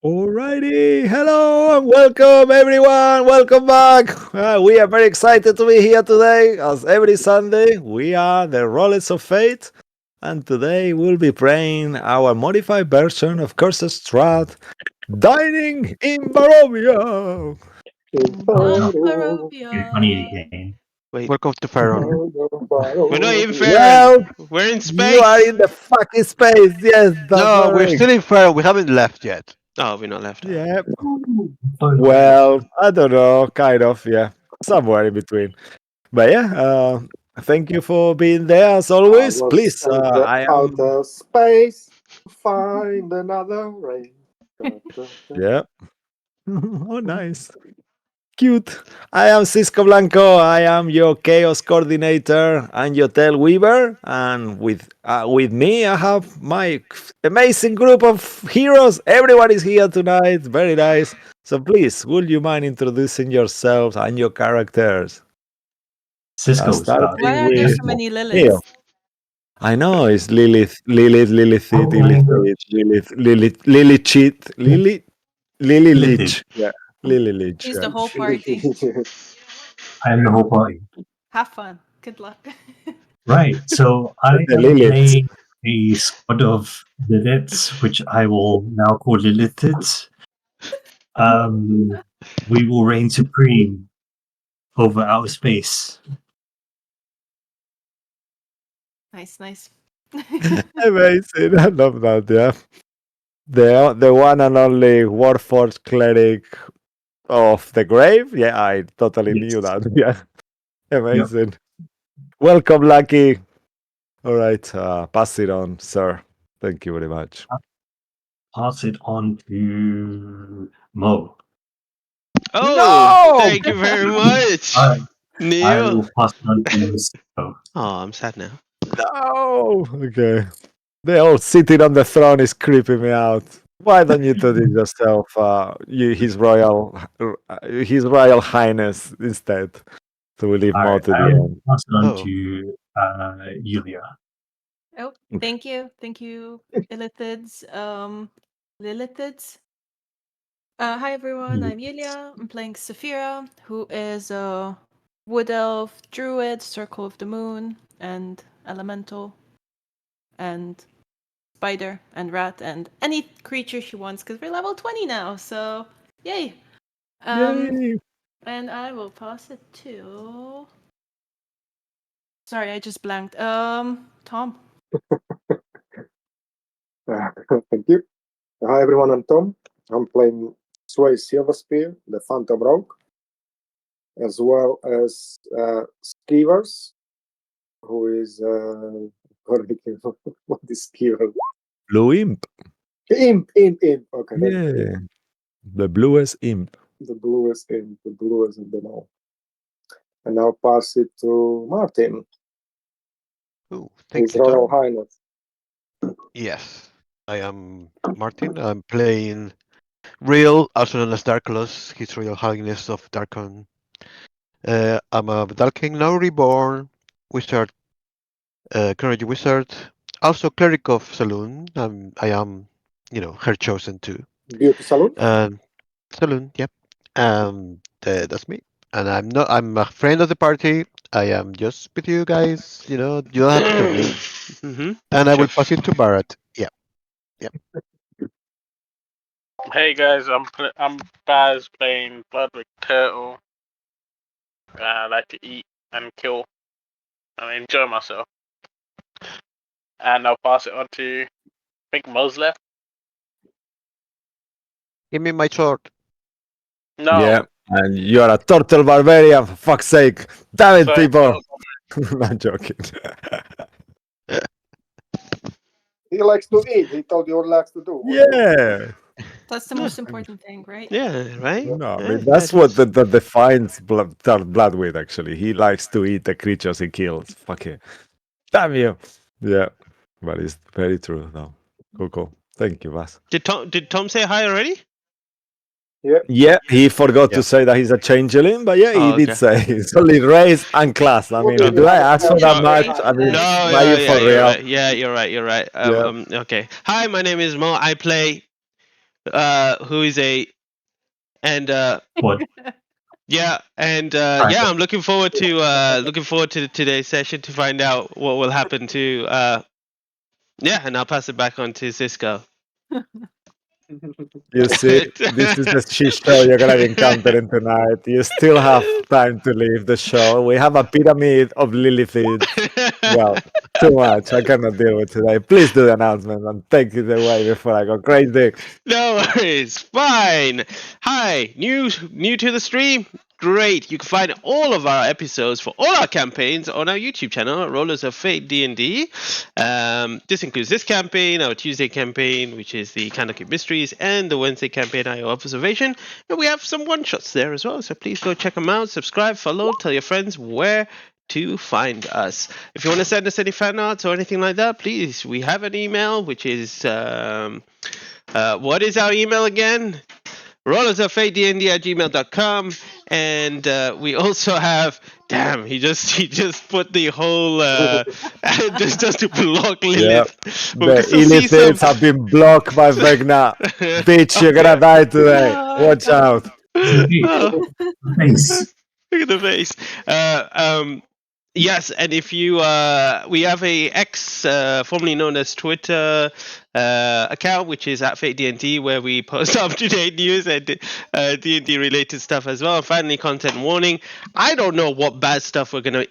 Alrighty, hello and welcome everyone. Welcome back. We are very excited to be here today. As every Sunday, we are the Rollers of Fate, and today we'll be playing our modified version of Cursed Strahd, Dining in Barovia. Oh, Very Barovia. funny game. Wait, Welcome to Faron. we're not in Farron. Well, We're in you are space. in the fucking space. Yes, that's No, we're correct. still in Faron. We haven't left yet. Oh, we're not left. Yep. Fun. Well, I don't know, kind of, yeah, somewhere in between. But yeah, thank you for being there as always. Please, I am. outer space to find another ray. Yeah. Oh, nice. Cute. I am Cisco Blanco. I am your chaos coordinator and your tail weaver. And with me, I have my amazing group of heroes. Everyone is here tonight. Very nice. So please, would you mind introducing yourselves and your characters? Cisco Starting start. Why are there with so many Neil. Liliths? I know it's Lilith, Lilith, Oh my God. Lily Cheat, Lily Lilith. Leech. Yeah, Lily Leech. She's Yeah. the whole party. I am the whole party. Have fun. Good luck. Right. So I The am Liliths. playing a squad of Liliths, which I will now call Lilithids. We will reign supreme over outer space. Nice. Amazing. I love that. Yeah, the one and only Warforged cleric of the grave. Yeah, I totally knew Yes. that. Yeah, amazing. Welcome, Lucky. All right, pass it on, sir. Thank you very much. Pass it on to Mo. Oh, No! thank you very much, I Neil. will pass it on to Cisco. Oh, I'm sad now. No. Okay. They all sitting on the throne is creeping me out. Why don't you do this yourself, His Royal Highness instead? So we leave All more right. to the I will end. pass it on Oh. to Yulia. Oh, thank you. Thank you, Lilithids. Lilithids. Hi everyone, I'm Yulia. I'm playing Saphira, who is a wood elf, druid, circle of the moon, and elemental, and spider, and rat, and any creature she wants, because we're level 20 now, so yay! Yay! And I will pass it to... Sorry, I just blanked. Tom. Thank you. Hi everyone, I'm Tom. I'm playing Sway Silverspear, the Phantom Rogue, as well as Skivers, who is what is Skiver? Blue Imp. Imp. Okay, Yeah. The bluest imp. the bluest imp, the bluest of them all. And I'll pass it to Martin, Oh, thank His you, Royal Tom. Highness. Yes, I am Martin. I'm playing Real, also known as Darklos, His Royal Highness of Darkon. I'm a Dalking now reborn wizard, currently wizard, also cleric of Saloon. I am, her chosen too. Beauty Salon. Saloon, yep. That's me. And I'm a friend of the party. I am just with you guys. You don't have to kill me. Mm-hmm. And I will pass it to Barrett. Yeah. Hey guys, I'm Baz playing Bloodwick Turtle. I like to eat and kill and enjoy myself. And I'll pass it on to, I think Mo's left. Give me my sword. No. Yeah. And you're a turtle barbarian, for fuck's sake. Damn it, Sorry, people. Not joking. He likes to eat. He told you what he likes to do. Yeah. That's the most important thing, right? Yeah, right? No, I Yeah, mean, that's it what is. that defines Bloodwit, actually. He likes to eat the creatures he kills. Fuck it. Damn you. Yeah. But it's very true, though. Cool. Thank you, Vas. Did Tom say hi already? Yeah, he forgot Yeah. to say that he's a changeling, but yeah, he Oh, did okay. say it's only race and class. I mean, do I ask for that No, much? I mean, No, are you for you're real? right. Yeah, you're right. Yeah. Okay. Hi, my name is Mo. I play who is a and What? yeah, and Right. yeah, I'm looking forward to today's session to find out what will happen to yeah, and I'll pass it back on to Cisco. You see, this is the shit show you're gonna be encountering tonight. You still have time to leave the show. We have a pyramid of Lilithids. Well, too much. I cannot deal with today. Please do the announcement and take it away before I go crazy. No worries. Fine. Hi, new to the stream? Great. You can find all of our episodes for all our campaigns on our YouTube channel, Rollers of Fate D&D. This includes this campaign, our Tuesday campaign, which is the Candlekeep Mysteries, and the Wednesday campaign, IO Observation. And we have some one-shots there as well, so please go check them out, subscribe, follow, tell your friends where to find us. If you want to send us any fan arts or anything like that, please, we have an email, which is... what is our email again? rollersoffatednd@gmail.com, and we also have. Damn, he just put the whole just to block Yeah. Lilith. We The can still see some. Illithids have been blocked by Vecna. Bitch, you're gonna die today. Watch out. Oh. Face. Look at the face. Yes, and if you, we have a X, formerly known as Twitter, account, which is at FateDND, where we post up-to-date news and D&D related stuff as well. And finally, content warning. I don't know what bad stuff we're gonna,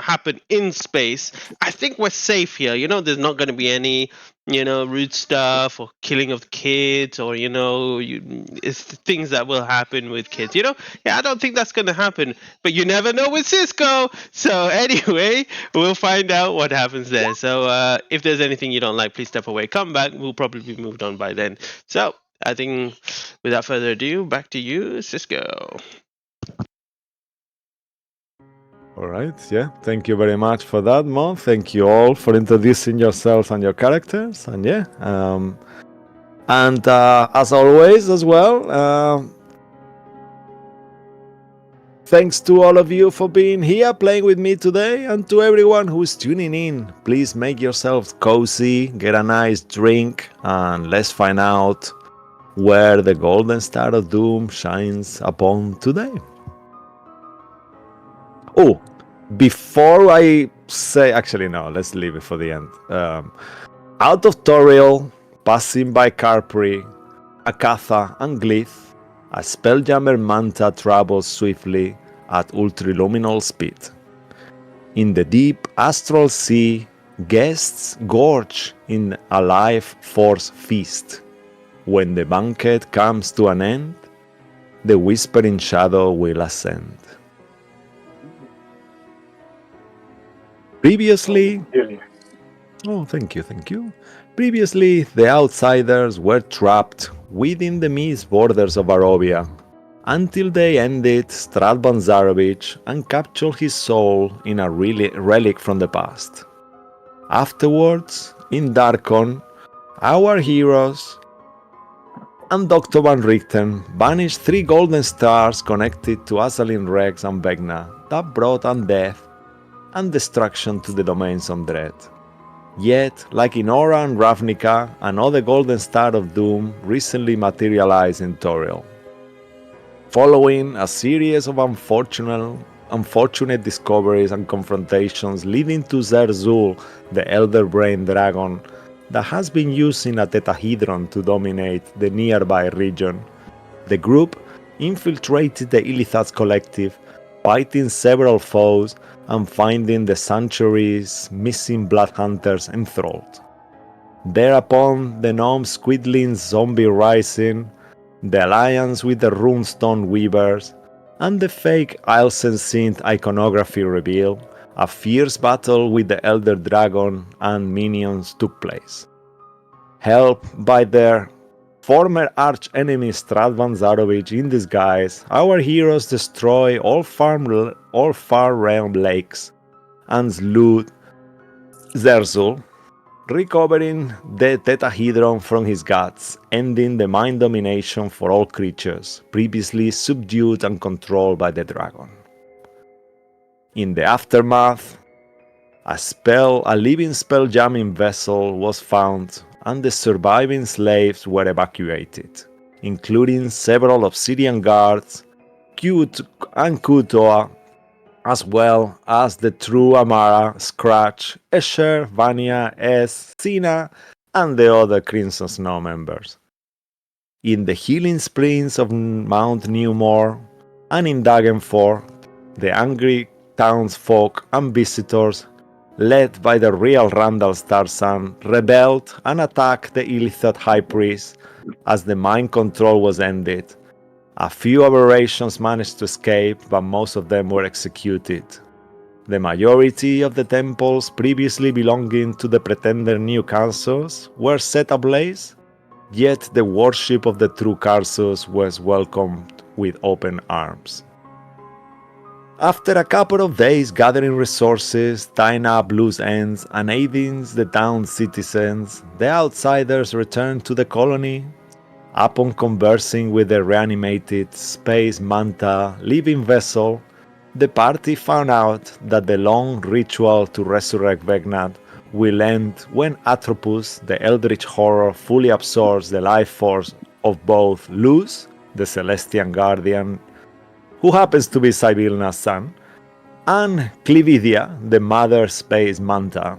happen in space. I think we're safe here. There's not gonna be any, rude stuff or killing of kids or it's things that will happen with kids. Yeah, I don't think that's gonna happen. But you never know with Cisco. So anyway, we'll find out what happens there. So if there's anything you don't like, please step away, come back. We'll probably be moved on by then. So I think without further ado, back to you, Cisco. All right, yeah. Thank you very much for that, Mo. Thank you all for introducing yourselves and your characters. And yeah, as always as well, thanks to all of you for being here playing with me today, and to everyone who's tuning in. Please make yourselves cozy, get a nice drink, and let's find out where the golden star of doom shines upon today. Oh, before I say, actually no, let's leave it for the end. Out of Toriel, passing by Carpri, Akatha, and Glyph, a spelljammer manta travels swiftly at ultraluminal speed. In the deep astral sea, guests gorge in a life force feast. When the banquet comes to an end, the whispering shadow will ascend. Previously... Oh, thank you. Previously, the outsiders were trapped within the mist borders of Barovia, until they ended Strahd Banzarovich and captured his soul in a relic from the past. Afterwards, in Darkon, our heroes and Dr. Van Richten banished 3 golden stars connected to Azaleen Rex and Vecna that brought undeath and destruction to the domains on Dread. Yet, like in Aura and Ravnica, another golden star of doom recently materialized in Toriel. Following a series of unfortunate discoveries and confrontations leading to Zerzul, the Elder Brain Dragon, that has been using a tetrahedron to dominate the nearby region, the group infiltrated the Illithid's collective, fighting several foes and finding the sanctuary's missing blood hunters enthralled. Thereupon, the gnome Squidling's zombie rising, the alliance with the Runestone Weavers, and the fake Ilsen-synced iconography reveal, a fierce battle with the Elder Dragon and minions took place. Helped by their former arch-enemy Strahd Banzarovich in disguise, our heroes destroy all Far Realm lakes and slew Zerzul, recovering the tetrahedron from his guts, ending the mind domination for all creatures previously subdued and controlled by the dragon. In the aftermath, a living spell jamming vessel was found and the surviving slaves were evacuated, including several obsidian guards, Kut and Kutoa, as well as the true Amara, Scratch, Escher, Vanya, S, Sina, and the other Crimson Snow members. In the healing springs of Mount Newmore and in Dagenford, the angry townsfolk and visitors, led by the real Randall Starson, rebelled and attacked the Illithid High Priest as the mind control was ended. A few aberrations managed to escape, but most of them were executed. The majority of the temples previously belonging to the pretender new Carsos were set ablaze, yet the worship of the true Carsos was welcomed with open arms. After a couple of days gathering resources, tying up loose ends, and aiding the town's citizens, the outsiders returned to the colony. Upon conversing with the reanimated Space Manta living vessel, the party found out that the long ritual to resurrect Vecna will end when Atropus, the eldritch horror, fully absorbs the life force of both Luz, the Celestian Guardian, who happens to be Sibylna's son, and Clividia, the Mother Space Manta.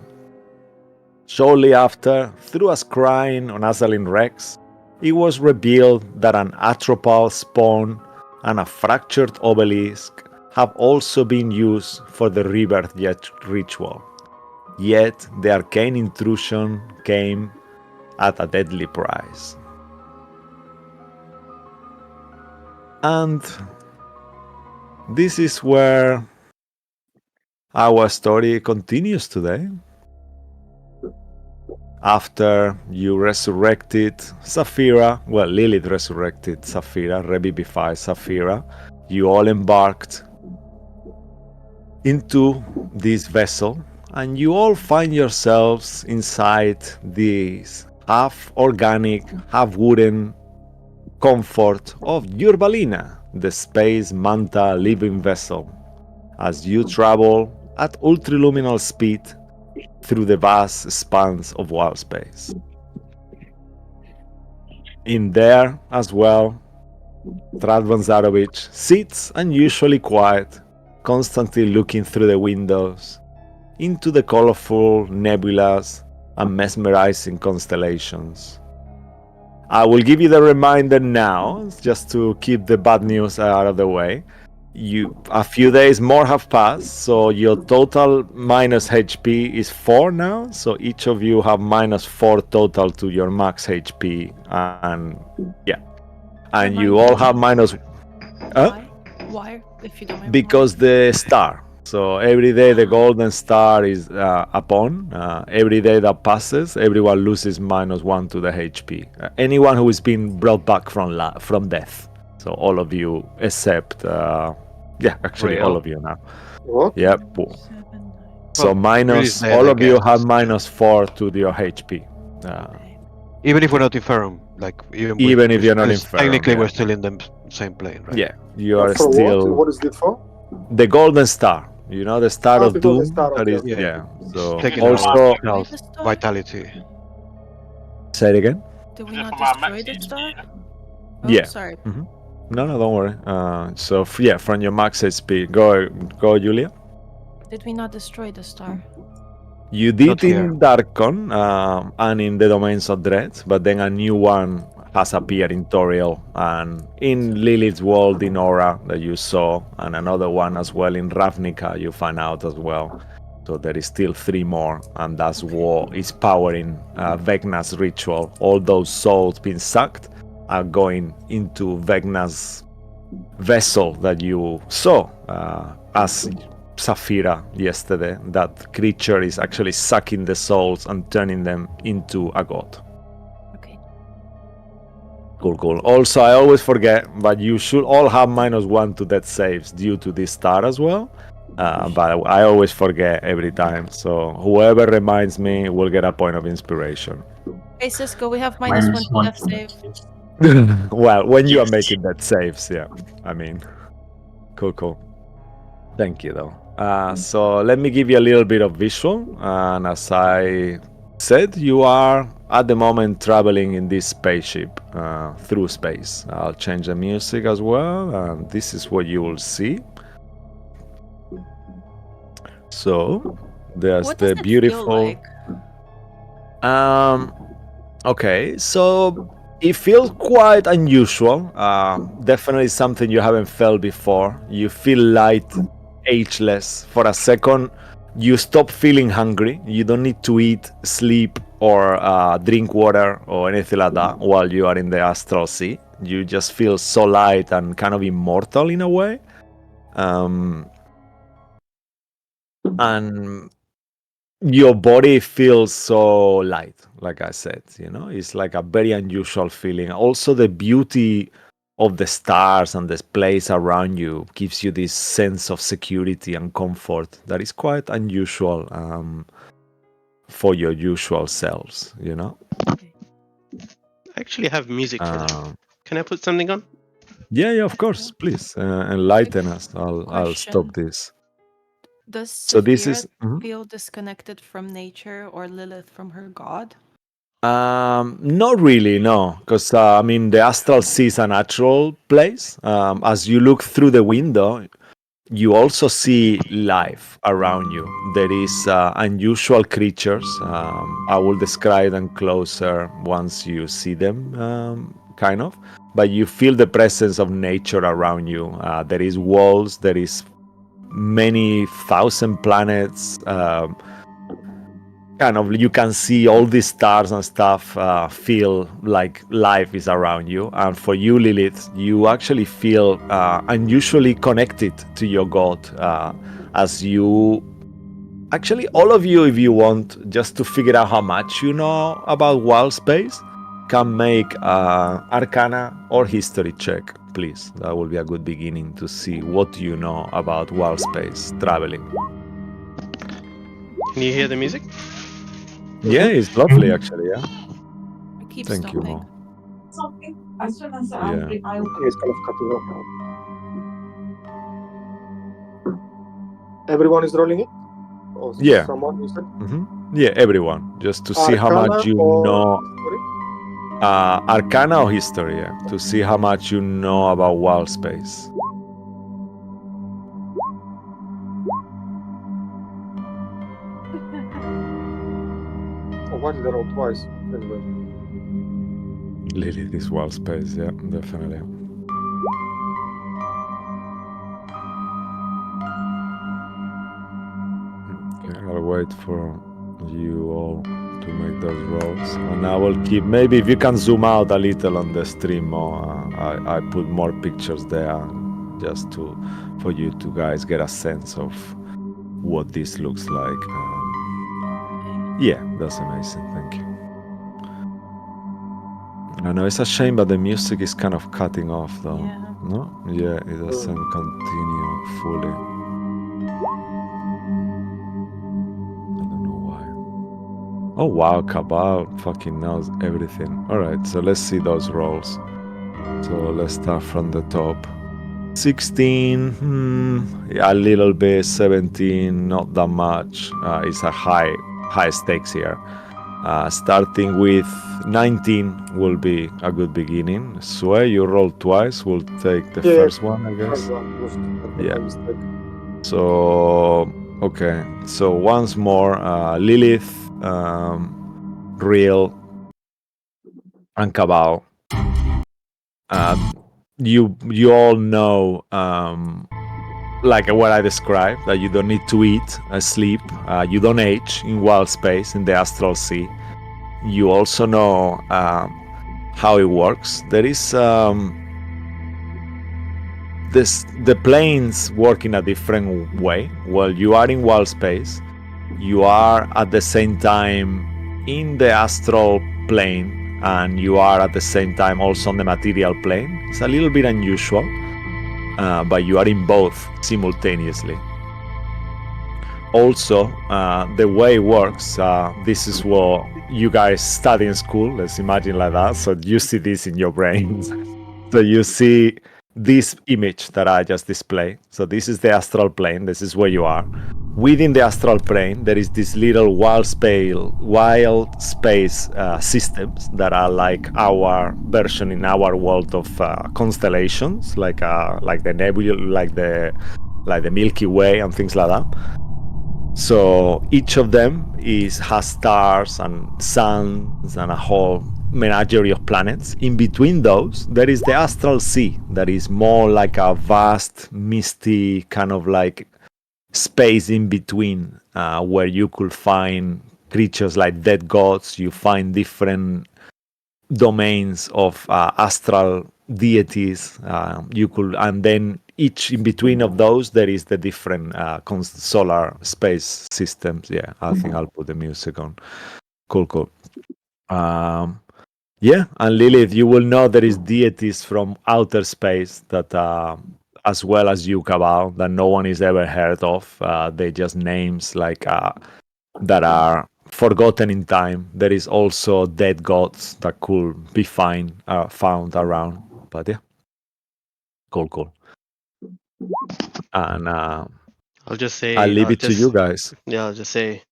Shortly after, through a scrying on Azalin Rex, it was revealed that an Atropal spawn and a fractured obelisk have also been used for the rebirth ritual. Yet the arcane intrusion came at a deadly price. And this is where our story continues today. After you resurrected Saphira, well, Lilith resurrected Saphira, revivified Saphira, you all embarked into this vessel, and you all find yourselves inside this half-organic, half-wooden comfort of Urbalina, the Space Manta living vessel, as you travel at ultraluminal speed through the vast expanse of wild space. In there as well, Strahd Vanzarovich sits unusually quiet, constantly looking through the windows into the colorful nebulas and mesmerizing constellations. I will give you the reminder now, just to keep the bad news out of the way. A few days more have passed, so your total minus HP is 4 now. So each of you have minus 4 total to your max HP, and yeah, and you all have minus. Why? If you don't mind. Because the star. So every day the golden star is upon. Every day that passes, everyone loses minus 1 to the HP. Anyone who is being brought back from death. So all of you except, actually all of you now. What? Yep. So minus, all of you have minus 4 to your HP. Even if we're not infirm, like even if you're not infirm, technically we're still in the same plane, right? Yeah, you are for still. What is it for? The golden star. You know, the star of the doom. golden star, That okay, is, okay. yeah. So Taking also, health, vitality. say it again. Do we Is it not for my destroy max the star? HP? Oh, Yeah. sorry. No, don't worry. So from your max HP, go, Julia. Did we not destroy the star? You did Not here. in Darkon and in the Domains of Dread, but then a new one has appeared in Toriel and in Lilith's world in Aura that you saw, and another one as well in Ravnica you find out as well. So there is still 3 more, and that's what is powering Vecna's ritual. All those souls being sucked are going into Vecna's vessel that you saw as Saphira yesterday. That creature is actually sucking the souls and turning them into a god. Okay. Cool. Also, I always forget, but you should all have minus 1 to death saves due to this star as well. But I always forget every time. So whoever reminds me will get a point of inspiration. Hey Cisco, we have minus Minus 1 to 1 death to save. Well, when you are Yes. making that saves, yeah. I mean, cool. Thank you, though. So let me give you a little bit of visual. And as I said, you are at the moment traveling in this spaceship through space. I'll change the music as well, and this is what you will see. So there's What does the it beautiful. feel like? Okay, so it feels quite unusual. Definitely something you haven't felt before. You feel light, ageless. For a second, you stop feeling hungry. You don't need to eat, sleep, or drink water or anything like that while you are in the astral sea. You just feel so light and kind of immortal in a way. And your body feels so light, like I said, it's like a very unusual feeling. Also, the beauty of the stars and the place around you gives you this sense of security and comfort that is quite unusual for your usual selves. I actually have music for that. Can I put something on? Yeah, of course. Please enlighten us. I'll stop this. Does So this Saphira is feel disconnected from nature or Lilith from her god? not really, no, because the astral sea is a natural place. As you look through the window, you also see life around you. There is unusual creatures. I will describe them closer once you see them, kind of. But you feel the presence of nature around you. There is walls. There is many thousand planets. Kind of, you can see all these stars and stuff. Feel like life is around you. And for you, Lilith, you actually feel unusually connected to your god, as you actually, all of you, if you want, just to figure out how much you know about wild space, can make Arcana or History check, please. That will be a good beginning to see what you know about wild space traveling. Can you hear the music? Yeah, it's lovely, actually. Yeah. I keep Thank you, stopping. Mo. Yeah. Yeah. It's kind of cutting off now. Everyone is rolling it? Or Yeah. someone, you said? Yeah, everyone, just to see how Arcana much you or know. History? Arcana or History, yeah, to see how much you know about wild space. Oh, why did I roll twice? Anyway. Lilith is wild space, yeah, definitely. Okay, I'll wait for you all to make those rolls, and I will keep. Maybe if you can zoom out a little on the stream more, I put more pictures there, just for you to guys get a sense of what this looks like. Yeah, that's amazing. Thank you. I know it's a shame, but the music is kind of cutting off, though. Yeah. No? Yeah, it doesn't continue fully. I don't know why. Oh, wow, Cabal fucking knows everything. Alright, so let's see those rolls. So let's start from the top. 16, yeah, a little bit. 17, not that much. It's a high stakes here. Starting with 19 will be a good beginning. Sway, you roll twice. We'll take the first one, I guess. First one was Yeah. my mistake. So, okay. So once more, Lilith, Real, and Cabal. You all know, like what I described, that you don't need to eat, sleep. You don't age in wild space in the astral sea. You also know how it works. There is the planes work in a different way. While you are in wild space, you are at the same time in the astral plane, and you are at the same time also on the material plane. It's a little bit unusual, but you are in both simultaneously. Also, the way it works, this is what you guys study in school. Let's imagine like that. So you see this in your brains. So you see this image that I just displayed. So this is the astral plane. This is where you are. within the astral plane, there is this little wild space systems that are like our version in our world of constellations, like the nebula, like the Milky Way and things like that. So each of them has stars and suns and a whole menagerie of planets. In between those, there is the astral sea, that is more like a vast, misty kind of like space in between, where you could find creatures like dead gods. You find different domains of astral deities. You could, and then each in between of those, there is the different solar space systems. Yeah, I think I'll put the music on. Cool. Yeah, and Lilith, you will know there is deities from outer space that, as well as you, Cabal, that no one is ever heard of. They just names like that are forgotten in time. There is also dead gods that could be found around. But yeah, cool. And I'll just say. I'll leave it to you guys. Yeah, I'll just say.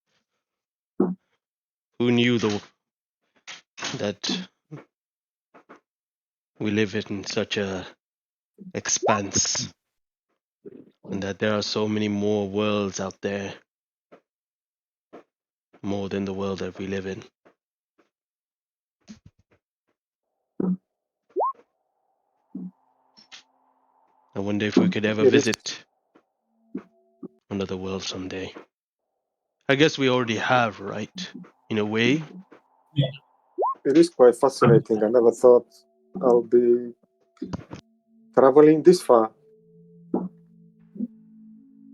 Who knew though that we live in such a expanse, and that there are so many more worlds out there, more than the world that we live in. I wonder if we could ever visit another world someday. I guess we already have, right? In a way. It is quite fascinating. I never thought I'll be traveling this far,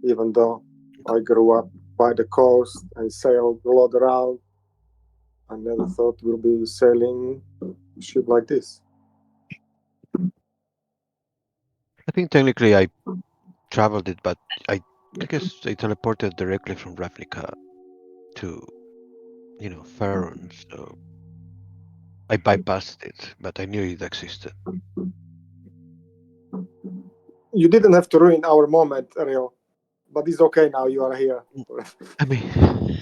even though I grew up by the coast and sailed a lot around. I never thought we'll be sailing a ship like this. I think technically I traveled it, but I guess I teleported directly from Ravnica to, Faerun, so I bypassed it, but I knew it existed. You didn't have to ruin our moment, Ariel, but it's okay now. You are here. I mean,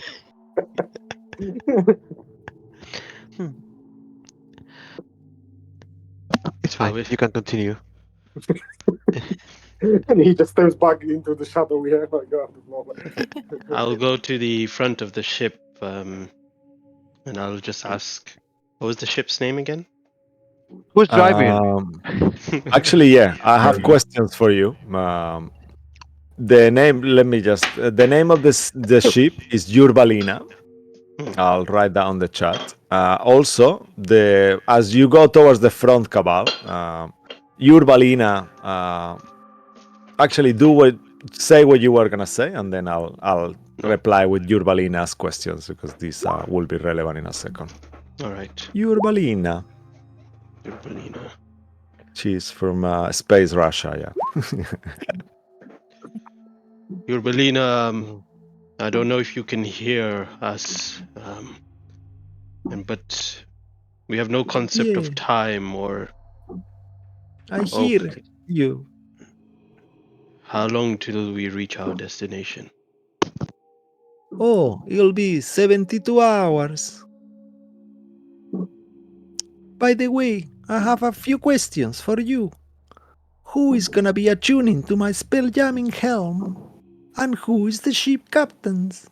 it's fine. You can continue. And he just steps back into the shadow we have at the moment. I'll go to the front of the ship, and I'll just ask, what was the ship's name again? Who's driving? Actually, yeah, I have questions for you. The name, the name of the ship is Urbalina. I'll write that on the chat. Also, as you go towards the front, Cabal, Urbalina, actually say what you were gonna say, and then I'll reply with Urbalina's questions, because these will be relevant in a second. All right. Urbalina. She's from Space Russia, yeah. Urbalina, I don't know if you can hear us, but we have no concept of time or. I hear you. How long till we reach our destination? Oh, it'll be 72 hours. By the way, I have a few questions for you. Who is gonna be attuning to my spell-jamming helm? And who is the ship captains?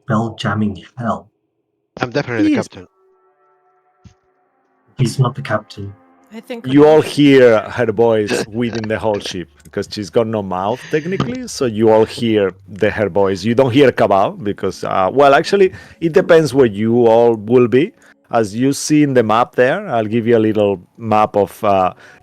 Spell-jamming hell. I'm definitely the captain. He's not the captain. I think You all hear her voice within the whole ship, because she's got no mouth technically, so you all hear her voice. You don't hear Cabal because, well, actually, it depends where you all will be. As you see in the map there, I'll give you a little map of,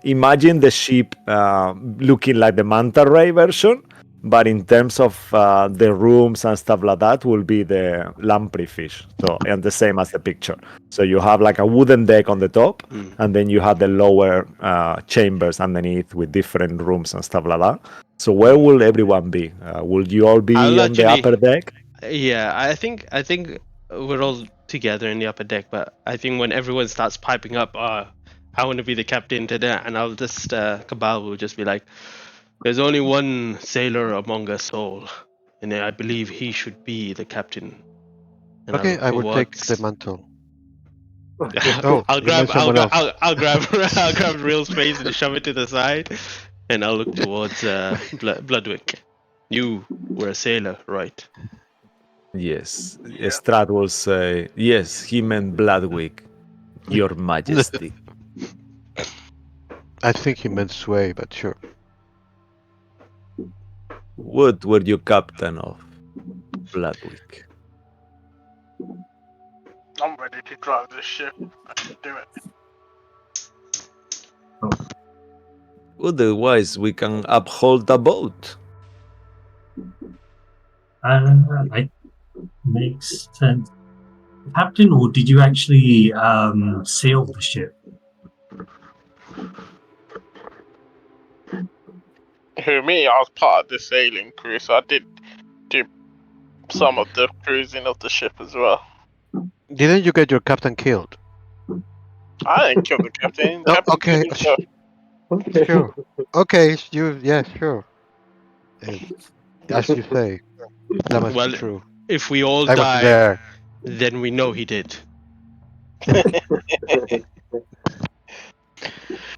imagine the ship looking like the manta ray version, but in terms of the rooms and stuff like that, will be the lamprey fish. So, and the same as the picture. So you have like a wooden deck on the top, and then you have the lower chambers underneath with different rooms and stuff like that. So where will everyone be? Will you all be on the upper deck? Yeah, I think we're all together in the upper deck, but I think when everyone starts piping up, I want to be the captain today, and I'll just Cabal will just be like, There's only one sailor among us all, and I believe he should be the captain. And Okay, I will take the mantle. Oh, I'll you meant someone else. I'll grab I'll grab Real's face and shove it to the side, and I'll look towards Bloodwick. You were a sailor, right? Yes, Strahd will say, yes, he meant Bloodwick, your majesty. I think he meant Sway, but sure. What were you captain of, Bloodwick? I'm ready to drive this ship. I can do it. Otherwise, we can uphold the boat. It makes sense. Captain, or did you actually sail the ship? Who, me? I was part of the sailing crew, so I did do some of the cruising of the ship as well. Didn't you get your captain killed? I didn't kill the captain. Oh, Captain okay. killed himself. Sure. Okay, sure. As you say, that must Well, be true. if we all I was die, there. then we know he did.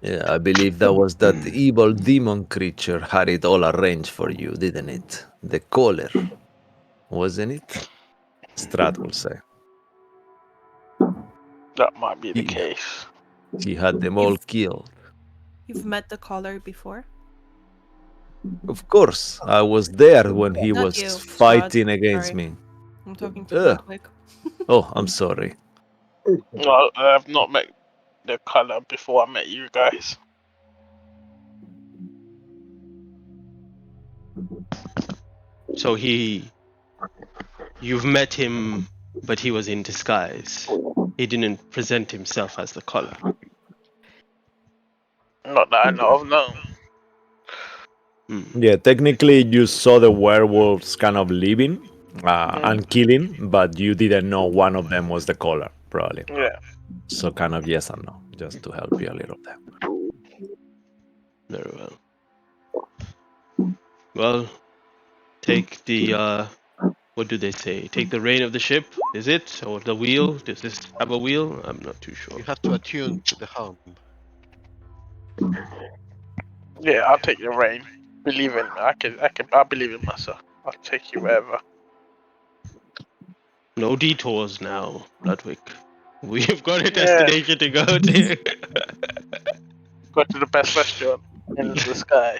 Yeah, I believe that was that evil demon creature had it all arranged for you, didn't it? The caller, wasn't it? Strahd will say. That might be the Yeah. case. He had them all killed. You've met the caller before? Of course, I was there when he Not was you, fighting Strahd. against Sorry. me. I'm talking to Ugh. Bloodwick. Oh, I'm sorry. No, I've not met the color before I met you guys. So you've met him, but he was in disguise. He didn't present himself as the caller. Not that I know of, no. Yeah, technically you saw the werewolves kind of leaving and killing, but you didn't know one of them was the caller, probably. Yeah. So kind of yes and no, just to help you a little bit. Very well. Well, take the what do they say? Take the rein of the ship, is it? Or the wheel? Does this have a wheel? I'm not too sure. You have to attune to the helm. Yeah, I'll take your reign. Believe in me. I believe in myself. I'll take you wherever. No detours now, Bloodwick. We've got a Yeah. destination to go to. Go to the best restaurant in the sky.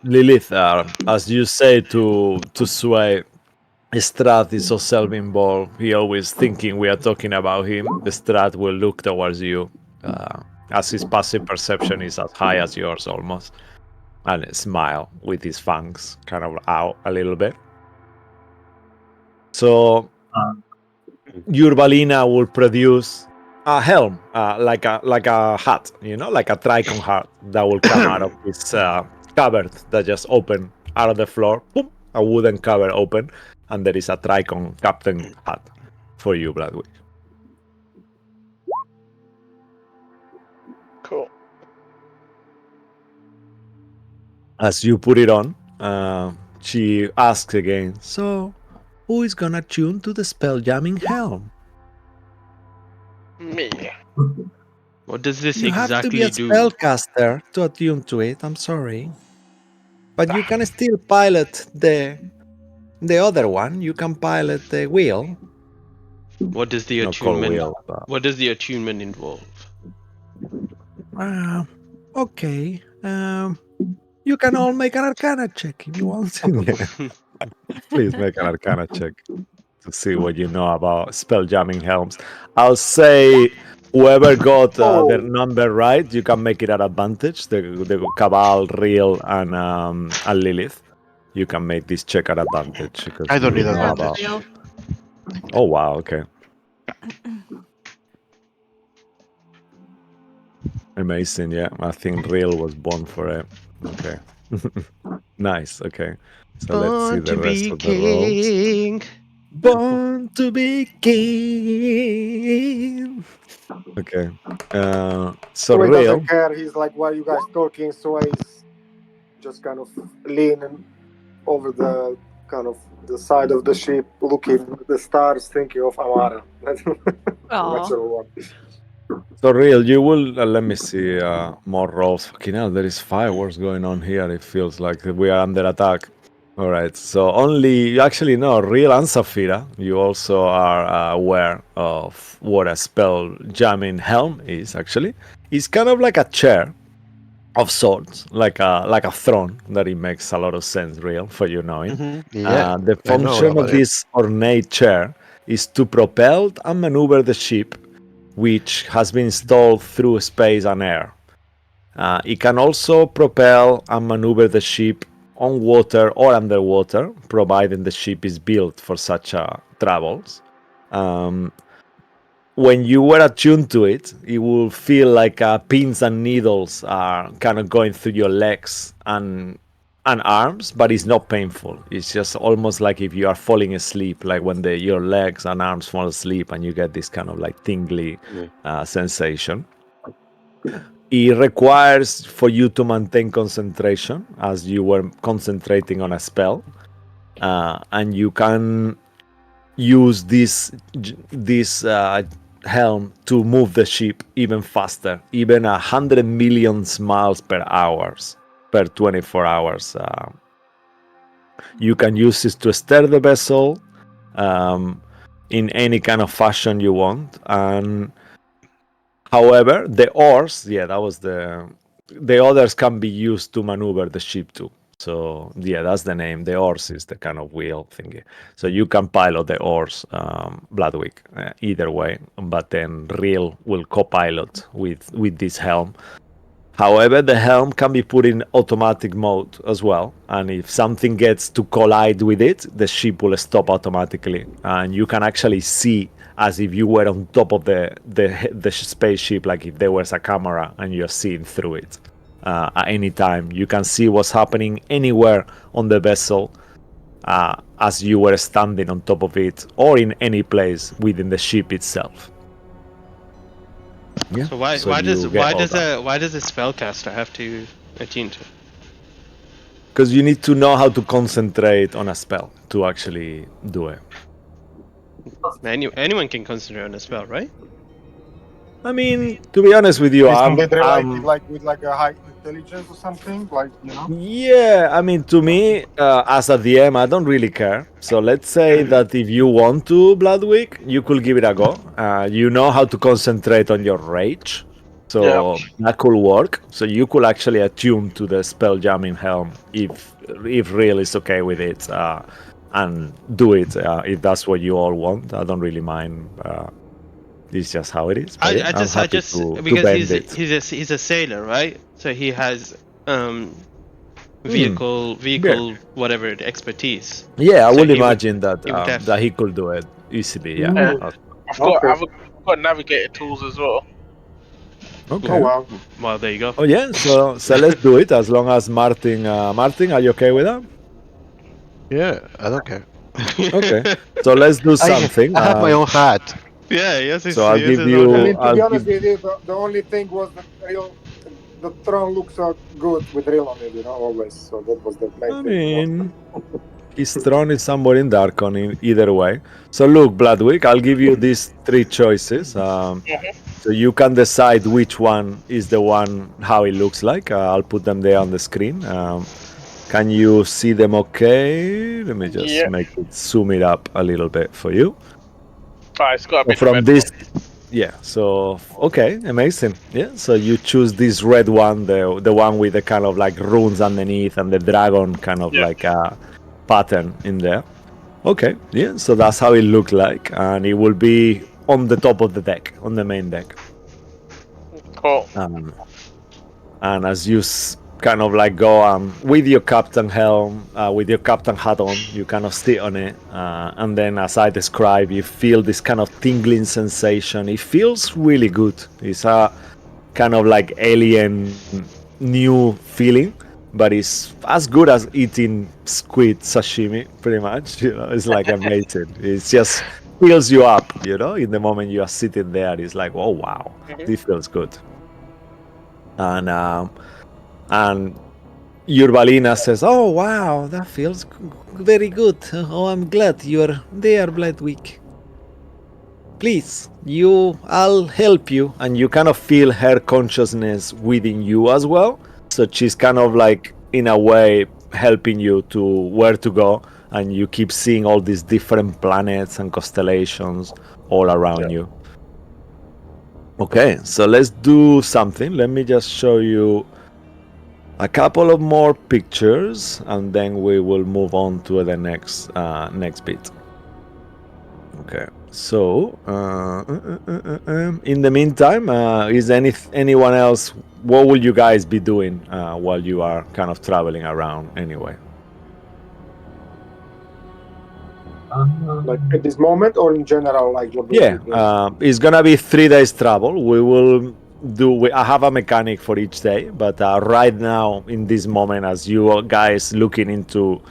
Lilith, as you say to Sway, Strahd is so self-involved. He always thinking we are talking about him. Strahd will look towards you, as his passive perception is as high as yours almost, and smile with his fangs kind of out a little bit. So Urbalina will produce a helm, like a hat, like a tricon hat that will come out of this cupboard that just open out of the floor. Boom, a wooden cupboard open, and there is a tricon captain hat for you, Bloodwick. Cool. As you put it on, she asks again, so who is gonna tune to the spell jamming helm? Me. What does this You have to be a exactly do? spellcaster to attune to it, I'm sorry. But you can still pilot the other one. You can pilot the wheel. What does the Not called attunement? wheel, but... What does the attunement involve? Okay. You can all make an Arcana check if you want. Yeah. Please make an Arcana check to see what you know about spell jamming helms. I'll say whoever got their number right, you can make it at advantage. The Cabal, Real, and Lilith. You can make this check at advantage. Because I don't need you know advantage. Real. Oh, wow, okay. Amazing, yeah. I think Real was born for it. Okay. Nice, okay. So let's see the rest of the rolls. Born to be king. Okay. So Sway real. doesn't care. He's like, "Why are you guys talking?" Sway's just kind of leaning over the kind of the side of the ship, looking at the stars, thinking of Amara. Not Aw. sure what. So real, you will let me see more rolls. Fucking hell, there is fireworks going on here. It feels like we are under attack. All right, so only actually no, real and Saphira. You also are aware of what a spell jamming helm is. Actually, it's kind of like a chair of sorts, like a throne. That it makes a lot of sense, real, for you knowing. Yeah, The I know function of about it. this ornate chair is to propel and maneuver the ship, which has been installed through space and air. It can also propel and maneuver the ship on water or underwater, providing the ship is built for such travels. Um, when you were attuned to it, it will feel like pins and needles are kind of going through your legs and arms, but it's not painful. It's just almost like if you are falling asleep, like when your legs and arms fall asleep, and you get this kind of like tingly sensation. It requires for you to maintain concentration as you were concentrating on a spell, and you can use this helm to move the ship even faster, even 100 million miles per hours per 24 hours. You can use this to steer the vessel in any kind of fashion you want. And however, the oars, yeah, that was the others can be used to maneuver the ship too. So yeah, that's the name. The oars is the kind of wheel thingy. So you can pilot the oars, Bloodwick, either way. But then Real will co-pilot with this helm. However, the helm can be put in automatic mode as well, and if something gets to collide with it, the ship will stop automatically, and you can actually see as if you were on top of the spaceship, like if there was a camera and you're seeing through it at any time. You can see what's happening anywhere on the vessel as you were standing on top of it, or in any place within the ship itself. Yeah. So why does a spellcaster have to attune to? Because you need to know how to concentrate on a spell to actually do it. Anyone can concentrate on a spell, right? I mean, to be honest with you, Isn't it related like with like a high intelligence or something? Like, you know? yeah, I mean, to me, as a DM, I don't really care. So let's say that if you want to, Bloodwick, you could give it a go. You know how to concentrate on your rage. So that could work. So you could actually attune to the spell jamming helm if Real is okay with it, and do it if that's what you all want. I don't really mind. It's just how it is. But yeah, I'm happy to because bend it. he's a sailor, right? So he has vehicle Yeah. whatever expertise. Yeah, I So would he would- imagine that he would have- that he could do it easily. Yeah. I've got navigator tools as well. Okay. Oh wow. Well, there you go. Oh yeah. So let's do it as long as Martin. Martin, are you okay with that? Yeah, I don't care. Okay. So let's do something. I have my own hat. Yeah, yes. So I'll give I you. mean, to be I'll honest give, with you, the only thing was that the throne looks so good with real on it, you know, always. So that was the main I thing. You know? mean, his throne is somewhere in Darkon in either way. So look, Bloodwick, I'll give you these three choices. So you can decide which one is the one, how it looks like. I'll put them there on the screen. Can you see them okay? Let me just make it zoom it up a little bit for you. It's got a So bit from red this, yeah. So okay, amazing. Yeah. So you choose this red one, the one with the kind of like runes underneath and the dragon kind of like a pattern in there. Okay. Yeah. So that's how it looked like, and it will be on the top of the deck, on the main deck. Cool. And as you kind of like go with your captain helm, with your captain hat on, you kind of sit on it, and then as I describe, you feel this kind of tingling sensation. It feels really good. It's a kind of like alien new feeling, but it's as good as eating squid sashimi, pretty much. You know, it's like amazing. It's just fills you up, you know, in the moment you are sitting there. It's like, oh wow, this feels good. And Urbalina says, oh wow, that feels very good. Oh, I'm glad you're there, Bloodwick. Please, I'll help you. And you kind of feel her consciousness within you as well. So she's kind of like, in a way, helping you to where to go. And you keep seeing all these different planets and constellations all around you. Okay, so let's do something. Let me just show you a couple of more pictures, and then we will move on to the next bit. Okay, so in the meantime, is anyone else? What will you guys be doing while you are kind of traveling around anyway? Like at this moment, or in general, like what do Yeah, we do? it's gonna be 3 days travel. We will I have a mechanic for each day, but right now, in this moment, as you guys looking into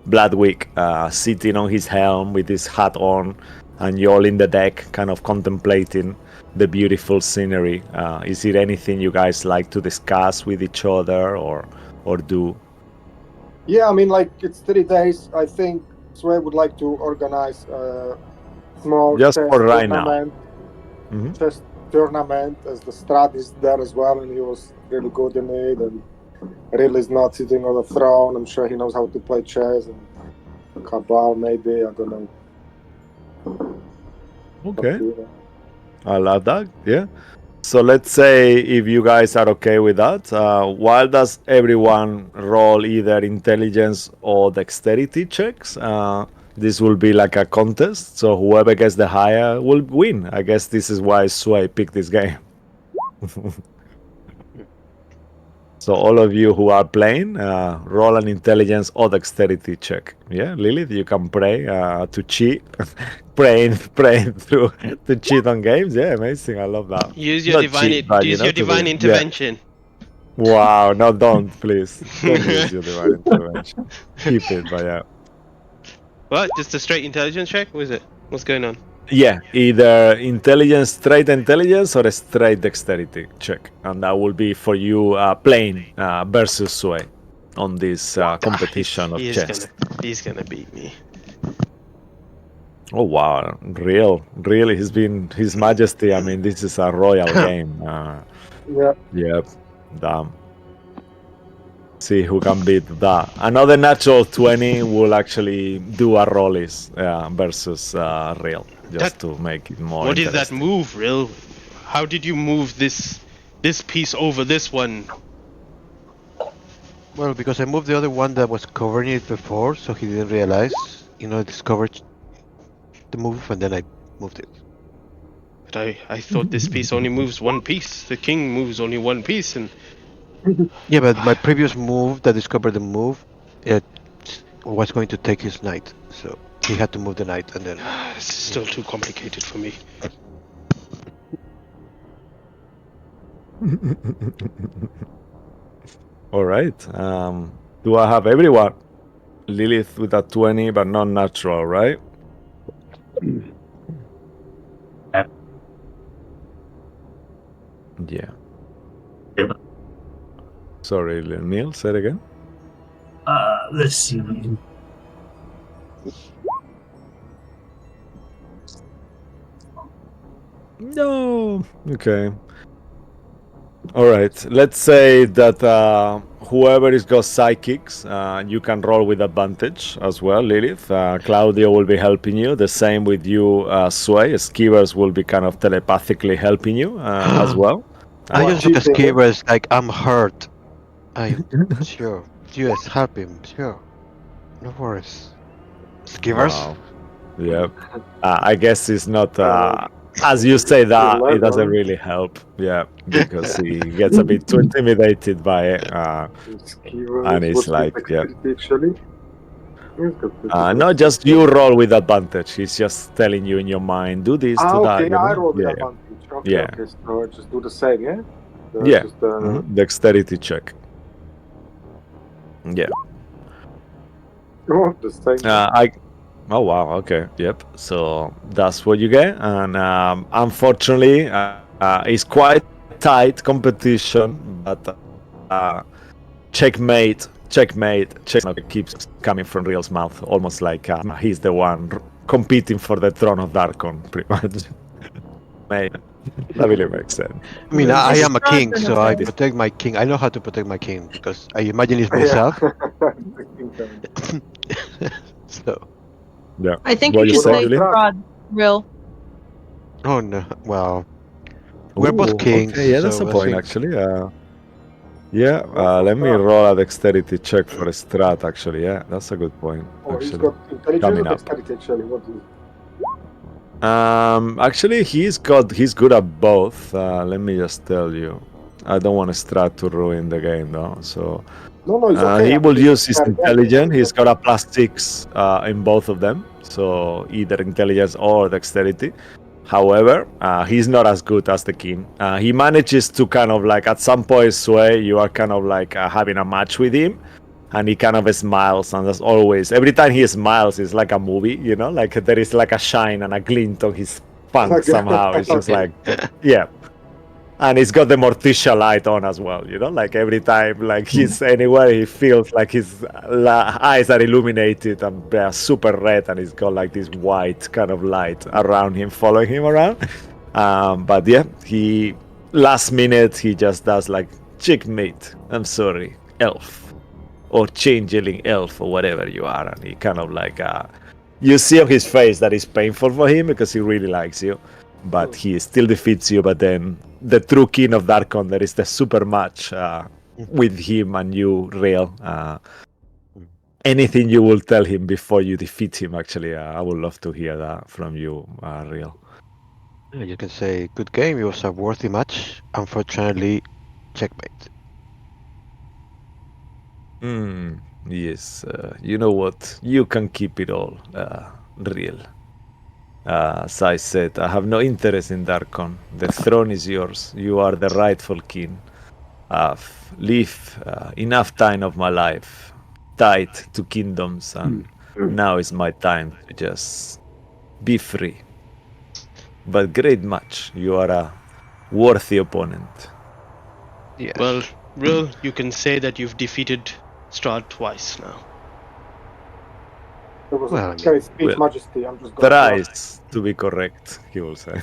Bloodwick, sitting on his helm with his hat on, and you're all in the deck, kind of contemplating the beautiful scenery. Is there anything you guys like to discuss with each other or do? Yeah, I mean, like it's 3 days. I think Sway would like to organize a small Just chess for right now. tournament. Mhm. Chess tournament, as the Strahd is there as well, and he was really good in it. And really is not sitting on a throne. I'm sure he knows how to play chess. And Cabal, maybe, I don't know. Okay, I love that. Yeah. So let's say if you guys are okay with that, why does everyone roll either intelligence or dexterity checks? This will be like a contest, so whoever gets the higher will win. I guess this is why Sway picked this game. So all of you who are playing, roll an intelligence or dexterity check. Yeah, Lilith, you can pray to cheat, praying through to cheat on games. Yeah, amazing. I love that. Use your Not divine cheat, but use your to be divine intervention. Wow, no, don't please. Don't use your divine intervention. Keep it, but yeah. What? Just a straight intelligence check? What is it? What's going on? Yeah, either straight intelligence or a straight dexterity check. And that will be for you playing versus Sway on this competition of chess. He's gonna beat me. Oh wow, really, he's been His Majesty. I mean, this is a royal game. Yeah. Yep, damn. See who can beat that. Another natural 20 will actually do a rollies versus real, just to make it more What is that interesting. move, Real? How did you move this piece over this one? Well, because I moved the other one that was covering it before, so he didn't realize. I discovered the move, and then I moved it. But I thought this piece only moves one piece. The king moves only one piece, and Yeah, but my previous move that discovered the move, it was going to take his knight, so he had to move the knight, and then. it's still too complicated for me. All right. Do I have everyone? Lilith with a 20, but not natural, right? Yeah. Yeah. Sorry, Neil, say it again. Let's see. No. Okay. All right. Let's say that whoever is got psychics, you can roll with advantage as well, Lilith. Claudio will be helping you. The same with you, Sway. Skivers will be kind of telepathically helping you as well. I just look at Skivers like I'm hurt. Sure. Yes, help him. Sure. No worries. Skivers? Wow. Yep. I guess it's not. As you say that, it doesn't really help. Yeah, because he gets a bit too intimidated by it. And it's like, yeah. Actually. Not just you roll with advantage. He's just telling you in your mind, do this, do that. Okay, You know? I roll with Yeah, advantage. Okay, yeah. okay, so I just do the same, yeah? Yeah. Just, Dexterity check. Yeah. Oh, the same. Oh wow. Okay. Yep. So that's what you get, and unfortunately, it's quite tight competition. But checkmate, checkmate, checkmate. Keeps coming from Real's mouth, almost like he's the one competing for the throne of Darkon, pretty much. Mate, that really makes sense. I mean, I It's am a Strahd king, in so I effect. protect my king. I know how to protect my king because I imagine it's Yeah. myself. The king card. So, Yeah. I think What you you should What say, about play Julie? Strahd? Strahd, Real. oh no, well, we're both Ooh, kings, okay. Yeah, that's so a we'll point see. actually. Yeah. Well, for Let me Strahd. roll a dexterity check for a strat. Actually, yeah, that's a good point. Oh, he's Actually, got intelligence or coming up. dexterity, actually. What is it? Actually, he's good at both. Let me just tell you. I don't want Strat to ruin the game though. So No, it's okay. he I mean, will it's use his fair game. intelligence. He's got a +6 in both of them. So either intelligence or dexterity. However, he's not as good as the king. He manages to kind of like at some point sway. You are kind of like having a match with him, and he kind of smiles, and as always, every time he smiles, it's like a movie, you know, like there is like a shine and a glint on his funk somehow. It's just like, yeah. And he's got the Morticia light on as well, you know, like every time like he's anywhere, he feels like his eyes are illuminated and they're super red, and he's got like this white kind of light around him, following him around. But yeah, he last minute he just does like checkmate. I'm sorry, elf, or changeling elf, or whatever you are, and he kind of like you see on his face that it's painful for him because he really likes you, but he still defeats you. But then the true king of Darkon, there is the super match with him and you, Real. Anything you will tell him before you defeat him? Actually, I would love to hear that from you, Real. You can say, good game. It was a worthy match. Unfortunately, checkmate. Yes, you know what? You can keep it all, Real. As I said, I have no interest in Darkon. The throne is yours. You are the rightful king. I've lived enough time of my life tied to kingdoms, and now is my time to just be free. But great match. You are a worthy opponent. Yes. Well, Real, you can say that you've defeated Strahd twice now. There was Well, I a mean, great speech, well, Majesty. I'm just going to ask. Thrice, to be correct, he will say.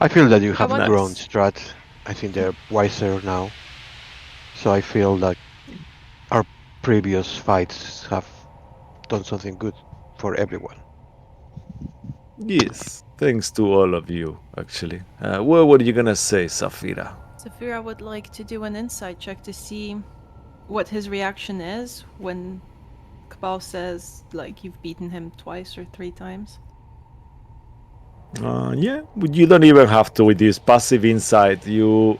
I feel that you have want- grown, Nice. Strahd. I think they're wiser now. So I feel that our previous fights have done something good for everyone. Yes, thanks to all of you, actually. What were you gonna say, Safira? Saphira would like to do an insight check to see what his reaction is when Cabal says, like, you've beaten him twice or 3 times. Yeah, you don't even have to with this passive insight. You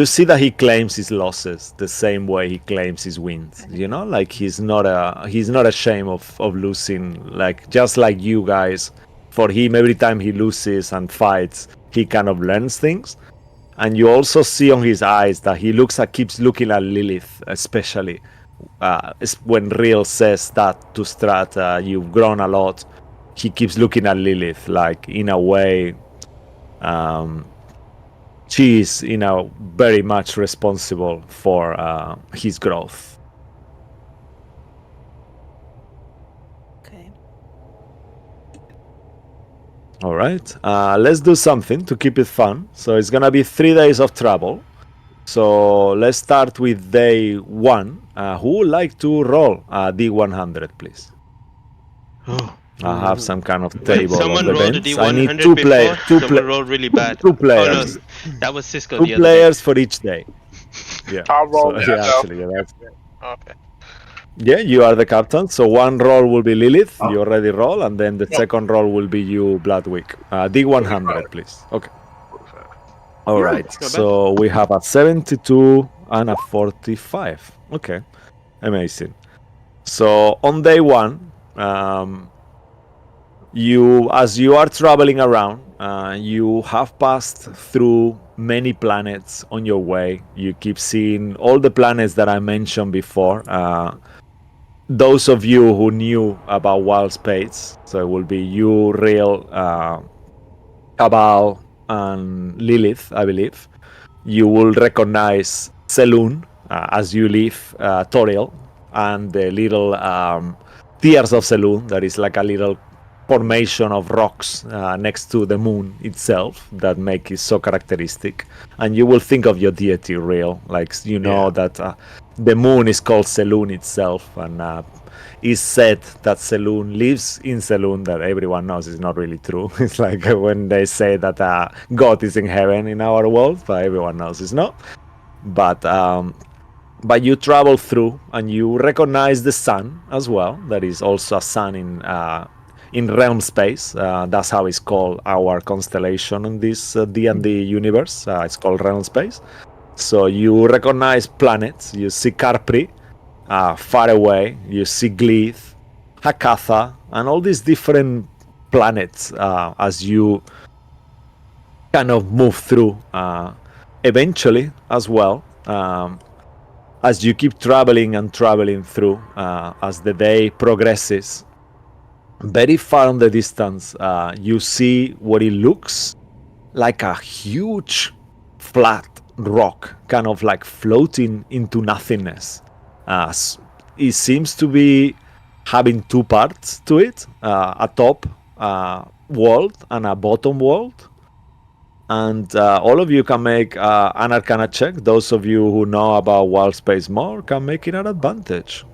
see that he claims his losses the same way he claims his wins. You know, like he's not ashamed of losing. Like just like you guys, for him, every time he loses and fights, he kind of learns things. And you also see on his eyes that he keeps looking at Lilith, especially when Real says that to Strat, you've grown a lot. He keeps looking at Lilith, like in a way, she is, very much responsible for his growth. Okay. All right, let's do something to keep it fun. So it's gonna be 3 days of travel. So let's start with day 1. Who would like to roll D100, please? Oh, I have some kind of table Someone of rolled a events. I need D100 two before. players. Someone rolled really bad. Two Oh no, players. that was Cisco Two the other day. players for each day. Yeah. I'll roll So it yeah, myself. actually, that's Okay. yeah. You are the captain. So one roll will be Lilith. You already roll, and then the second roll will be you, Bloodwick. D100, please. Okay. All right. Not bad. So we have a 72 and a 45. Okay. Amazing. So on day 1, as you are traveling around, you have passed through many planets on your way. You keep seeing all the planets that I mentioned before. those of you who knew about wild spades, so it will be you, Real, Cabal, and Lilith, I believe. You will recognize Selûne as you leave Toriel, and the little Tears of Selûne, that is like a little formation of rocks next to the moon itself that make it so characteristic. And you will think of your deity, Real, like you know that the moon is called Selûne itself, and is said that Selûne lives in Selûne, that everyone knows is not really true. It's like when they say that God is in heaven in our world, but everyone knows it's not. But you travel through and you recognize the sun as well. That is also a sun in realm space. That's how it's called, our constellation in this D&D universe. It's called realm space. So you recognize planets. You see Carpri, far away. You see Gleeth, Hakatha, and all these different planets as you kind of move through. Eventually, as well, as you keep traveling and traveling through, as the day progresses, very far in the distance, you see what it looks like a huge flat rock, kind of like floating into nothingness. It seems to be having two parts to it, a top world and a bottom world. And all of you can make an Arcana check. Those of you who know about wild space more can make it an advantage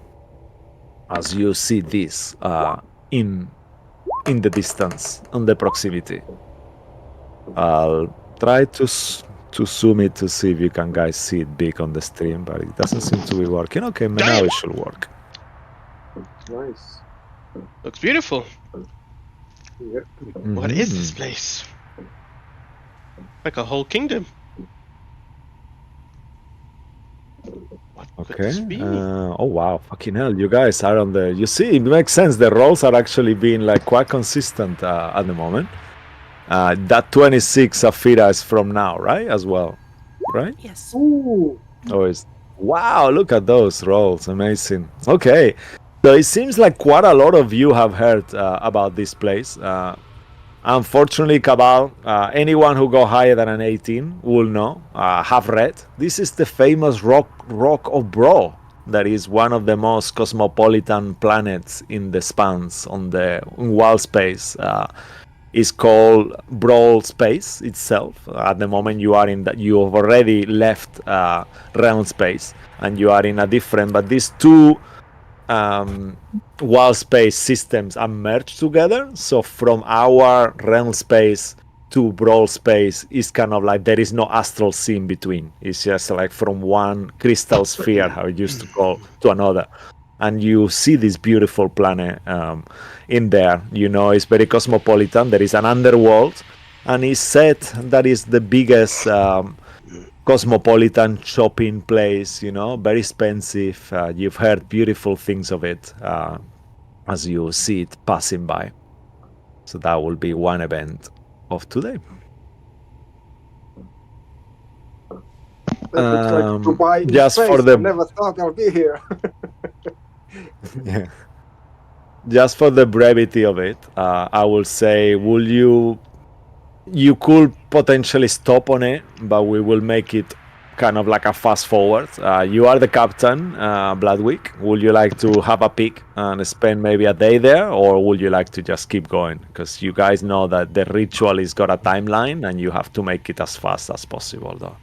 as you see this in the distance, on the proximity. I'll try to zoom it to see if you can guys see it big on the stream, but it doesn't seem to be working. Okay, now it should work. Nice. Looks beautiful. Yep. What is this place? Like a whole kingdom. What could Okay. this be? Oh wow, fucking hell! You guys are on the. You see, it makes sense. The rolls are actually being like quite consistent at the moment. That 26 Safira is from now, right? As well, right? Yes. Ooh. Oh, it's wow! Look at those rolls, amazing. Okay, so it seems like quite a lot of you have heard about this place. Unfortunately, Cabal, anyone who go higher than an 18 will know, have read. This is the famous rock of Bro. That is one of the most cosmopolitan planets in the spans on the wild space. Is called Brawl Space itself. At the moment you are in that, you have already left realm space and you are in a different. But these two wild space systems are merged together. So from our realm space to Brawl Space is kind of like there is no astral sea in between. It's just like from one crystal sphere, how it used to call, to another. And you see this beautiful planet in there. You know, it's very cosmopolitan. There is an underworld, and it's said that is the biggest cosmopolitan shopping place. You know, very expensive. You've heard beautiful things of it as you see it passing by. So that will be one event of today. That looks like Dubai in just space. for the I never thought I'll be here. yeah. Just for the brevity of it, I will say, you could potentially stop on it, but we will make it kind of like a fast forward. You are the captain, Bloodwick. Would you like to have a peek and spend maybe a day there, or would you like to just keep going? Because you guys know that the ritual has got a timeline and you have to make it as fast as possible, though.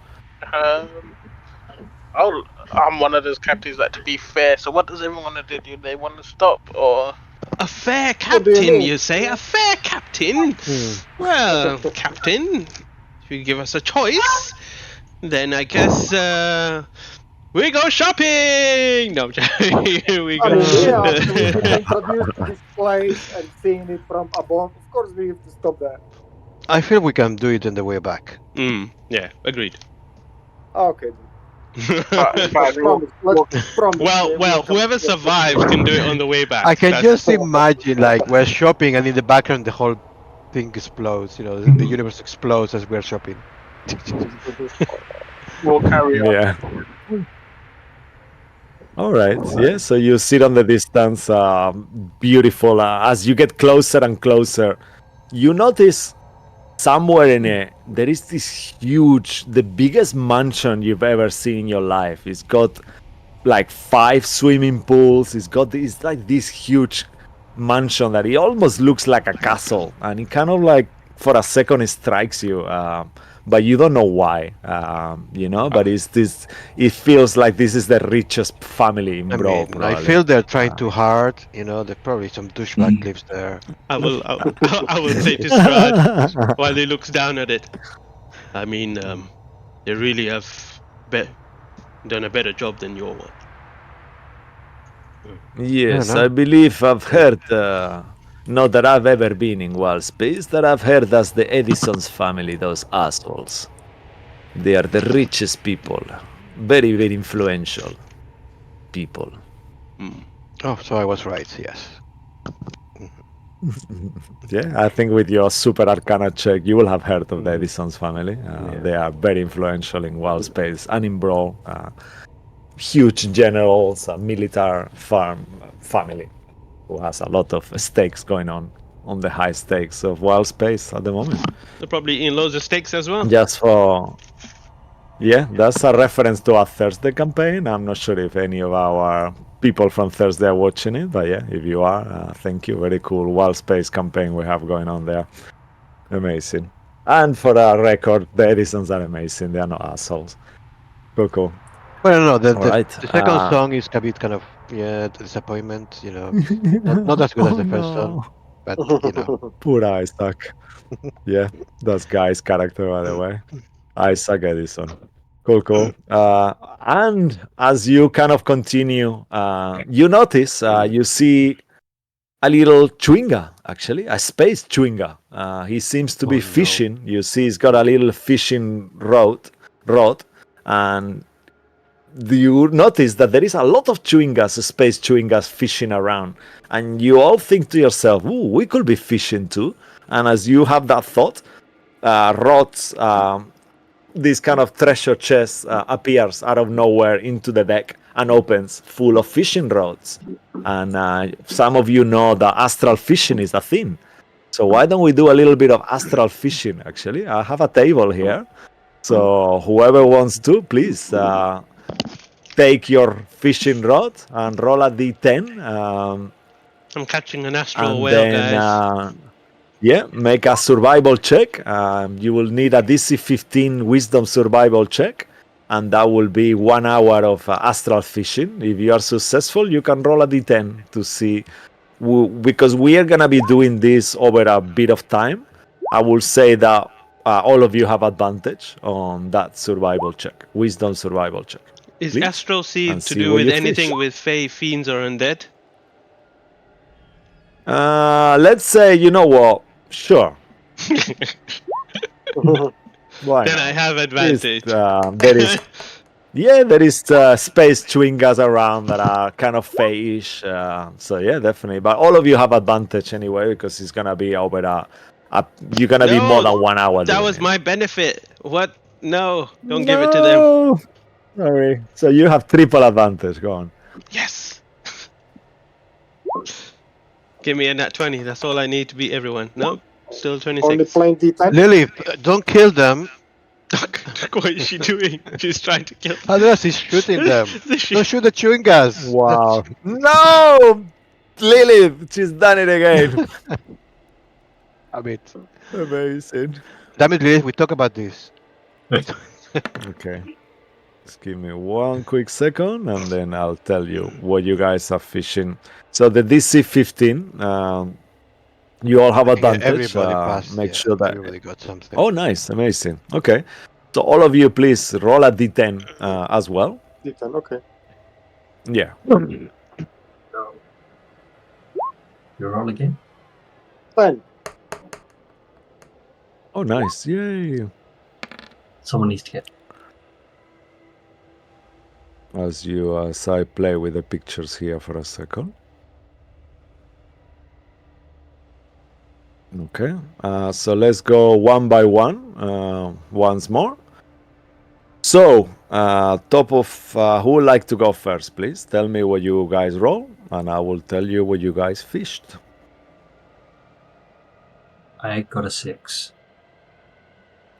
I'm one of those captains that, to be fair. So what does everyone want to do? Do they want to stop or? A fair What do you captain, mean? you say? A fair captain? Well, captain, if you give us a choice, then I guess we go shopping. No, I'm joking. We I go. mean, yeah, after we've been introduced to this place and seeing it from above, of course we have to stop there. I feel we can do it on the way back. Yeah, agreed. Okay. Fine, Promise. Let's promise. Well, whoever survives can do it on the way back. I can That's- just imagine, like, we're shopping and in the background the whole thing explodes. You know, the universe explodes as we're shopping. we'll carry on. Yeah. All right. Yeah. So you sit on the distance, beautiful. As you get closer and closer, you notice somewhere in it there is this huge, the biggest mansion you've ever seen in your life. It's got like 5 swimming pools. It's like this huge mansion that it almost looks like a castle, and it kind of like for a second it strikes you, but you don't know why, but it's this, it feels like this is the richest family in I Bro, mean, I probably. feel they're trying too hard. There's probably some douchebag lives there. I will say to Strahd while he looks down at it. I mean, they really have done a better job than your one. Yes, know. I believe I've heard, not that I've ever been in Wild Space, that I've heard that's the Edison's family, those assholes. They are the richest people, very, very influential people. Oh, so I was right. Yes. Yeah, I think with your super arcana check, you will have heard of the Edison's family. They are very influential in Wild Space and in Brawl. Huge generals, a military family who has a lot of stakes going on the high stakes of Wild Space at the moment. They're probably in loads of stakes as well. Just for... Yeah, that's a reference to our Thursday campaign. I'm not sure if any of our people from Thursday are watching it, but yeah, if you are, thank you. Very cool Wild Space campaign we have going on there. Amazing. And for our record, the Edisons are amazing. They are not assholes. Cool. Well, no, the Right. second song is a bit kind of disappointment. Not as good as the first song, but Poor Isaac. Yeah, that's Guy's character, by the way. Isaac Edison. Cool. And as you kind of continue, you notice, you see a little chewinga, actually, a space chewinga. He seems to be fishing. You see he's got a little fishing rod, and you notice that there is a lot of chewingas, space chewingas fishing around. And you all think to yourself, ooh, we could be fishing too. And as you have that thought, rods, this kind of treasure chest appears out of nowhere into the deck and opens full of fishing rods. And some of you know that astral fishing is a thing. So why don't we do a little bit of astral fishing, actually? I have a table here. So whoever wants to, please take your fishing rod and roll a d10. I'm catching an astral And whale, then, guys. make a survival check. You will need a DC 15 wisdom survival check. And that will be 1 hour of astral fishing. If you are successful, you can roll a d10 to see. Because we are going to be doing this over a bit of time, I will say that all of you have advantage on that survival check, wisdom survival check. Is Please? astral seed And to see do what with you anything fish. with fae, fiends, or undead? Let's say, you know what? Sure. Why Then not? I have advantage. There is space chewingas around that are kind of fae-ish. So yeah, definitely. But all of you have advantage anyway because it's gonna be over you're gonna be more than 1 hour. That doing was it. my benefit. What? No, don't give it to them. Sorry. So you have triple advantage. Go on. Yes. Give me a nat 20. That's all I need to beat everyone. Nope. Still Only 26. playing D10. Lily, don't kill them. What is she doing? She's trying to kill them. Unless he's shooting them. Don't shoot the chewing gas. Wow. No! Lilith, she's done it again. I mean, Amazing. damn it, Lily, we talk about this. Okay. Just give me 1 quick second and then I'll tell you what you guys are fishing. So the DC 15, you all have advantage. Everybody passed. Make sure that... everybody got something. Oh, nice. Amazing. Okay. So all of you, please roll a d10 as well. D10, okay. Yeah. You're on again. 10. Oh, nice. Yay. Someone needs to get. As I play with the pictures here for a second. Okay. So let's go one by one once more. So top of who would like to go first, please? Tell me what you guys roll, and I will tell you what you guys fished. I got a 6.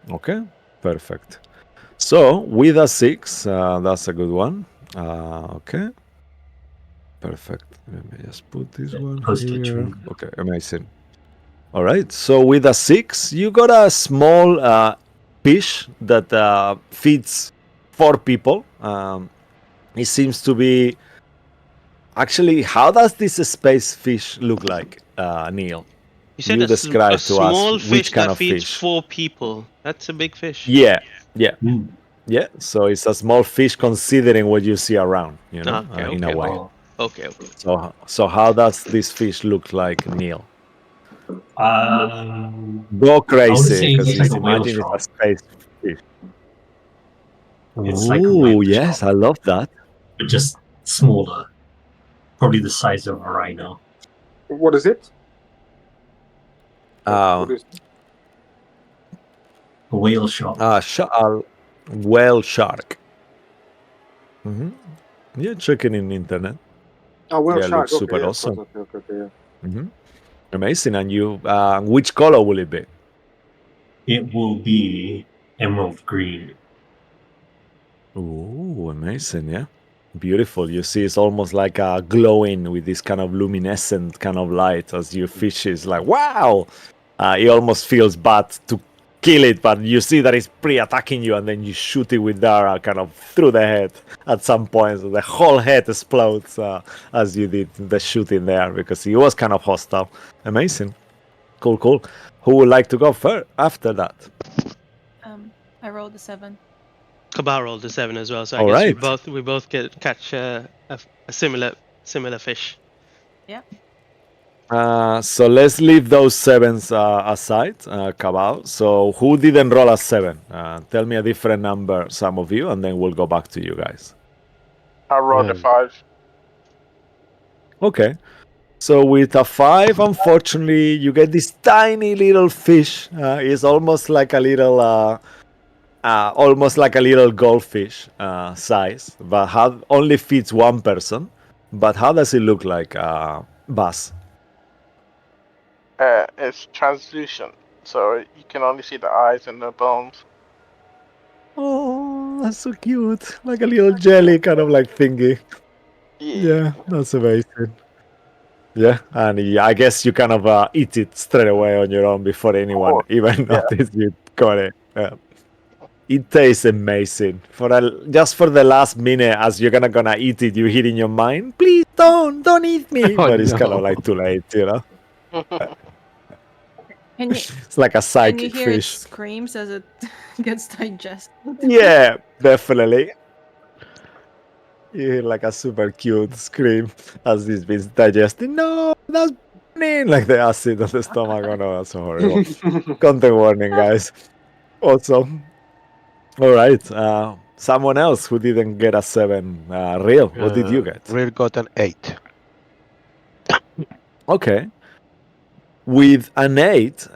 Okay, perfect. So with a 6, that's a good one. Okay, perfect. Let me just put this one Close to here. tree. Okay, amazing. All right, so with a 6, you got a small fish that feeds 4 people. It seems to be... Actually, how does this space fish look like, Neil? You said You a describe to us small which fish kind that of feeds fish. 4 people. That's a big fish. Yeah, yeah, Mm. yeah. So it's a small fish considering what you see around, you know, Okay, in a way. Oh. Okay. So how does this fish look like, Neil? Go Go I would crazy, say it because looks like it's a whale imagine it's a shark. space fish. It's like a whale Oh, yes, shark, I love that. but just smaller. Probably the size of a rhino. What is it? Uh, What is A whale shark. whale shark. Hmm. Yeah, check it in the internet. whale Yeah, it shark. looks Okay, super yeah, of course. awesome. Okay, yeah. Hmm. Amazing. And you, which color will it be? It will be emerald green. Oh, amazing. Yeah. Beautiful. You see, it's almost like glowing with this kind of luminescent kind of light as you fish. It's like, wow. It almost feels bad to kill it, but you see that it's pre-attacking you, and then you shoot it with Dara kind of through the head at some point. So the whole head explodes as you did the shooting there, because he was kind of hostile. Amazing. Cool, cool. Who would like to go first after that? I rolled a 7. Kabar rolled a 7 as well, so I All guess right. we both catch a similar fish. Yeah. So let's leave those 7s aside, Cabal. So who didn't roll a 7? Tell me a different number, some of you, and then we'll go back to you guys. I rolled a 5. Okay. So with a 5, unfortunately, you get this tiny little fish. It's almost like a little, goldfish size, but only fits one person. But how does it look like, Buzz? It's translucent, so you can only see the eyes and the bones. Oh, that's so cute. Like a little jelly kind of like thingy. Yeah, that's amazing. Yeah, and I guess you kind of eat it straight away on your own before anyone even Yeah. noticed you got it. Yeah. It tastes amazing. Just for the last minute, as you're gonna eat it, you hear in your mind, "Please don't eat me." Oh But it's kind no. of like too late, you know. Can you It's like a can you psychic hear its fish. screams as it gets digested? Yeah, definitely. You hear like a super cute scream as this being digested. No, that's burning! Like the acid on the stomach. Oh no, that's so horrible. Content warning, guys. Awesome. All right. Someone else who didn't get a 7. Real, what did you get? Real got an 8. Okay. With an 8,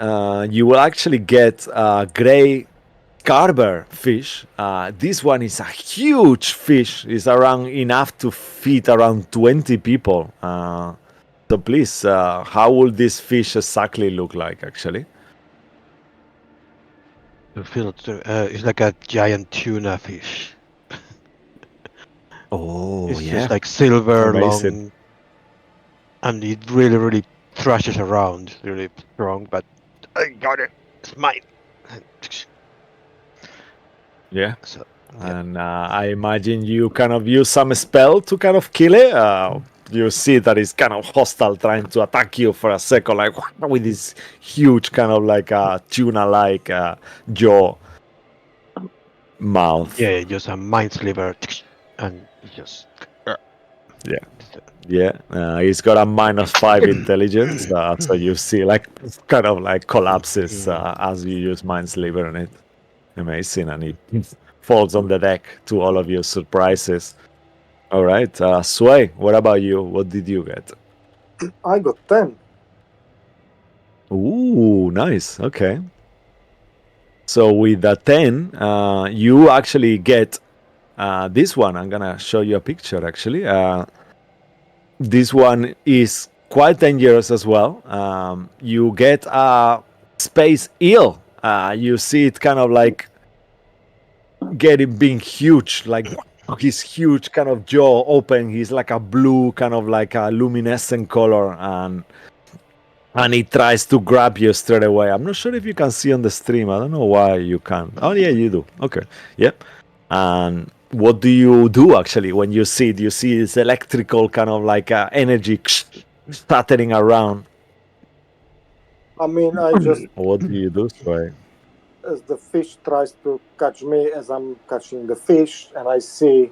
you will actually get a gray carver fish. This one is a huge fish. It's around enough to feed around 20 people. So please, how will this fish exactly look like, actually? It's like a giant tuna fish. Oh, It's yeah. just like silver, Amazing. long, and it really, really thrashes around, really strong. But I got it. It's mine. Yeah. So, yeah. And I imagine you kind of use some spell to kind of kill it. You see that it's kind of hostile, trying to attack you for a second, like with this huge kind of like tuna-like jaw mouth. Yeah, just a mind sliver, and just. Yeah. Yeah, he's got a -5 intelligence, so you see like kind of like collapses as you use Minesliver on it. Amazing, and he falls on the deck to all of your surprises. All right, Sway, what about you? What did you get? I got 10. Ooh, nice. Okay. So with the 10, you actually get This one, I'm gonna show you a picture actually. This one is quite dangerous as well. You get a space eel. You see it kind of like being huge, like his huge kind of jaw open. He's like a blue, kind of like a luminescent color, and he tries to grab you straight away. I'm not sure if you can see on the stream. I don't know why you can't. Oh yeah, you do. Okay, yep. And what do you do actually when you see it? You see this electrical kind of like energy sputtering around. I mean, I just, What do you do? Sorry. as the fish tries to catch me, as I'm catching the fish, and I see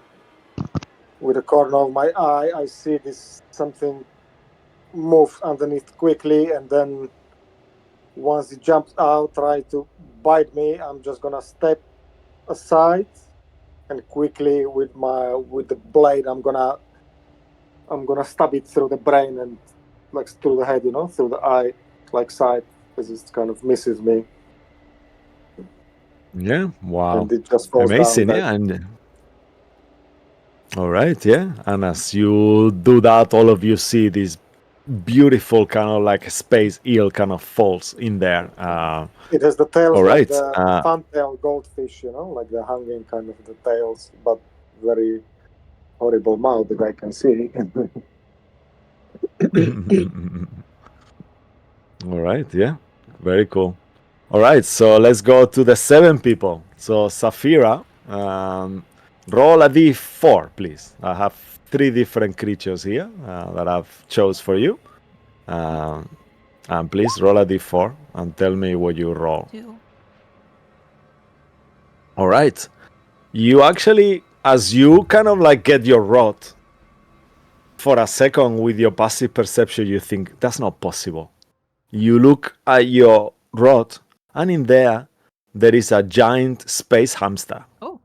with the corner of my eye, I see this something move underneath quickly, and then once it jumps out, try to bite me, I'm just gonna step aside and quickly with the blade, I'm gonna stab it through the brain and like through the head, through the eye, like side, because it kind of misses me. Yeah. Wow. And it just falls Amazing. down. Yeah. And all right. Yeah. And as you do that, all of you see this beautiful kind of like space eel kind of falls in there. It has the tails all like right. the fantail goldfish, like the hanging kind of the tails, but very horrible mouth that I can see. All right. Yeah. Very cool. All right. So let's go to the 7 people. So Safira, roll a d4, please. I have 3 different creatures here that I've chose for you. And please roll a d4 and tell me what you roll. 2. All right. You actually, as you kind of like get your rod, for a second with your passive perception, you think that's not possible. You look at your rod, and in there is a giant space hamster. Oh.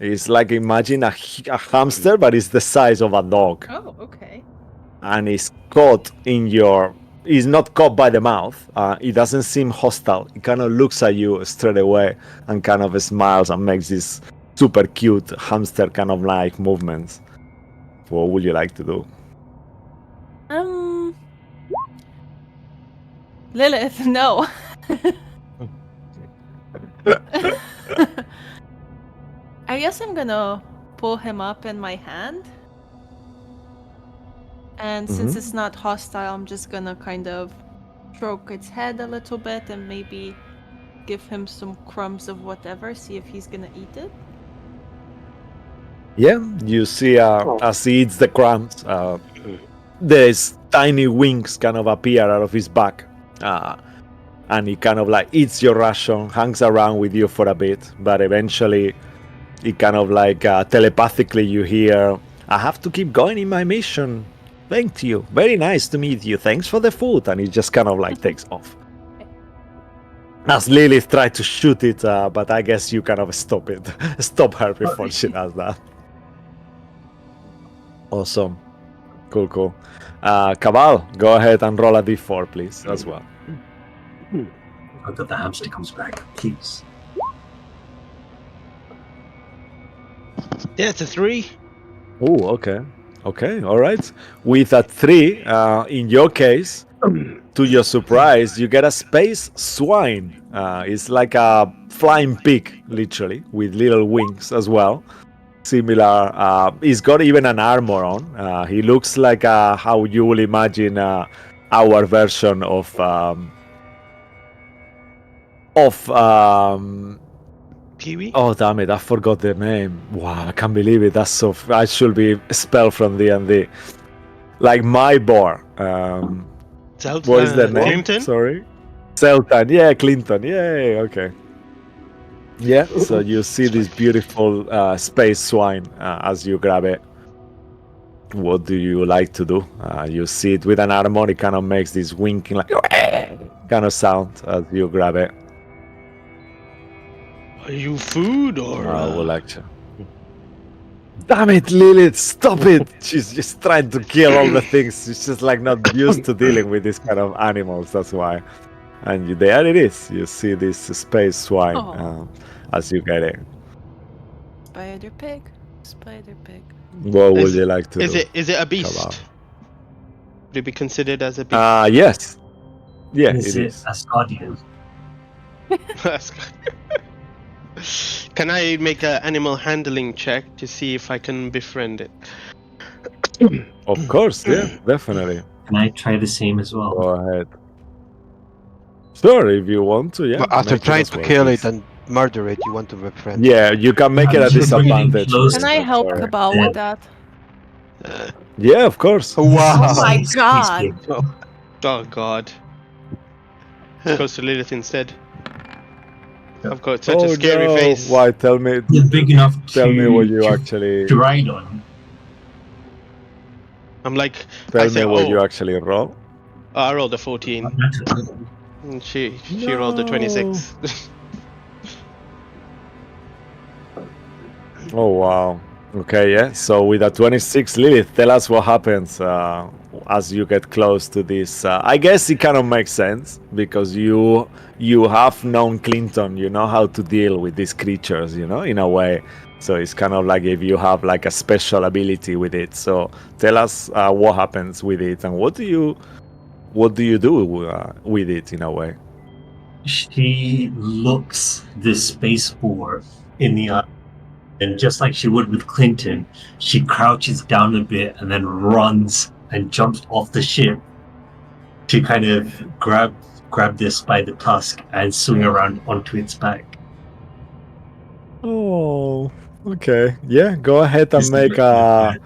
It's like, imagine a hamster, but it's the size of a dog. Oh, okay. And it's caught in your... It's not caught by the mouth. It doesn't seem hostile. It kind of looks at you straight away and kind of smiles and makes this super cute hamster kind of like movements. What would you like to do? Lilith, no. I guess I'm gonna pull him up in my hand. And since it's not hostile, I'm just gonna kind of stroke its head a little bit and maybe give him some crumbs of whatever, see if he's gonna eat it. Yeah, you see as he eats the crumbs, there's tiny wings kind of appear out of his back. And he kind of like eats your ration, hangs around with you for a bit, but eventually he kind of like telepathically you hear, I have to keep going in my mission. Thank you. Very nice to meet you. Thanks for the food. And he just kind of like takes off. As Lilith tried to shoot it, but I guess you kind of stop it. Stop her before she does that. Awesome. Cool. Cabal, go ahead and roll a d4, please, as well. Hope that the hamster comes back, please. Yeah, it's a 3. Oh, okay. Okay, all right. With a 3, in your case, to your surprise, you get a space swine. It's like a flying pig, literally, with little wings as well. Similar. He's got even an armor on. He looks like how you will imagine our version of Pee-wee? oh damn it! I forgot their name. Wow, I can't believe it. That's so. I should be spelled from D&D. Like my boar. What is their name? Clinton? Sorry. Seltan. Yeah, Clinton. Yay. Okay. Yeah. So you see this beautiful space swine as you grab it. What do you like to do? You see it with an armor. It kind of makes this winking like kind of sound as you grab it. Are you food or? Well, like to. Damn it, Lilith! Stop it! She's just trying to kill all the things. She's just like not used to dealing with this kind of animals. That's why. And there it is. You see this space swine as you get it. Spider pig. Spider pig. What would you like to Is do? it a beast? Kabal? Would it be considered as a beast? Yes. Yeah, Is it it is. Asgardian? Can I make an animal handling check to see if I can befriend it? Of course, yeah, definitely. Can I try the same as well? Go ahead. Sure, if you want to, yeah. But after make it trying as to well, kill please. it and murder it, you want to befriend Yeah, you can make it a I'm just really disadvantage. close. Can I help Sorry. Cabal with that? it. Yeah, of course. Wow. Oh my He's god! big. Oh god. Goes to Lilith instead. I've got such a Oh scary no! face. Why? Tell me. They're big enough Tell me what you to actually. ride on. I'm like, Tell I me say, what you oh, actually roll. I rolled a 14. And she rolled a No. 26. Oh wow. Okay, yeah. So with a 26, Lilith, tell us what happens as you get close to this. I guess it kind of makes sense because you have known Clinton. You know how to deal with these creatures. You know, in a way. So it's kind of like if you have like a special ability with it. So tell us what happens with it and what do you do with it in a way. She looks this spaceport in the eye, and just like she would with Clinton, she crouches down a bit and then runs and jumps off the ship to kind of grab this by the tusk and swing around onto its back. Oh, okay. Yeah, go ahead and Just make a.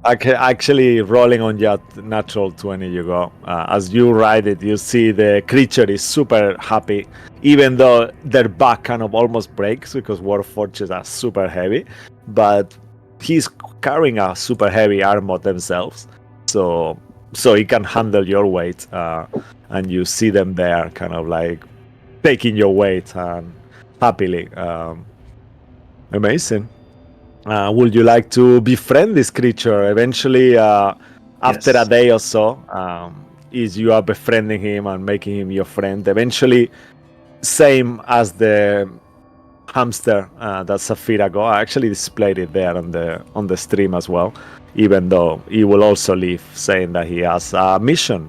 Actually, rolling on your natural 20, you go. As you ride it, you see the creature is super happy, even though their back kind of almost breaks because Warforges are super heavy. But he's carrying a super heavy armor themselves, so he can handle your weight. And you see them there, kind of like taking your weight and happily. Amazing. Would you like to befriend this creature eventually? After a Yes. day or so, is you are befriending him and making him your friend. Eventually, same as the hamster that Safira got. I actually displayed it there on the stream as well. Even though he will also leave, saying that he has a mission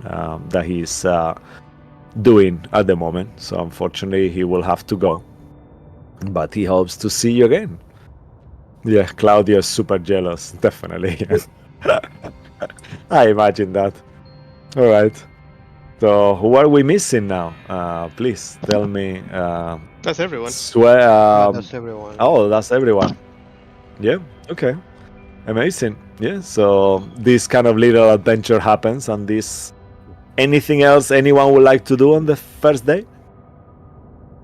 that he's doing at the moment. So unfortunately, he will have to go. But he hopes to see you again. Yeah, Claudio is super jealous, definitely. I imagine that. All right. So, who are we missing now? Please tell me. That's everyone. Swear. That's everyone. Oh, that's everyone. Yeah. Okay. Amazing. Yeah. So this kind of little adventure happens, and this. Anything else anyone would like to do on the first day?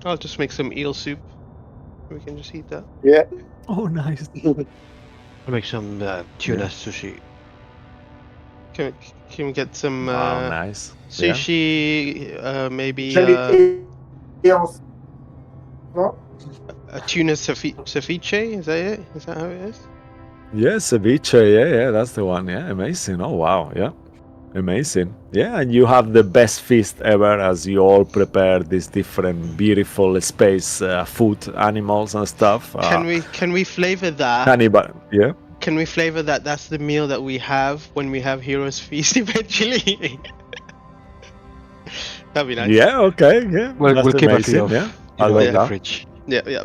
I'll just make some eel soup. We can just eat that. Yeah. Oh, nice. I'll make some tuna sushi. Can we get some Wow, nice. Yeah. sushi? Maybe Eels. No? a tuna ceviche. Is that it? Is that how it is? Yeah, ceviche. Yeah, that's the one. Yeah, amazing. Oh, wow. Yeah, amazing. Yeah, and you have the best feast ever as you all prepare these different beautiful space food, animals and stuff. Can we flavor that? Cannibal. Yeah. Can we flavor that? That's the meal that we have when we have Heroes Feast eventually. That'd be nice. Yeah. Okay. Yeah. We'll That's keep a amazing. few of Yeah. you I know, love in the that. fridge. Yeah.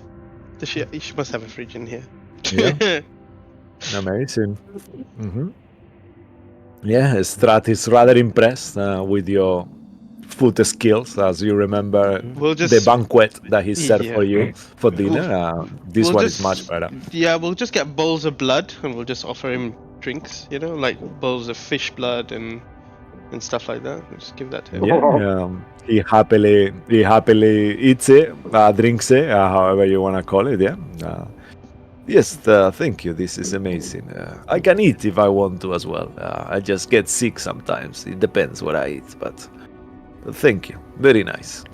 She must have a fridge in here. Yeah. Amazing. Mm-hmm. Yeah, Strahd is rather impressed with your food skills, as you remember We'll just the banquet that he served for Yeah. you for dinner. This We'll one just, is much better. Yeah, we'll just get bowls of blood and we'll just offer him drinks. You know, like bowls of fish blood and stuff like that. We'll just give that to him. Yeah, he happily eats it, drinks it, however you want to call it. Yeah. Yes, thank you. This is amazing. I can eat if I want to as well. I just get sick sometimes. It depends what I eat, but thank you. Very nice.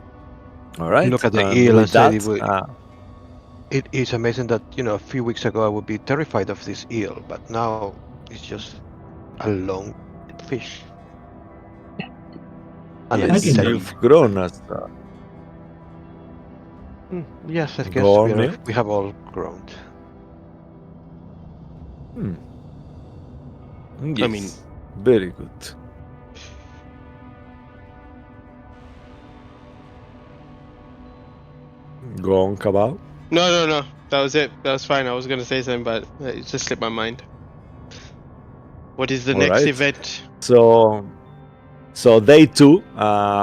All right. Look at the and eel with and said that, it is amazing that, you know, a few weeks ago I would be terrified of this eel, but now it's just a long fish. And yes, I can you've grown as yes, I guess Go on, yeah. we have all grown. Hmm. I mean- Yes, very good. Go on, Cabal. No. That was it. That was fine. I was gonna say something, but it just slipped my mind. What is the All next right. event? So day 2.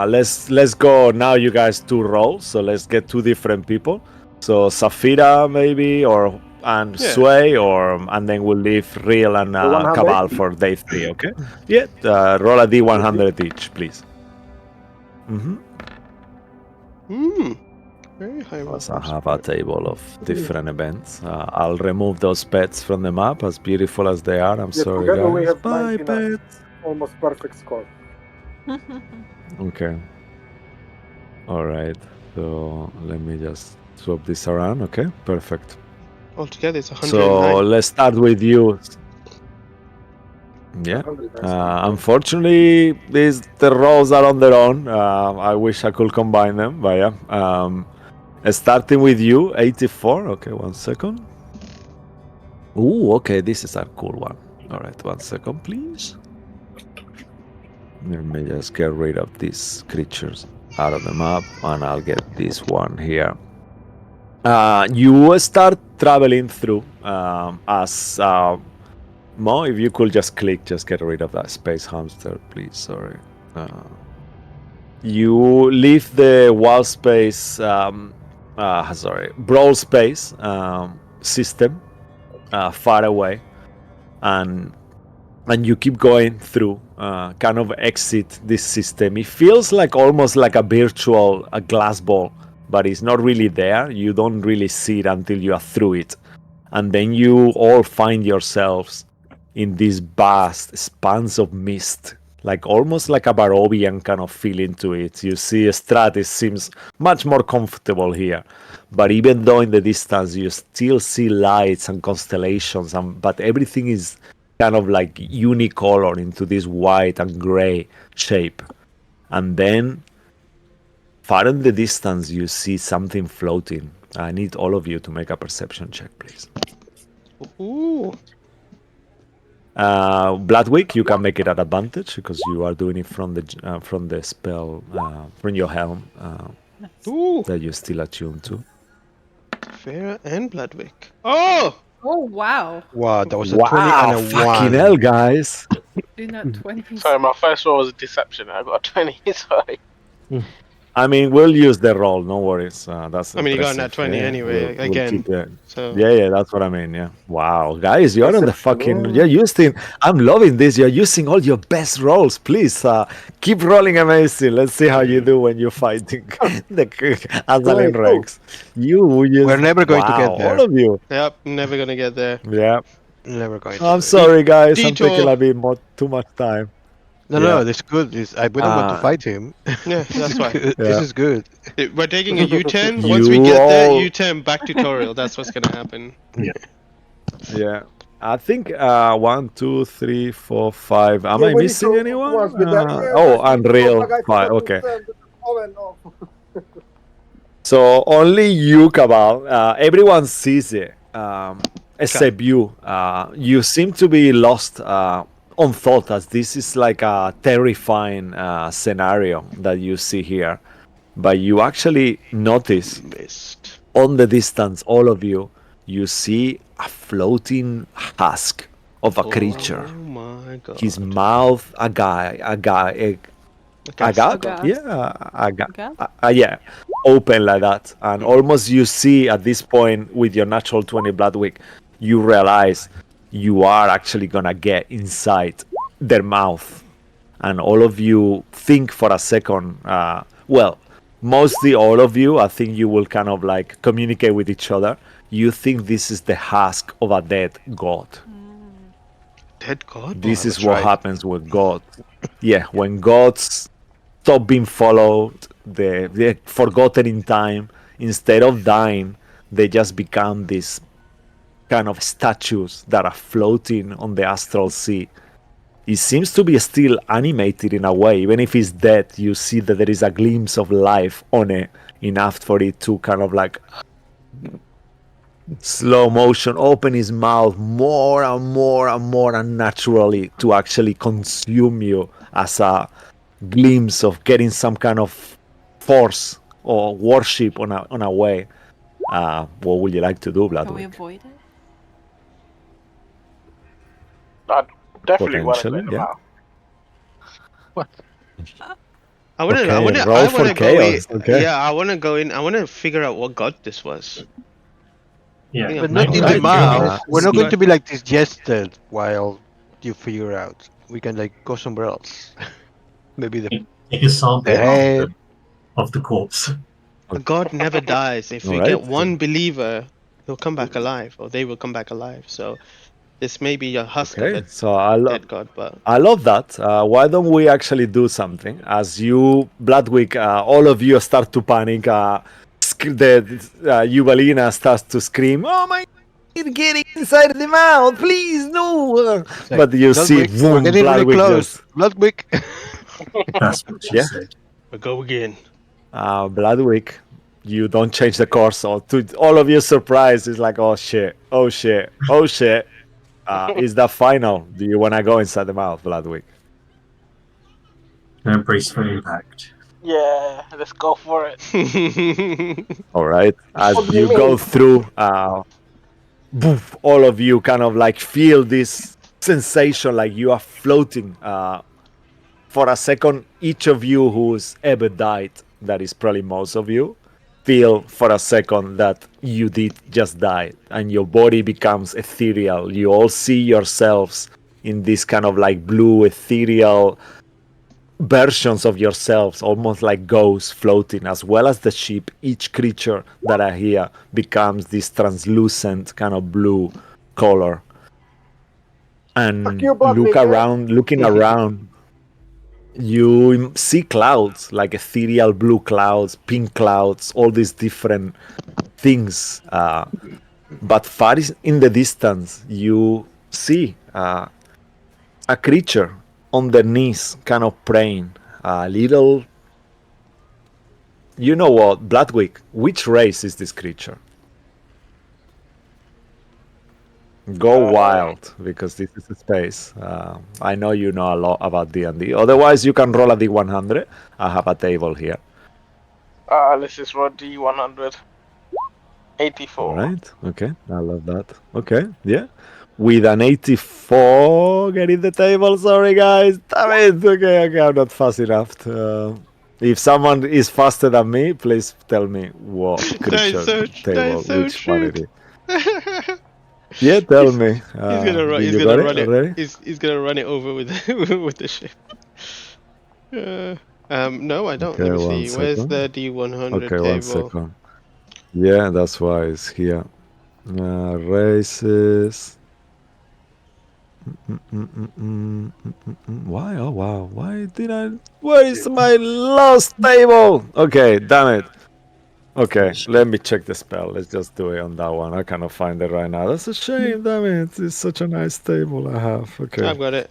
Let's go now. You guys 2 roles. So let's get 2 different people. So Safira maybe and Yeah. Sway and then we'll leave Real and 100? Cabal for day 3. Okay. Yeah. Roll a D100 each, please. Mm-hmm. Very high Plus, I rewards. have a table of different events. I'll remove those pets from the map, as beautiful as they are. I'm Yes, sorry, together we guys. have Bye, 99. pets. Almost perfect score. Okay. All right. So let me just swap this around. Okay. Perfect. Altogether, it's 109. So let's start with you. Yeah. 100, I see. Unfortunately, the roles are on their own. I wish I could combine them, but yeah. Starting with you, 84. Okay, 1 second. Ooh, okay, this is a cool one. All right, 1 second, please. Let me just get rid of these creatures out of the map, and I'll get this one here. You start traveling through as Mo. If you could just click, just get rid of that space hamster, please. Sorry. You leave the wall space, brawl space system far away, and you keep going through, kind of exit this system. It feels like almost like a virtual glass ball, but it's not really there. You don't really see it until you are through it, and then you all find yourselves in this vast expanse of mist, like almost like a Barovian kind of feeling to it. You see Strahd seems much more comfortable here, but even though in the distance you still see lights and constellations, but everything is kind of like unicolor into this white and gray shape. And then far in the distance you see something floating. I need all of you to make a perception check, please. Ooh. Bloodwick, you can make it at advantage because you are doing it from the spell, from your helm Ooh. that you're still attuned to. Farah and Bloodwick. Oh! Oh wow. Wow, that was a 20 and a fucking 1. hell, guys! Do not 20s. Sorry, my first roll was a deception. I got a 20. Sorry. I mean, we'll use the roll, no worries. That's I mean, you got impressive. that 20 Yeah, anyway, we'll again. keep it. So Yeah, that's what I mean. Yeah. Wow, guys, you're on the Perception, fucking. oh. You're using. I'm loving this. You're using all your best rolls. Please keep rolling amazing. Let's see how you do when you're fighting the Azalen 22. Rex. You just. We're never going to get Wow, there. all of you. yep, never gonna get there. Yeah. Never going to I'm do it. sorry, guys. I'm Detour. taking a bit too much time. No, Yeah. that's good. We don't want to fight him. Yeah, that's why. This Yeah. is good. We're taking a U-turn. Once we get there, U-turn back tutorial. That's what's gonna happen. Yeah. I think 1, 2, 3, 4, 5. Am Yeah, I we need missing to anyone? once be there. Yeah, Oh, guys, we need to Unreal go back. I 5. forgot to Okay. turn the oven off. So only you, Cabal. Everyone sees it, except you. You seem to be lost on thought, as this is like a terrifying scenario that you see here. But you actually notice Missed. on the distance, all of you, you see a floating husk of a creature. Oh my god. His mouth, a Aghast. yeah, open like that, and almost you see at this point with your natural 20 Bloodwick, you realize you are actually gonna get inside their mouth, and all of you think for a second. Well, mostly all of you, I think you will kind of like communicate with each other. You think this is the husk of a dead god. Dead god? This is that's what right. happens with God. Yeah, when gods stop being followed, they're forgotten in time. Instead of dying, they just become these kind of statues that are floating on the astral sea. It seems to be still animated in a way. Even if it's dead, you see that there is a glimpse of life on it, enough for it to kind of like slow motion, open his mouth more and more and more unnaturally to actually consume you as a glimpse of getting some kind of force or worship on a way. What would you like to do, Can we Bloodwick? avoid it? I definitely want to Potentially, clear them yeah. out. What? I want to. I Okay, want to. roll I for want to go in. chaos. Okay. Yeah, I want to go in. I want to figure out what god this was. Yeah, Yeah, But might not be in the like mouth. Uh, curious to We're not going see to be like digested while you figure out. We can like go somewhere else. Maybe take a sample the head. of the corpse. A god never dies. If All we right. get one believer, he'll come back alive, or they will come back alive. So this may be a husk of Okay. a So I dead god, but I love that. Why don't we actually do something? As you, Bloodwick, all of you start to panic. Uvalina starts to scream, "Oh my! It's getting inside the mouth! Please no!" It's like, But you see, Ludwig, we're boom, getting really Bloodwick close. just Ludwig. That's what she yeah. said. we go again. Bloodwick, you don't change the course. So to all of your surprise, it's like, oh shit, oh shit, oh shit. Is that final? Do you want to go inside the mouth, Bloodwick? And brace for impact. Yeah, let's go for it. All right. As What do you you go mean? through, boof, all of you kind of like feel this sensation like you are floating. For a second, each of you who's ever died, that is probably most of you, feel for a second that you did just die and your body becomes ethereal. You all see yourselves in this kind of like blue ethereal versions of yourselves, almost like ghosts floating, as well as the ship. Each creature that are here becomes this translucent kind of blue color. And Fuck you, Bloodwinker. looking around, you see clouds, like ethereal blue clouds, pink clouds, all these different things. But far in the distance, you see a creature on their knees, kind of praying. A little. You know what, Bloodwick? Which race is this creature? Go wild, because this is a space. I know you know a lot about D&D. Otherwise, you can roll a D100. I have a table here. Let's just roll D100. 84. All right. Okay. I love that. Okay. Yeah. With an 84, getting the table. Sorry, guys. Damn it. Okay. I'm not fast enough. If someone is faster than me, please tell me what creature table, which one it is. Yeah, tell me. He's gonna run. Did He's you gonna got run it it. already? He's gonna run it over with with the ship. No, I don't. Let Okay, me one see. Where's second. the D100 Okay, one table? second. Yeah, that's why it's here. Races. Why? Oh wow! Why did I? Where is my lost table? Okay, damn it. Okay, let me check the spell. Let's just do it on that one. I cannot find it right now. That's a shame. Damn it! It's such a nice table I have. Okay, I've got it.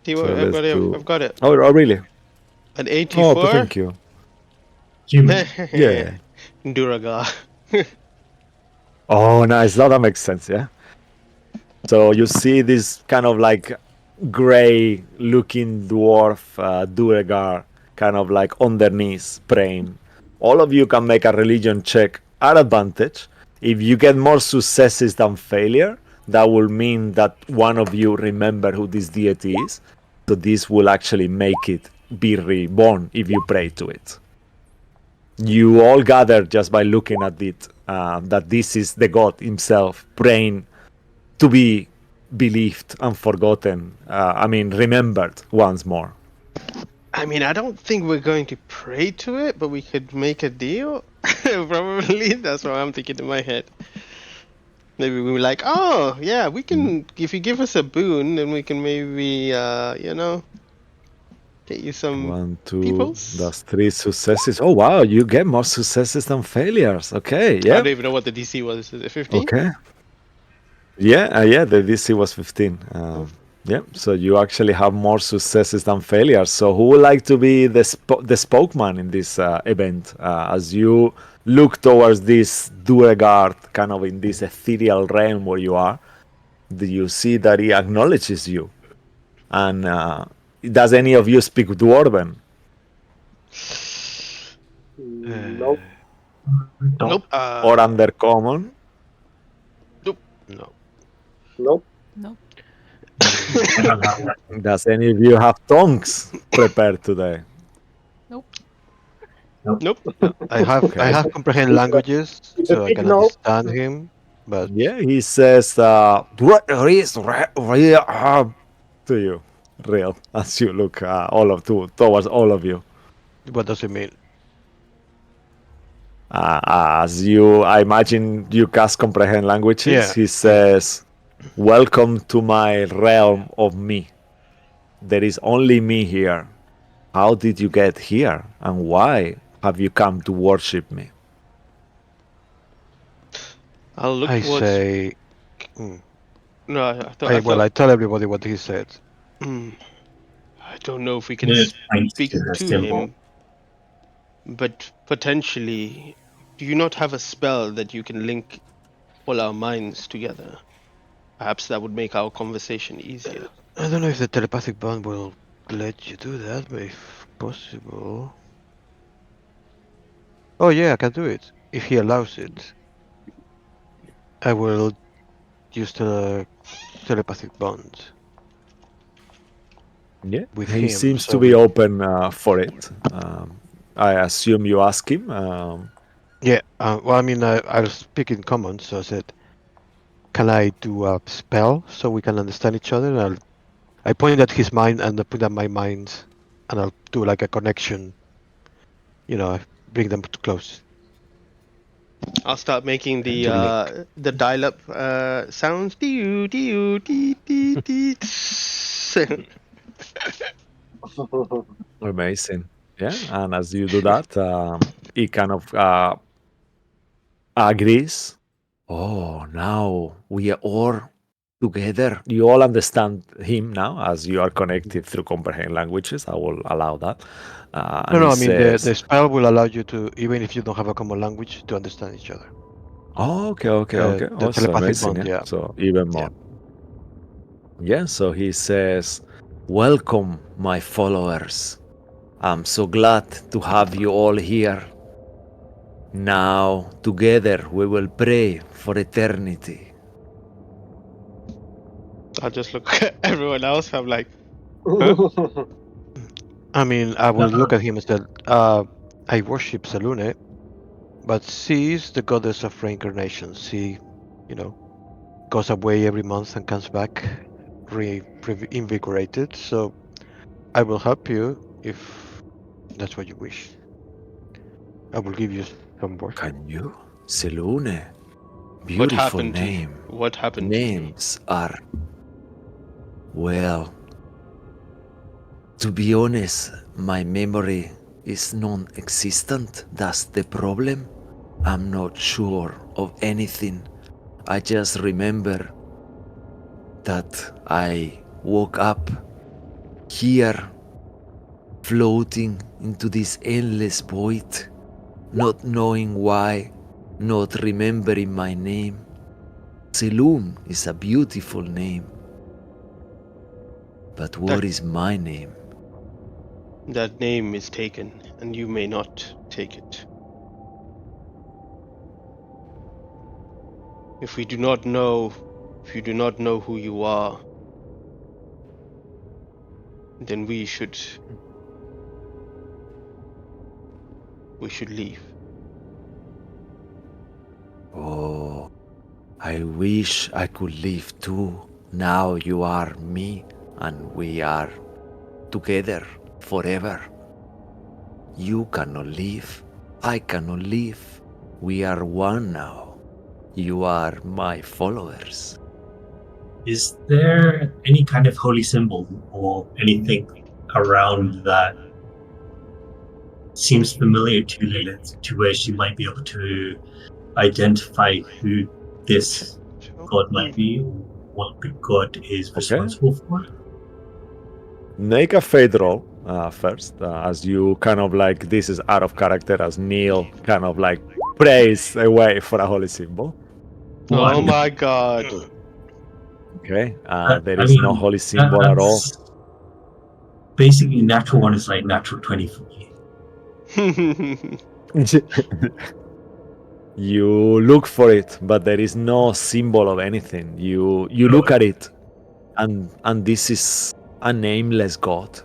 so I've let's got it. do. I've got it. Oh, really? An Oh, 84. thank you. Human. Yeah. Duragar. Oh, nice. Now that makes sense. Yeah. So you see this kind of like gray-looking dwarf Duergar, kind of like on their knees praying. All of you can make a religion check at advantage. If you get more successes than failure, that will mean that one of you remember who this deity is. So this will actually make it be reborn if you pray to it. You all gather just by looking at it that this is the god himself praying to be believed and forgotten. Remembered once more. I mean, I don't think we're going to pray to it, but we could make a deal. Probably. That's what I'm thinking in my head. Maybe we were like, oh yeah, we can. If you give us a boon, then we can maybe, get you some 1, 2, peoples. that's 3 successes. Oh wow, you get more successes than failures. Okay, I yeah. don't even know what the DC was. Is it 15? Okay. Yeah, the DC was 15. Yeah, so you actually have more successes than failures. So who would like to be the spokesman in this event? As you look towards this Duergard, kind of in this ethereal realm where you are, do you see that he acknowledges you? And does any of you speak Dwarven? Nope. Nope. Or Undercommon? No. Nope. Nope. Does any of you have tongues prepared today? Nope. Nope. No. I Okay. have comprehend languages, It's a so I big can no. understand him. But Yeah, he says, to you, real, as you look towards all of you. what does it mean? As you, I imagine you cast comprehend languages. Yeah. He says, "Welcome to my realm of me. There is only me here. How did you get here, and why have you come to worship me?" I'll look I towards. say. Mm, No, I well, thought. I tell everybody what he said. I don't know if we can Just points speak to her to symbol. him, but potentially, do you not have a spell that you can link all our minds together? Perhaps that would make our conversation easier. I don't know if the telepathic bond will let you do that, but if possible. Oh yeah, I can do it if he allows it. I will use the telepathic bond Yeah, with he him, seems so to be we. open for it. I assume you ask him. Yeah. Well, I mean, I'll speak in common, so I said, "Can I do a spell so we can understand each other?" And I point at his mind and I put at my mind, and I'll do like a connection. Bring them close I'll start making to link. the dial-up sounds. Dee dee dee dee dee. Amazing. Yeah, and as you do that, he kind of agrees. Oh, now we are all together. You all understand him now as you are connected through comprehend languages. I will allow that. No, And no, he I mean the says, spell will allow you to, even if you don't have a common language, to understand each other. "Oh, okay. The Also telepathic amazing. bond, Yeah. yeah, So even yeah. more. Yeah. So he says, "Welcome, my followers. I'm so glad to have you all here. Now, together, we will pray for eternity." I'll just look at everyone else. I'm like, huh? I mean, I will look at him and say, I worship Selune, but she is the goddess of reincarnation. She, you know, goes away every month and comes back invigorated. So I will help you if that's what you wish. I will give you some worship. Can you? Selune. What Beautiful happened to you? name. What happened to me? Names are, well, to be honest, my memory is non existent. That's the problem. I'm not sure of anything. I just remember that I woke up here, floating into this endless void, not knowing why, not remembering my name. Selune is a beautiful name. But what is my name? That name is taken, and you may not take it. If you do not know who you are, then we should leave. Oh, I wish I could live too. Now you are me, and we are together forever. You cannot live. I cannot live. We are one now. You are my followers. Is there any kind of holy symbol or anything around that seems familiar to Lilith, to where she might be able to identify who this god might be? what the god is responsible for. Make a fate roll first, as you kind of like, this is out of character, as Neil kind of like prays away for a holy symbol. Oh One. my god. Okay, I there is no mean, holy symbol at all. that's basically natural one is like natural 20 for me. You look for it, but there is no symbol of anything. You look at it, and this is a nameless god,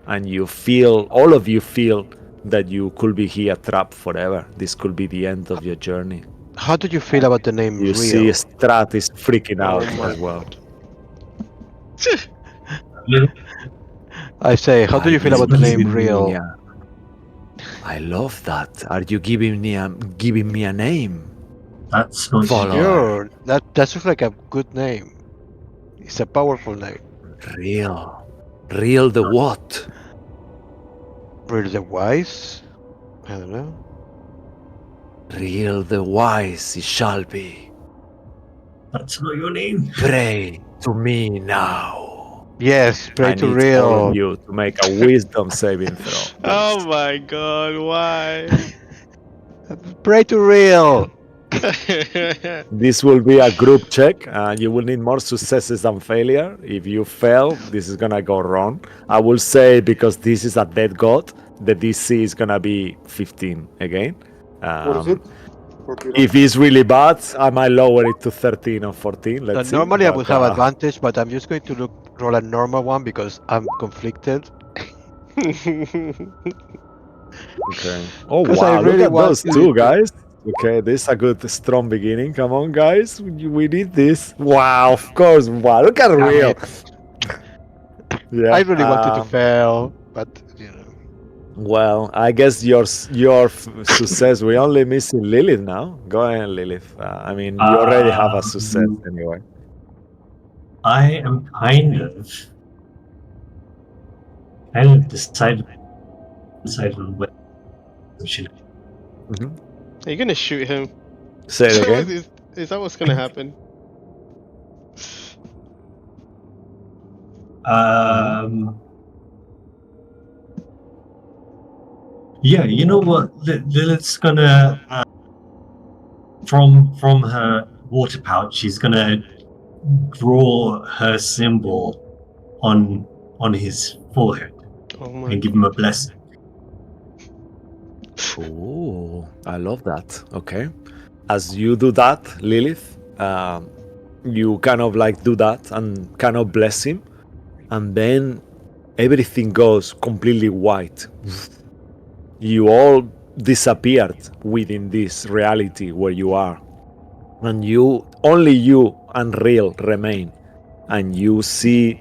and you feel, all of you feel that you could be here trapped forever. This could be the end of your journey. How do you feel about the name You Real? see Strahd is freaking Oh out my as well. I say, how do you feel about the name Real? Yeah. I love that. Are you giving me a name? That's not Follower. Sure, that looks like a good name. It's a powerful name. Real. Real the what? Real the Wise? I don't know. Real the wise it shall be. That's not your name. Pray to me now. Yes, pray I to need all of Real. you to make a wisdom saving throw. Oh my god, why? Pray to Real. This will be a group check. You will need more successes than failure. If you fail, this is gonna go wrong. I will say, because this is a dead god, the DC is gonna be 15 again. What is it? If it's really bad, I might lower it to 13 or 14. Let's see. Normally I But, would have advantage, but I'm just going to roll a normal one because I'm conflicted. Okay. Oh 'Cause I wow! Look really at want those to- two guys. Okay, this is a good, strong beginning. Come on, guys, we need this. Wow! Of course. Wow! Look at Damn Real. it. Yeah. I really wanted to fail, but you know. Well, I guess your success. We're only missing Lilith now. Go ahead, Lilith. I mean, you already have a success anyway. I am kind of decided on where we should. Are you gonna shoot him? Say it again. Is that what's gonna happen? Yeah, you know what? Lilith's gonna from her water pouch, she's gonna draw her symbol on his forehead and give him a blessing. Oh, I love that. Okay. As you do that, Lilith, you kind of like do that and kind of bless him, and then everything goes completely white. You all disappeared within this reality where you are, and only you and Real remain, and you see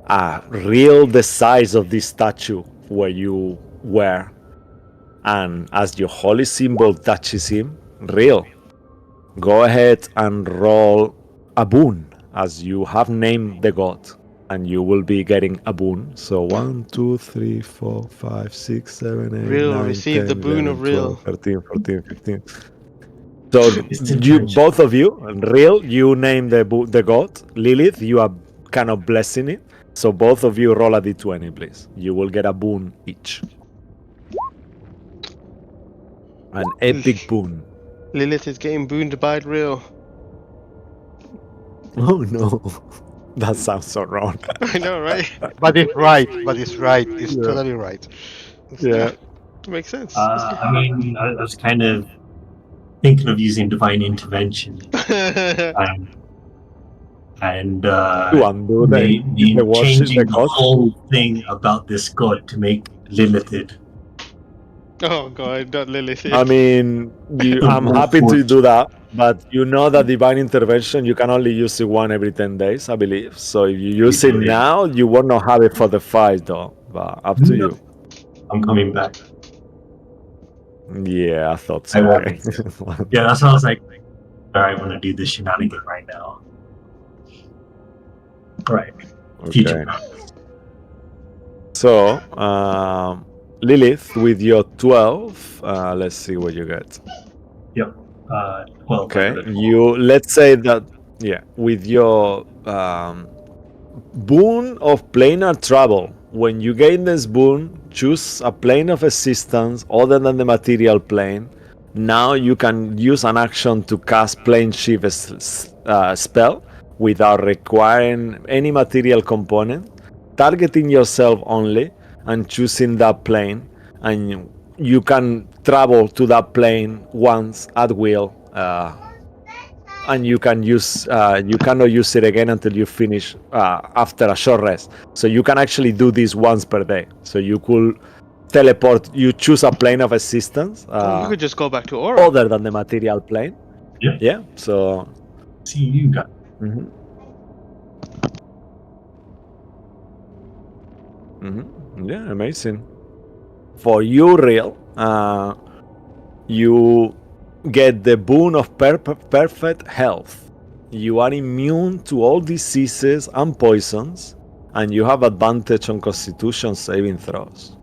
a Real the size of this statue where you were, and as your holy symbol touches him, Real, go ahead and roll a boon, as you have named the god, and you will be getting a boon. So 1, 2, 3, 4, 5, 6, 7, 8, Real, 9, receive 10, the boon 11, of Real. 12, 13, 14, 15. So you, both of you, Real, you name the god. Lilith, you are kind of blessing it. So both of you roll a d20, please. You will get a boon each. An epic boon. Lilith is getting booned by Real. Oh no. That sounds so wrong. I know, right? But it's right. It's totally right. Yeah. Makes sense. I mean, I was kind of thinking of using divine intervention and To undo the worship, changing the the god. whole thing about this god to make Lilith. Oh god, not Lilith. I mean, I'm happy to do that, but you know that divine intervention, you can only use it one every 10 days, I believe. So if you use it now, you will not have it for the fight, though. But up to you. I'm coming back. Yeah, I thought so. Okay. Yeah, that's why I was like, I want to do this shenanigan right now. Right. Okay. So, Lilith, with your 12, let's see what you get. Yep. 12. Okay. Let's say that with your boon of planar travel. When you gain this boon, choose a plane of existence other than the material plane. Now you can use an action to cast plane shift spell without requiring any material component, targeting yourself only and choosing that plane, and you can travel to that plane once at will, and you can use you cannot use it again until you finish after a short rest. So you can actually do this once per day. So you could teleport. You choose a plane of existence you could just go back to Aura. other than the material plane. Yeah. Yeah. So. See you guys. Yeah, amazing. For you, real, you get the boon of perfect health. You are immune to all diseases and poisons, and you have advantage on Constitution saving throws.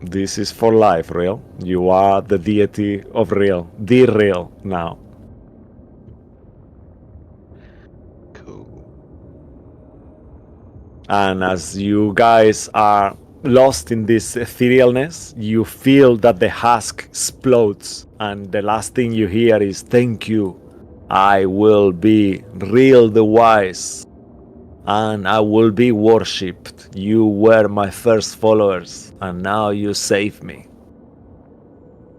This is for life, real. You are the deity of real, the real now. Cool. And as you guys are lost in this etherealness, you feel that the husk explodes, and the last thing you hear is "Thank you. I will be real the wise, and I will be worshipped. You were my first followers, and now you save me."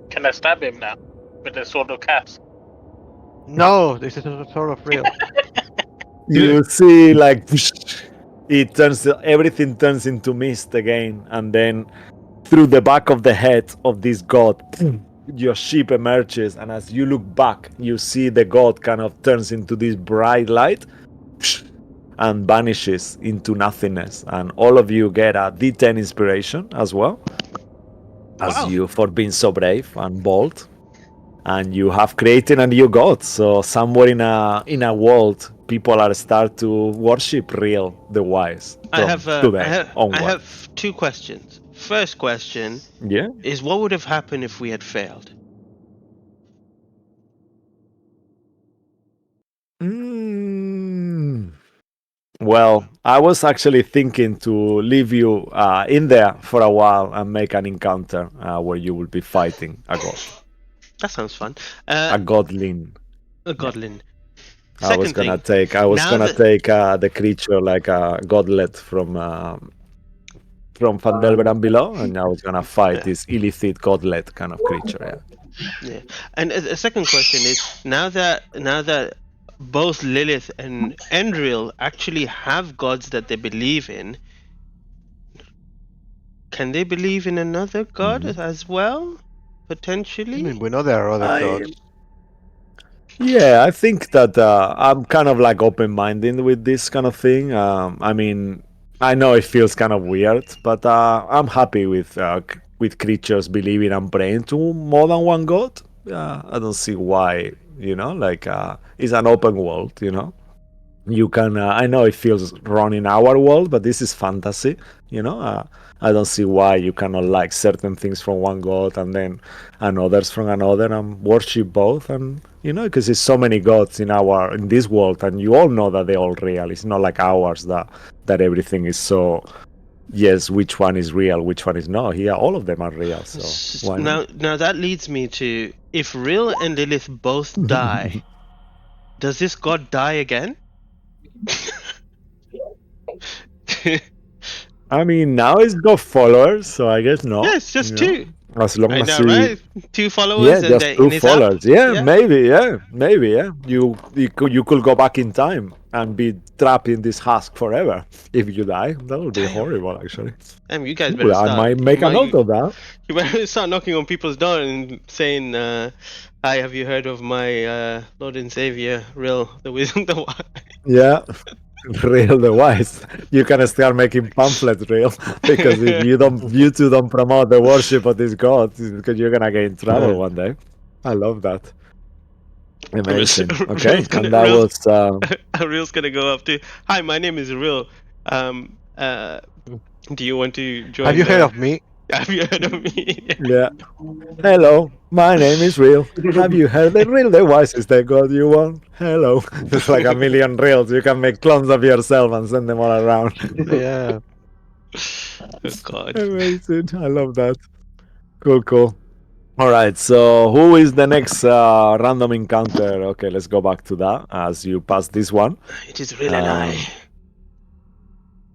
Can I stab him now with the sword of cast? No, this is not sort of real. You see, like, it turns, everything turns into mist again, and then through the back of the head of this god, your ship emerges, and as you look back, you see the god kind of turns into this bright light and vanishes into nothingness. And all of you get a D10 inspiration as well, as Wow. you for being so brave and bold. And you have created a new god. So somewhere in a world, people are start to worship real the wise. I have today onward. I have two questions. First question Yeah. is, what would have happened if we had failed? Well, I was actually thinking to leave you in there for a while and make an encounter where you will be fighting a god. That sounds fun. A godling. A godlin. I was gonna take the creature like a godlet from Fandelver and below, and I was gonna fight this illicit godlet kind of creature. Yeah. And a second question is, now that both Lilith and Endril actually have gods that they believe in, can they believe in another god as well? Potentially? I mean, we know there are other gods. Yeah, I think that I'm kind of like open-minded with this kind of thing. I mean, I know it feels kind of weird, but I'm happy with creatures believing and praying to more than one god. I don't see why, it's an open world, You can, I know it feels wrong in our world, but this is fantasy, I don't see why you cannot like certain things from one god and others from another and worship both, and because there's so many gods in this world, and you all know that they're all real. It's not like ours that everything is so. Yes, which one is real, which one is not? Here, all of them are real. So why not? Now that leads me to, if Real and Lilith both die, does this god die again? I mean, now it's got followers, so I guess no. Yeah, it's just two. As long I as know, he, right? Two followers, yeah, and just they're two in his app. followers. Yeah, maybe. You could go back in time and be trapped in this husk forever if you die. That would be horrible, actually. You guys better I start. might make a note of that. You better start knocking on people's door and saying, "Hi, have you heard of my Lord and Savior, Real the Wisdom, the Wise?" Yeah. Real the wise. You can start making pamphlets, real, because if you two don't promote the worship of this god, because you're gonna get in trouble one day. I love that. Amazing. Okay, and that was. Real's gonna go up to. Hi, my name is Real. Do you want to join? Have you heard of me? Have you heard of me? Yeah. Hello, my name is Real. Have you heard the real devices that got you one? Hello. There's like a million reels. You can make clones of yourself and send them all around. Yeah. Oh God. Amazing. I love that. Cool, cool. All right. So, who is the next random encounter? Okay, let's go back to that as you pass this one. It is Real and I.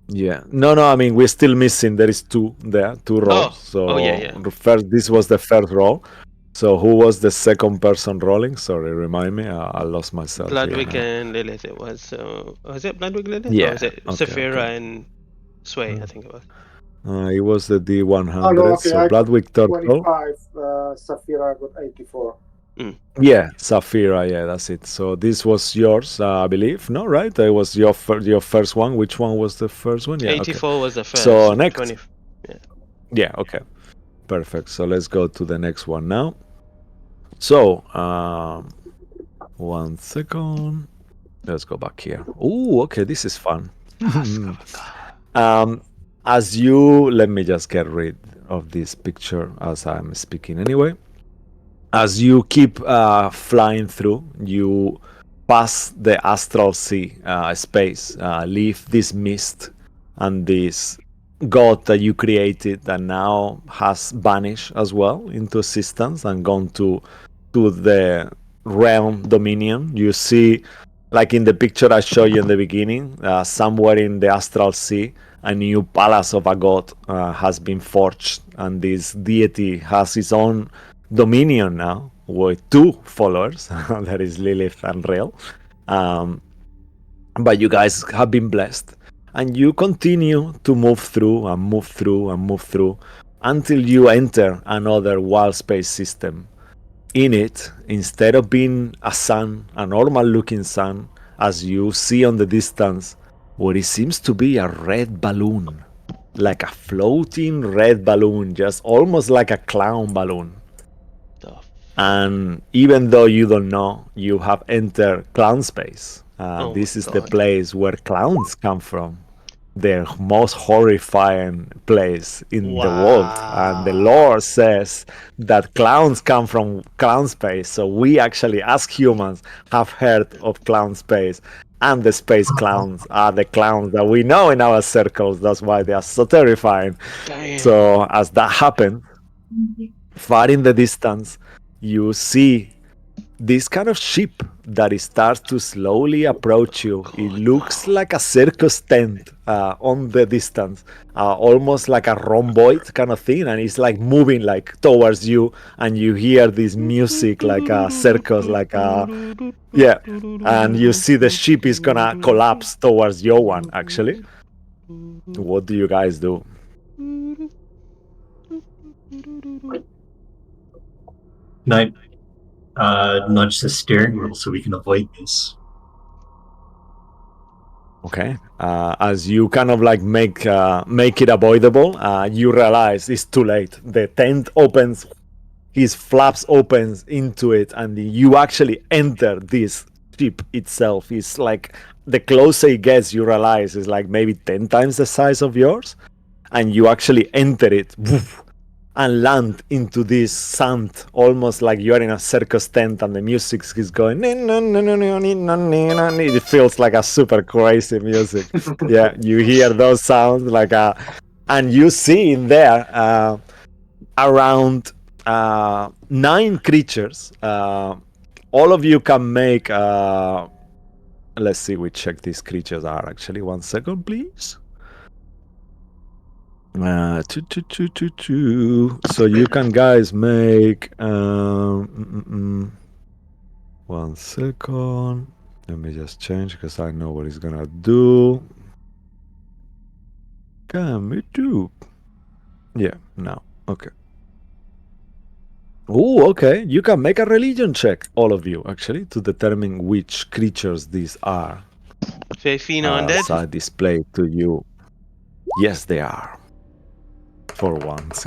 Yeah. No, no. I mean, we're still missing. There is two there, two rolls. So, Oh yeah, yeah. first, this was the first roll. So, who was the second person rolling? Sorry, remind me. I lost myself here Bloodwick now. and Lilith it was. So was it Bloodwick Lilith or Yeah. was it Okay. Saphira Okay. and Sway? I think it was. It was the D100. Oh no, okay, So, I got Bloodwick Turtle. 25. Safira got 84. Yeah, Saphira. Yeah, that's it. So this was yours, I believe. No, right? It was your first one. Which one was the first one? Yeah. Okay. 84 was the first. So next. 20. Yeah. Okay. Perfect. So let's go to the next one now. So 1 second. Let's go back here. Oh, okay. This is fun. As you let me just get rid of this picture as I'm speaking anyway. As you keep flying through, you pass the astral sea space, leave this mist and this god that you created that now has vanished as well into existence and gone to the realm dominion. You see, like in the picture I showed you in the beginning, somewhere in the astral sea, a new palace of a god has been forged, and this deity has his own dominion now with two followers. That is Lilith and Rael. But you guys have been blessed, and you continue to move through and move through and move through until you enter another wild space system. In it, instead of being a sun, a normal looking sun, as you see on the distance, what it seems to be a red balloon, like a floating red balloon, just almost like a clown balloon. And even though you don't know, you have entered clown space. This is the place where clowns come from, the most horrifying place in the world. And the lore says that clowns come from clown space. So we actually, as humans, have heard of clown space. And the space clowns are the clowns that we know in our circles. That's why they are so terrifying. Damn. So as that happens, far in the distance, you see this kind of ship that it starts to slowly approach you. It looks like a circus tent on the distance, almost like a rhomboid kind of thing, and it's like moving like towards you, and you hear this music like a circus, like a yeah, and you see the ship is gonna collapse towards your one. Actually, what do you guys do? Can I nudge the steering wheel so we can avoid this? Okay. As you kind of like make it avoidable, you realize it's too late. The tent opens, his flaps opens into it, and you actually enter this ship itself. It's like the closer it gets, you realize it's like maybe 10 times the size of yours, and you actually enter it. Woof, and land into this sand, almost like you are in a circus tent and the music is going. It feels like a super crazy music. Yeah, you hear those sounds like and you see in there around 9 creatures. All of you can make. Let's see, we check these creatures are actually. 1 second, please. So you can guys make 1 second. Let me just change because I know what he's gonna do. Can we do? Yeah, now. Okay. Oh, okay. You can make a religion check, all of you, actually, to determine which creatures these are. Fafina As I undead? display to you. Yes, they are. For once.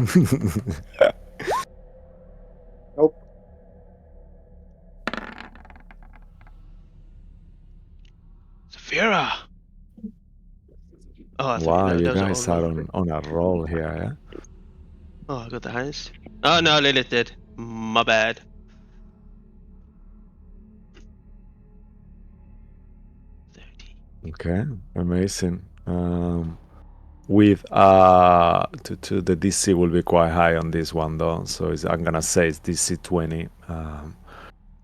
Nope. Saphira! Oh, I thought Wow, you those are guys all are wrong. on a roll here, yeah? Oh, I got the highest. Oh no, Lilith did. My bad. Okay, amazing. With the DC will be quite high on this one though, so I'm gonna say it's DC 20 So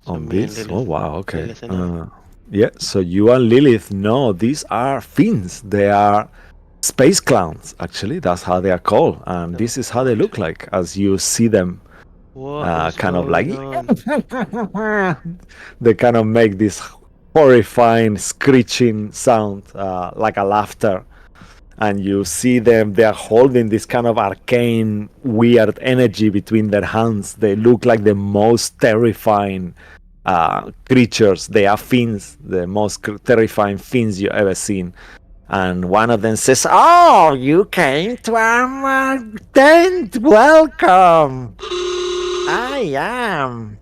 on me and this. Oh Lilith. wow, okay. Lilith and I. Yeah, so you and Lilith, no, these are fiends. They are space clowns. Actually, that's how they are called, and this is how they look like as you see them. What is Kind of like going on? they kind of make this horrifying screeching sound, like a laughter. And you see them, they're holding this kind of arcane, weird energy between their hands. They look like the most terrifying creatures. They are fiends, the most terrifying fiends you've ever seen. And one of them says, "Oh, you came to our tent. Welcome. I am.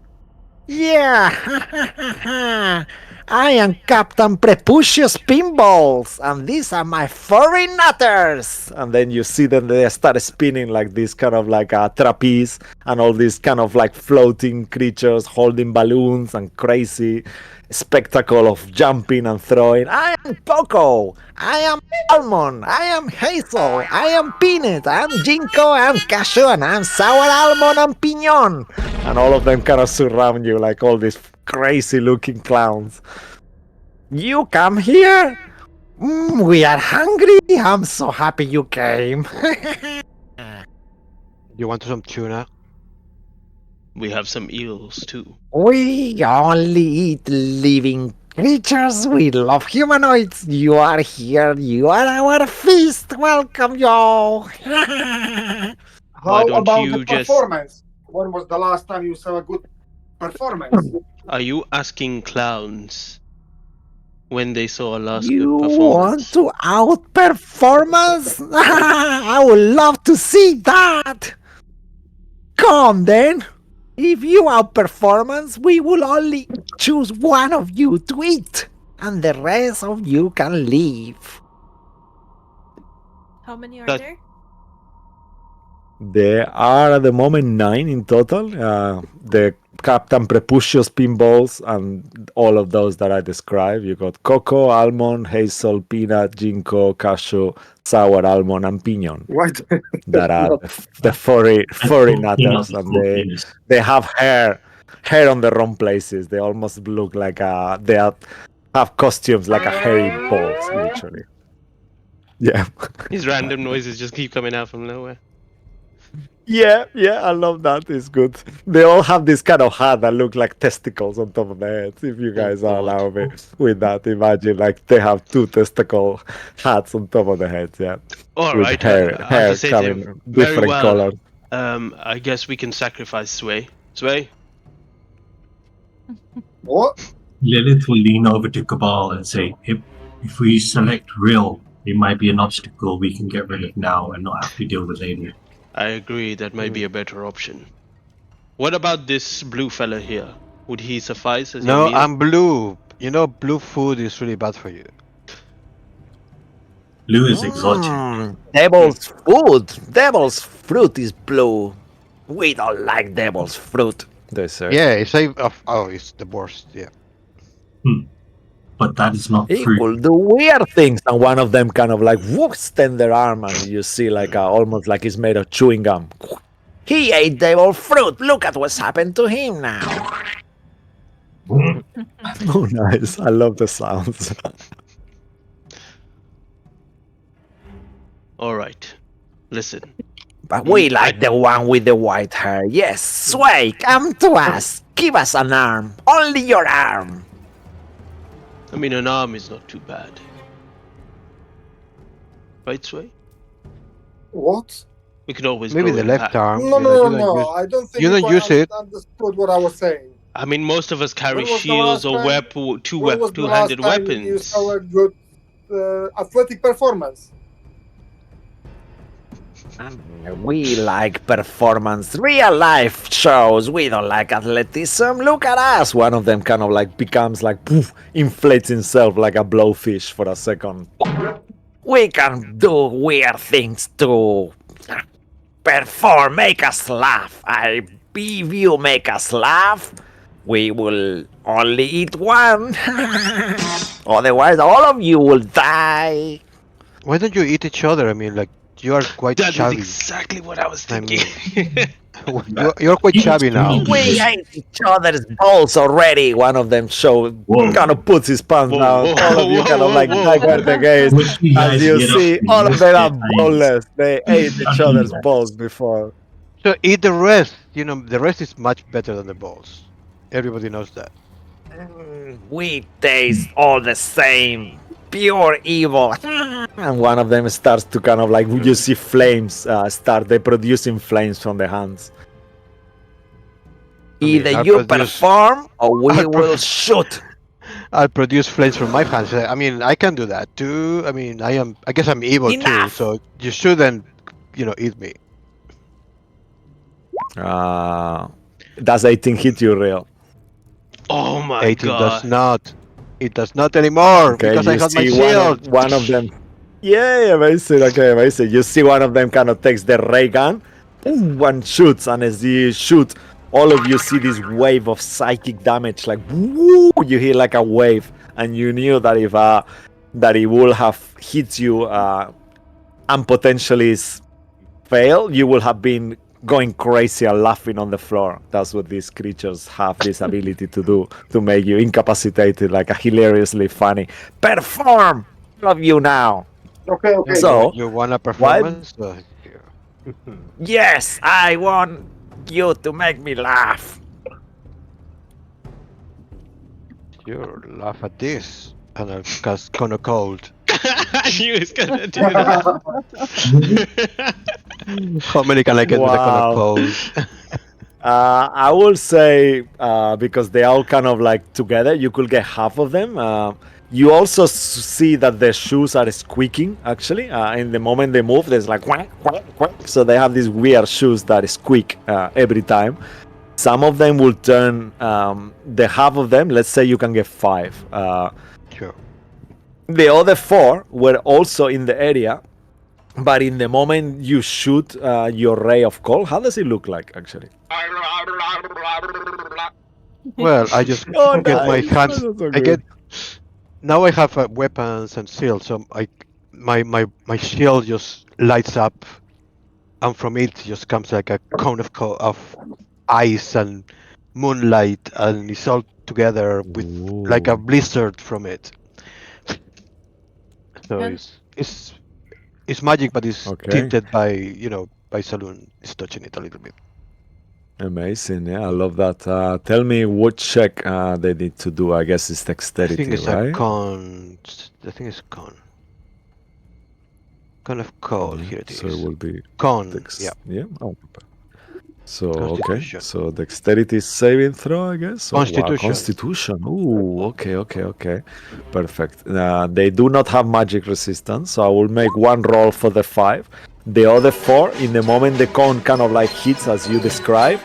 Yeah. I am Captain Preputious Pinballs, and these are my furry nutters." And then you see them, they start spinning like this kind of like a trapeze, and all these kind of like floating creatures holding balloons and crazy spectacle of jumping and throwing. "I am Coco. I am Almond. I am Hazel. I am Peanut. I am Jinko. I am Cashew. And I am Sour Almond and Pinon." And all of them kind of surround you like all these crazy looking clowns. "You come here? We are hungry. I'm so happy you came." You want some tuna? We have some eels too. "We only eat living creatures. We love humanoids. You are here. You are our feast. Welcome, y'all." Why How don't about you the just- performance? When was the last time you saw a good performance? Are you asking clowns when they saw a last You good want performance? to outperform us? I would love to see that. Come then. If you outperform us, we will only choose one of you to eat, and the rest of you can leave. How many are That- there? There are at the moment 9 in total. The Captain Preputious Pinballs and all of those that I described. You got Coco, Almond, Hazel, Peanut, Jinko, Cashew, Sour Almond, and Pinon. What? That are the furry nutters, and they have hair on the wrong places. They almost look like have costumes like a hairy balls, literally. Yeah. These random noises just keep coming out from nowhere. Yeah, I love that. It's good. They all have this kind of hat that look like testicles on top of their heads. If you guys God. allow me with that, imagine like they have 2 testicle hats on top of their heads. Yeah, All with right. hair Associative. coming Very different well. colors. I guess we can sacrifice Sway. Sway, What? Lilith will lean over to Cabal and say, if we select Real, it might be an obstacle we can get rid of now and not have to deal with later. I agree that might be a better option. What about this blue fella here? Would he suffice as your No, meal? I'm blue. You know, blue food is really bad for you. Blue is exotic. Devil's food. Devil's fruit is blue. We don't like devil's fruit, they say. Yeah, it's the worst. Yeah. But that is not He fruit. will do weird things, and one of them kind of like extend their arm, and you see like almost like it's made of chewing gum. He ate devil fruit. Look at what's happened to him now. Oh, nice! I love the sounds. All right. Listen. But we like the one with the white hair. Yes, Sway, come to us. Give us an arm. Only your arm. I mean, an arm is not too bad. Right, Sway? What? We can always Maybe grow the in left pack. arm. No, you know, no, you no, don't no. use- I don't think you don't use it. understood what I was saying. I mean, most of us carry When was the shields last or time- When was the last two-handed time you weapons. saw a good athletic performance? We like performance, real life shows. We don't like athleticism. Look at us. One of them kind of like becomes like poof, inflates himself like a blowfish for a second. We can do weird things too. perform, make us laugh. If you make us laugh, we will only eat one. Otherwise, all of you will die. Why don't you eat each other? I mean, like, you are quite That is chubby. exactly what I was I thinking. You're quite Eat chubby now. me. We ate each other's balls already. One of them Whoa. kind of puts his pants Whoa, down. whoa, All of you whoa, kind of whoa, like whoa. divert the gaze. Would you As guys you get off see, me? all of them are I ballless. They ate each can't do other's that. balls before. So eat the rest. You know, the rest is much better than the balls. Everybody knows that. We taste all the same. Pure evil. And one of them starts to kind of like, you see flames they producing flames from the hands. I mean, Either I'll you produce- perform or we I'll pro- will shoot. I'll produce flames from my hands. I mean, I can do that too. I mean, I guess I'm evil too. Enough. So you shouldn't, eat me. Does 18 hit you real? Oh my 18 does god. not. It does not anymore Okay, because I you have my see shield. one of them. Yeah, amazing. Okay, amazing. You see one of them kind of takes the ray gun, boom, and shoots. And as you shoot, all of you see this wave of psychic damage. Like, woo! You hear like a wave, and you knew that if that it would have hit you and potentially fail, you would have been going crazy and laughing on the floor. That's what these creatures have this ability to do, to make you incapacitated, like a hilariously funny. Perform! Love you now. Okay, okay. So, You want a performance? Yes, I want you to make me laugh. Sure, laugh at this. And I'll cast Cone of Cold. I knew he was gonna do that. How many can I get with a Cone Wow. of Cold? I will say because they all kind of like together, you could get half of them. You also see that their shoes are squeaking. Actually, in the moment they move, there's like quack, quack, quack. So they have these weird shoes that squeak every time. Some of them will turn. The half of them, let's say you can get 5. Sure. The other 4 were also in the area, but in the moment you shoot your ray of cold, how does it look like actually? Well, I just Oh, get my nice. hands. That's so I good. get. Now I have weapons and shield, so my shield just lights up, and from it just comes like a cone of ice and moonlight, and it's all together with like a Ooh. blizzard from it. So Yeah. it's magic, but it's Okay. tinted by by Saloon. It's touching it a little bit. Amazing. Yeah, I love that. Tell me what check they need to do. I guess it's I dexterity, think it's right? a con. I think it's con. Con of cold. Here it is. So it will be Con. Yeah. Yeah. Oh, so okay. Constitution. So dexterity saving throw, I guess. Wow, Constitution. Constitution. Ooh. Okay. Perfect. They do not have magic resistance, so I will make one roll for the 5. The other 4, in the moment the cone kind of like hits as you describe.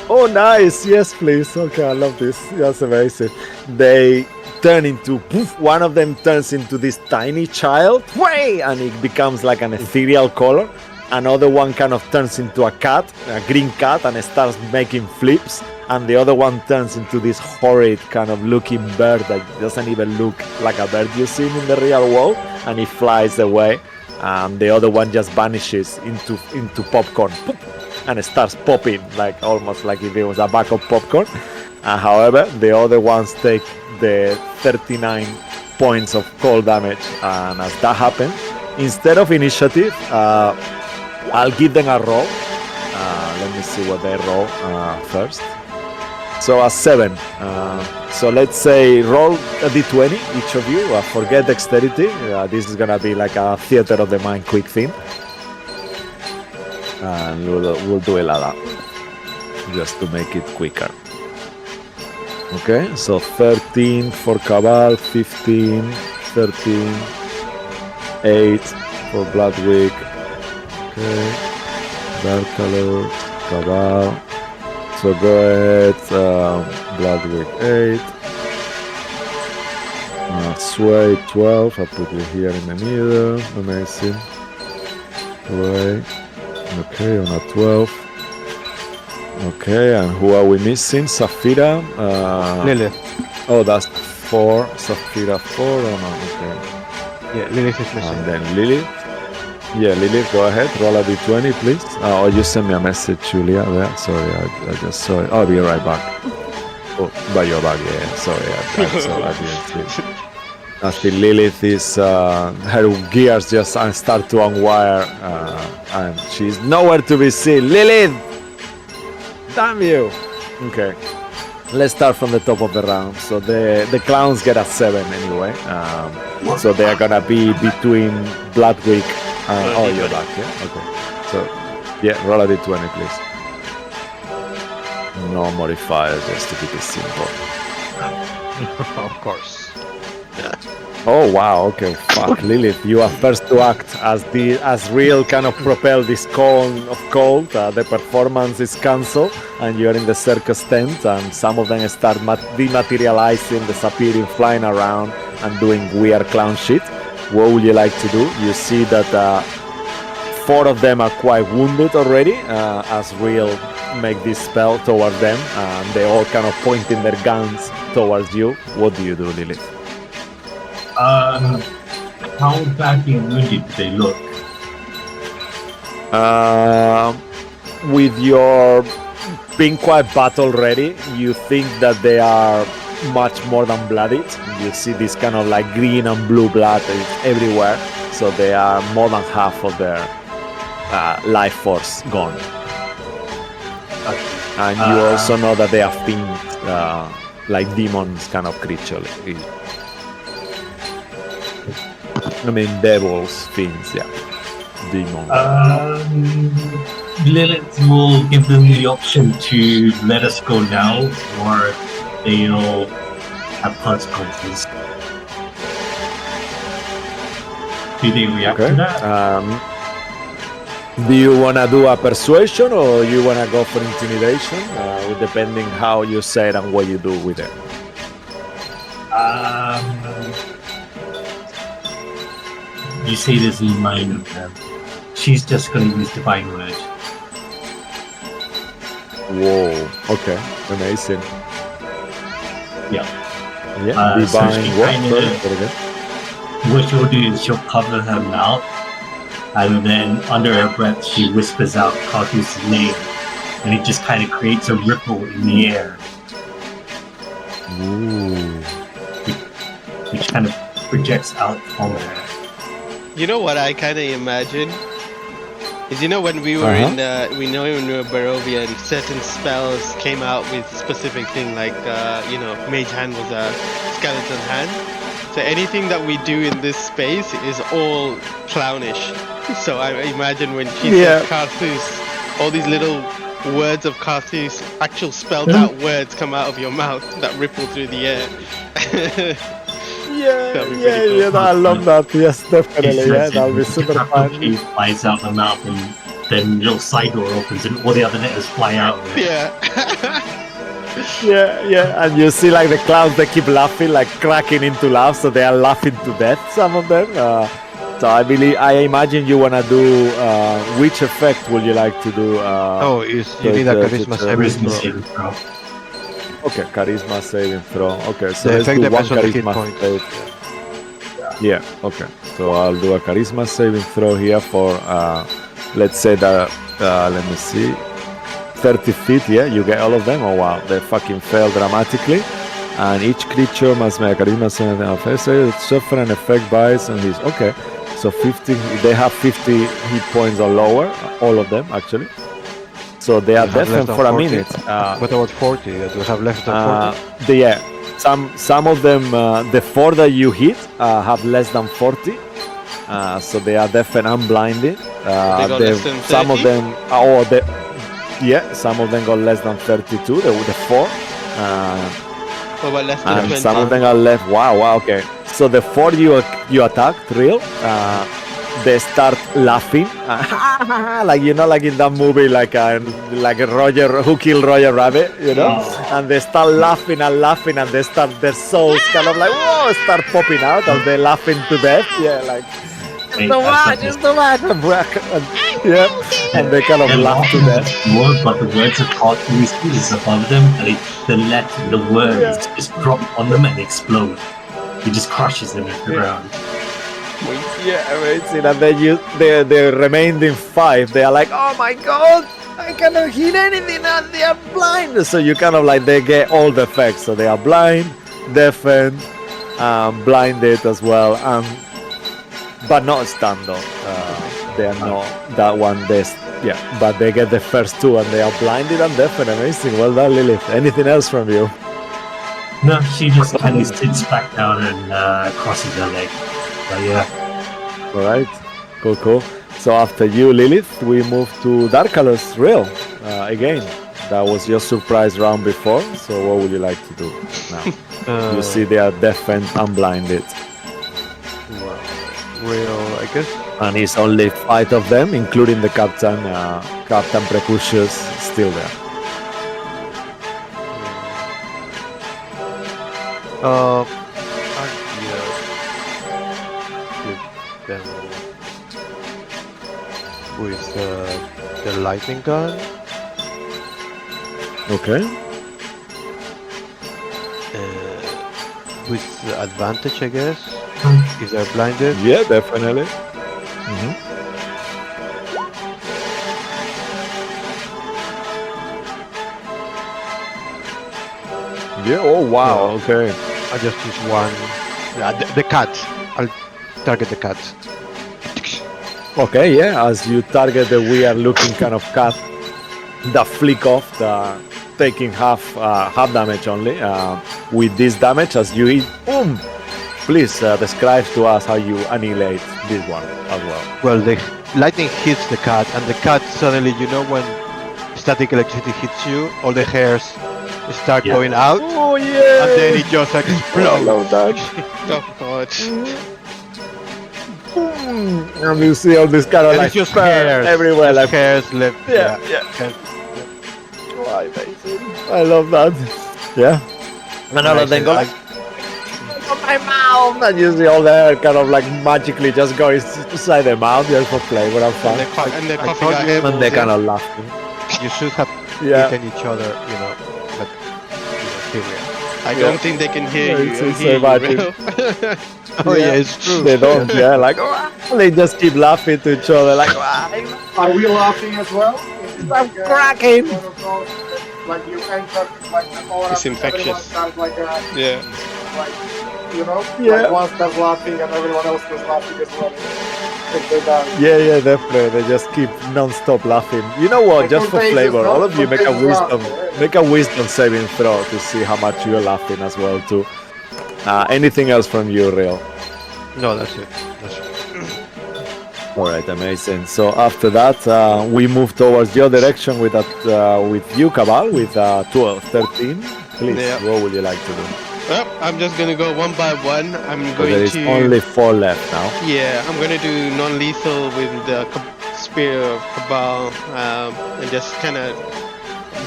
Oh, nice. Yes, please. Okay, I love this. That's amazing. They turn into poof. One of them turns into this tiny child, way, and it becomes like an ethereal color. Another one kind of turns into a cat, a green cat, and starts making flips. And the other one turns into this horrid kind of looking bird that doesn't even look like a bird you've seen in the real world, and it flies away. The other one just vanishes into popcorn. Poop, and it starts popping like almost like if it was a bag of popcorn. However, the other ones take the 39 points of cold damage, and as that happens, instead of initiative, I'll give them a roll. Let me see what they roll first. So a 7. So let's say roll a d20, each of you. Forget dexterity. This is gonna be like a theater of the mind quick thing. And we'll do it like that, just to make it quicker. Okay, so 13 for Cabal, 15, 13, 8 for Bloodwick. Okay, Dark Color, Cabal. So go ahead, Bloodwick 8. Sway 12, I'll put you here in the middle. Amazing. Sway. Okay, on a 12. Okay, and who are we missing? Safira. Lilith. Oh, that's 4. Safira 4. Oh no. Okay. Yeah, Lilith is missing. And then Lilith. Yeah, Lilith, go ahead. Roll a d20, please. Oh, you sent me a message, Julia. There. Sorry, I just saw it. I'll be right back. Oh, but you're back. Yeah. Sorry, I didn't see it. I think Lilith is her gears just start to unwire, and she's nowhere to be seen. Lilith, damn you! Okay, let's start from the top of the round. So the clowns get a 7 anyway. So they are gonna be between Bloodwick. Oh, you're back. Yeah. Okay. So yeah, roll a d20, please. No modifiers, just to keep it simple. Of course. Oh wow, okay, fuck Lilith, you are first to act as real kind of propel this cone of cold. The performance is cancelled and you're in the circus tent and some of them start dematerializing, disappearing, flying around and doing weird clown shit. What would you like to do? You see that 4 of them are quite wounded already as real make this spell towards them and they all kind of pointing their guns towards you. What do you do, Lilith? How badly wounded do they look? With your being quite battle ready, you think that they are much more than bloodied. You see this kind of like green and blue blood is everywhere, so they are more than half of their life force gone. And you also know that they are fiends, like demons kind of creature. I mean, devils, fiends, yeah. Demon. Lilith will give them the option to let us go now, or they'll have consequences. Do they react to that? Do you want to do a persuasion or you want to go for intimidation? Depending how you say it and what you do with it. You say there's a line of them. She's just going to use Divine Word. Whoa, okay, amazing. Yeah. Yeah, Divine Word. What she'll do is she'll cover her mouth, and then under her breath she whispers out Carthus's name, and it just kind of creates a ripple in the air. Ooh. Which kind of projects out from her. You know what I kind of imagine? Is when we were in Barovia and certain spells came out with specific thing like, Mage Hand was a skeleton hand. So anything that we do in this space is all clownish. So I imagine when she says Carthus, all these little words of Carthus, actual spelled out words come out of your mouth that ripple through the air. Yeah, I love that. Yes, definitely. Yeah, that'll be super fun. He flies out the mouth, and then little side door opens, and all the other letters fly out of it. Yeah, and you see like the clowns, they keep laughing, like cracking into laughs, so they are laughing to death, some of them. So I imagine you wanna do which effect would you like to do? You need a charisma saving throw. Okay, charisma saving throw. Okay, so the let's effect do one depends on the hit charisma point. Yeah, okay. So I'll do a charisma saving throw here for, let's say that, let me see, 30 feet, yeah? You get all of them? Oh wow, they fucking fail dramatically. And each creature must make a charisma saving throw. Suffer an effect bias on his, okay. So 50, they have 50 hit points or lower, all of them actually. So they are deafened for a minute. What about 40? Do you have less than 40? Some of them, the 4 that you hit have less than 40. So they are deafened and blinded. Some of them, some of them got less than 32. The 4. What about less than 20? Some of them are left. Wow, okay. So the 4 you attacked, real. They start laughing, like like in that movie, like a Roger Who Killed Roger Rabbit, and they start laughing, and they start their souls kind of like start popping out as they laughing to death. Yeah, like it's too much. Yeah, and they kind of They're laugh to laughing at death. the word, but the words are caught is above them, and the words just drop on them and explode. It just crushes them into the ground. Yeah, amazing. And then the remaining 5, they are like, oh my god, I cannot hit anything, and they are blind. So you kind of like, they get all the effects. So they are blind, deafened, blinded as well, but not stunned though. They are not that one. But they get the first 2 and they are blinded and deafened. Amazing. Well done, Lilith. Anything else from you? No, she just kind of sits back down and crosses her leg. But yeah. All right. Cool. So after you, Lilith, we move to Dark Colors Real again. That was your surprise round before. So what would you like to do now? You see they are deafened and blinded. Well, Real, I guess. And it's only 5 of them, including the captain, Captain Precocious, still there. Give them with the lightning gun. Okay. With advantage, I guess, if they're blinded. Yeah, definitely. Yeah. Oh wow. Yeah. Okay. I just use one. Yeah, the cat. I'll target the cat. Okay. Yeah. As you target the weird-looking kind of cat, the flick off, taking half damage only. With this damage, as you hit, boom. Please describe to us how you annihilate this one as well. Well, the lightning hits the cat, and the cat suddenly, when static electricity hits you, all the hairs start going out, Oh yeah. and then it just I explodes. love that. Oh god. And you see all this kind of And like it's just fur hairs everywhere, just like hairs left. Yeah. Hairs. Oh, amazing. I love that. Yeah. And all of them go like, my mouth, and you see all the hair kind of like magically just go inside their mouth just for flavor and fun. And they're I puffing told out you, hairballs. And they're kind yeah. of laughing. You should have Yeah. eaten each other, but period. I don't think they can hear Yeah, you. it's and so hear you, imagine. Real. Oh yeah, it's true. They don't, yeah, like, "Wah!" They just keep laughing to each other, like, "Wah!" Are we laughing as well? I'm cracking. One of those that, like you enter like the aura, It's everyone infectious. starts like Yeah. Yeah. like one starts laughing and everyone else is laughing as well. If they die. Yeah, definitely. They just keep non-stop laughing. You know what? Like Just for contagious, flavor, no? all of you Contagious make a wisdom saving throw to see how much you're laughing as well too. Anything else from you, Real? No, that's it. That's it. All right, amazing. So after that, we move towards your direction with you, Cabal, with 12, 13. Please, Yeah. what would you like to do? Well, I'm just gonna go one by one. I'm So going there is to. only 4 left now. Yeah, I'm gonna do non-lethal with the spear of Cabal, and just kind of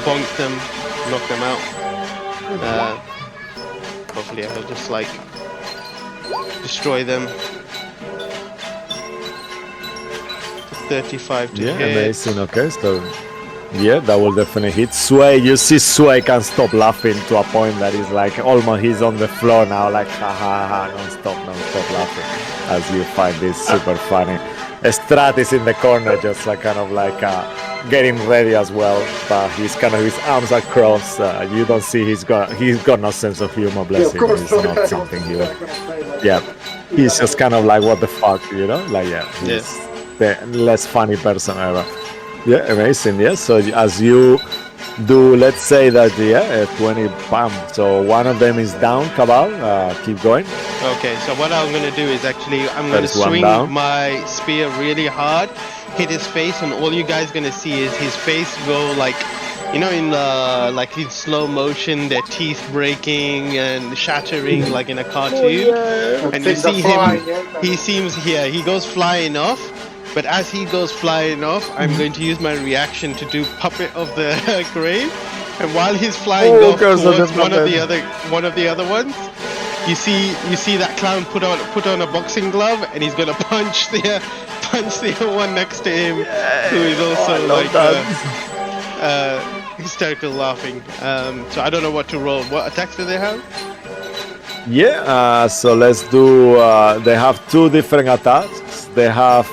bonk them, knock them out. Hopefully, I'll just like destroy them. 35 to Yeah, hit. amazing. Okay, so yeah, that will definitely hit. Sway, you see Sway can't stop laughing to a point that is like almost he's on the floor now, like ha ha ha, non-stop laughing as you find this super funny. Strahd is in the corner, just like kind of like getting ready as well, but he's kind of his arms are crossed. You don't see he's got no sense of humor. Bless Yeah, of him. course. It's not something you. Yeah, he's just kind of like what the fuck, like he's the less funny person ever. Yeah, amazing. Yeah, so as you do, let's say that 20 bam. So one of them is down. Cabal, keep going. Okay, so what I'm gonna do is actually I'm gonna There's one swing down. my spear really hard, hit his face, and all you guys gonna see is his face go like, in like in slow motion, their teeth breaking and shattering like in a cartoon. And you see him, he goes flying off. But as he goes flying off, I'm going to use my reaction to do puppet of the grave. And while he's flying off towards one of the other ones, you see that clown put on a boxing glove, and he's gonna punch punch the one next to him, who is I also love like that. hysterical laughing. So I don't know what to roll. What attacks do they have? Yeah, so let's do. They have two different attacks. They have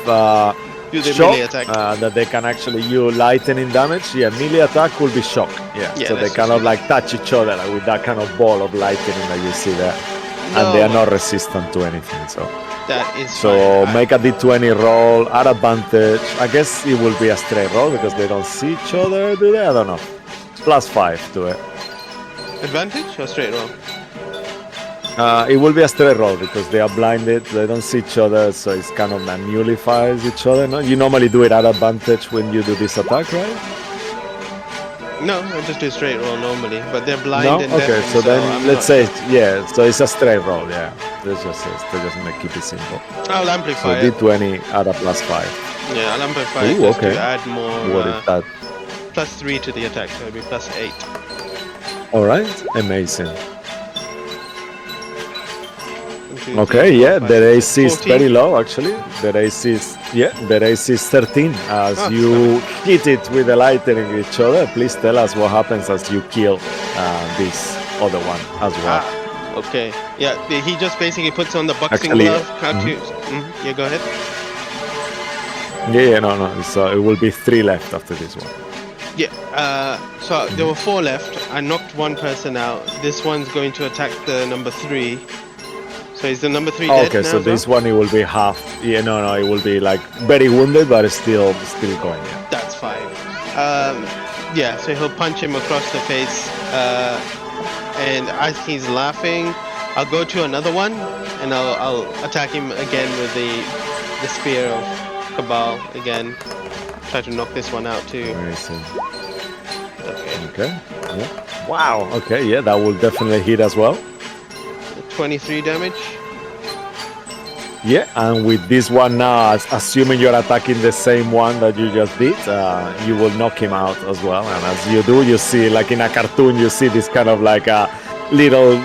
Do they shock melee attack? that they can actually use lightning damage. Yeah, melee attack will be shock. Yeah, Yeah, so they let's kind just of do like touch each other like, with that kind of ball of lightning that you see there, No, and they are not resistant to anything. So. that is So fine. make a d20 roll at advantage. I guess it will be a straight roll because they don't see each other, do they? I don't know. +5 to it. Advantage or straight roll? It will be a straight roll because they are blinded. They don't see each other, so it's kind of nullifies each other. No? You normally do it at advantage when you do this attack, right? No, I just do straight roll normally, but they're blind No? and Okay, deafened, so then I'm let's not say, sure. yeah, so it's a straight roll, yeah. Let's just keep it simple. I'll So amplify it. d20 at a +5. Yeah, I'll amplify it Ooh, just okay. to add more. What is that? +3 to the attack, so it'll be +8. All right, amazing. 1, 2, 3, Okay, 4, yeah, 5, their 6, AC is 14. very low actually. Their AC is, yeah, their AC is 13. As Oh, you hit it with the lightning each other, please tell us what happens as you kill this other one as well. Ah, okay. Yeah, he just basically puts on the boxing Actually, glove. Yeah, go ahead. Yeah, no. So it will be 3 left after this one. Yeah, so there were 4 left. I knocked one person out. This one's going to attack the number 3. So is the number 3 dead Okay, now so as this well? one it will be half. Yeah, no, it will be like very wounded, but it's still going. Yeah. That's fine. Yeah, so he'll punch him across the face. And as he's laughing, I'll go to another one, and I'll attack him again with the spear of Cabal again. Try to knock this one out too. Amazing. Okay. Okay. Yeah. Wow. Okay. Yeah, that will definitely hit as well. 23 damage. Yeah, and with this one now, assuming you're attacking the same one that you just did, you will knock him out as well. And as you do, you see, like in a cartoon, you see this kind of like a little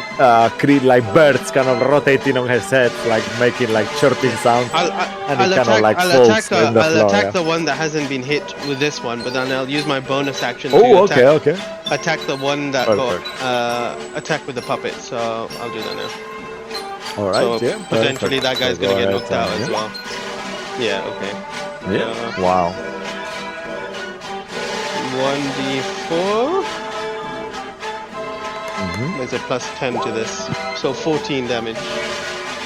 like birds kind of rotating on his head, like making like chirping sounds. And it kind of like falls in the floor. attack Yeah. the one that hasn't been hit with this one, but then I'll use my bonus action to Oh, okay. attack the one that Perfect. got attacked with the puppet. So I'll do that now. All right. So yeah. potentially perfect. that guy's So gonna go get ahead knocked out and- as well. Yeah. Okay. Yeah. Wow. 1d4. Mhm. There's a +10 to this, so 14 damage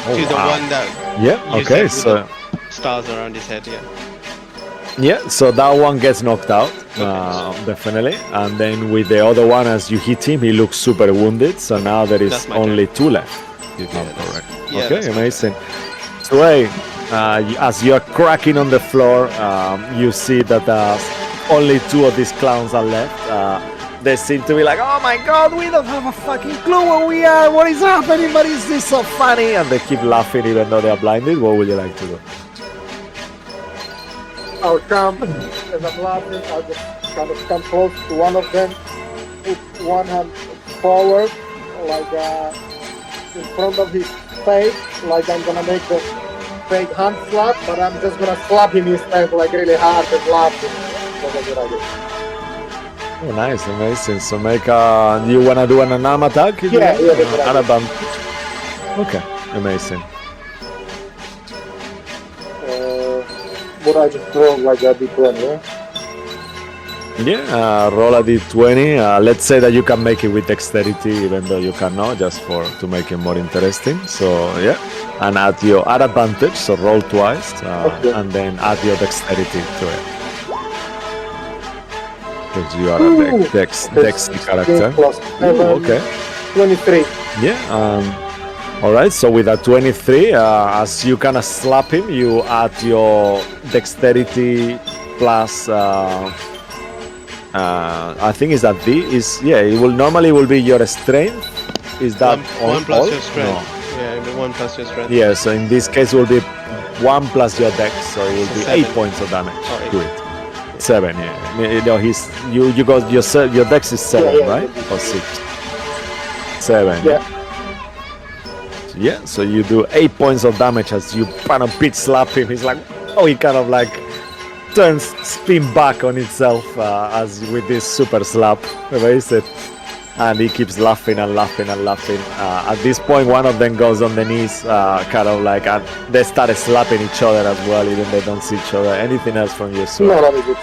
Oh, to the wow. one that Yeah. you Okay. said with So. the stars around his head. Yeah. Yeah, so that one gets knocked out, Okay. definitely. And then with the other one, as you hit him, he looks super wounded. So now there is That's my only 2 left, if Yeah, I'm that's- correct. yeah, Okay, that's my amazing. So hey, as you're cracking on the floor, you see that only 2 of these clowns are left. They seem to be like, oh my god, we don't have a fucking clue where we are. What is happening? But is this so funny? And they keep laughing even though they are blinded. What would you like to do? I'll come, as I'm laughing, I'll just kind of come close to one of them, put one hand forward, like in front of his face, like I'm gonna make the fake hand slap, but I'm just gonna slap him instead, like really hard and laughing. That's what I do. Oh, nice, amazing. So make a. You wanna do an unarmed attack? Yeah, that's what I At do. advantage. Okay, amazing. But I just throw like a d20, yeah? Yeah, roll a d20. Let's say that you can make it with dexterity, even though you cannot, just to make it more interesting. So yeah, and add your at advantage. So roll twice, Okay. and then add your dexterity to it. Because you are a Ooh, dex That's character. 16 plus 7, Ooh, okay. 23. Yeah. All right. So with a 23, as you kind of slap him, you add your dexterity plus. I think is that D is it will normally be your strength. Is that one plus all? your strength? No. Yeah, it'll be 1 plus your strength. Yeah. So in this case, it will be 1 plus your dex, so it will So be 7. 8 points of damage Oh, 8. to it. 7. Yeah. You know, you got your dex is 7, Yeah, right? Or 6. 7. Yeah. Yeah, so you do 8 points of damage as you kind of bitch slap him. He's like, how he kind of like turns spin back on itself as with this super slap. Amazing. And he keeps laughing and laughing and laughing. At this point, one of them goes on the knees, kind of like, and they start slapping each other as well, even they don't see each other. Anything else from you, sir? No, that is it.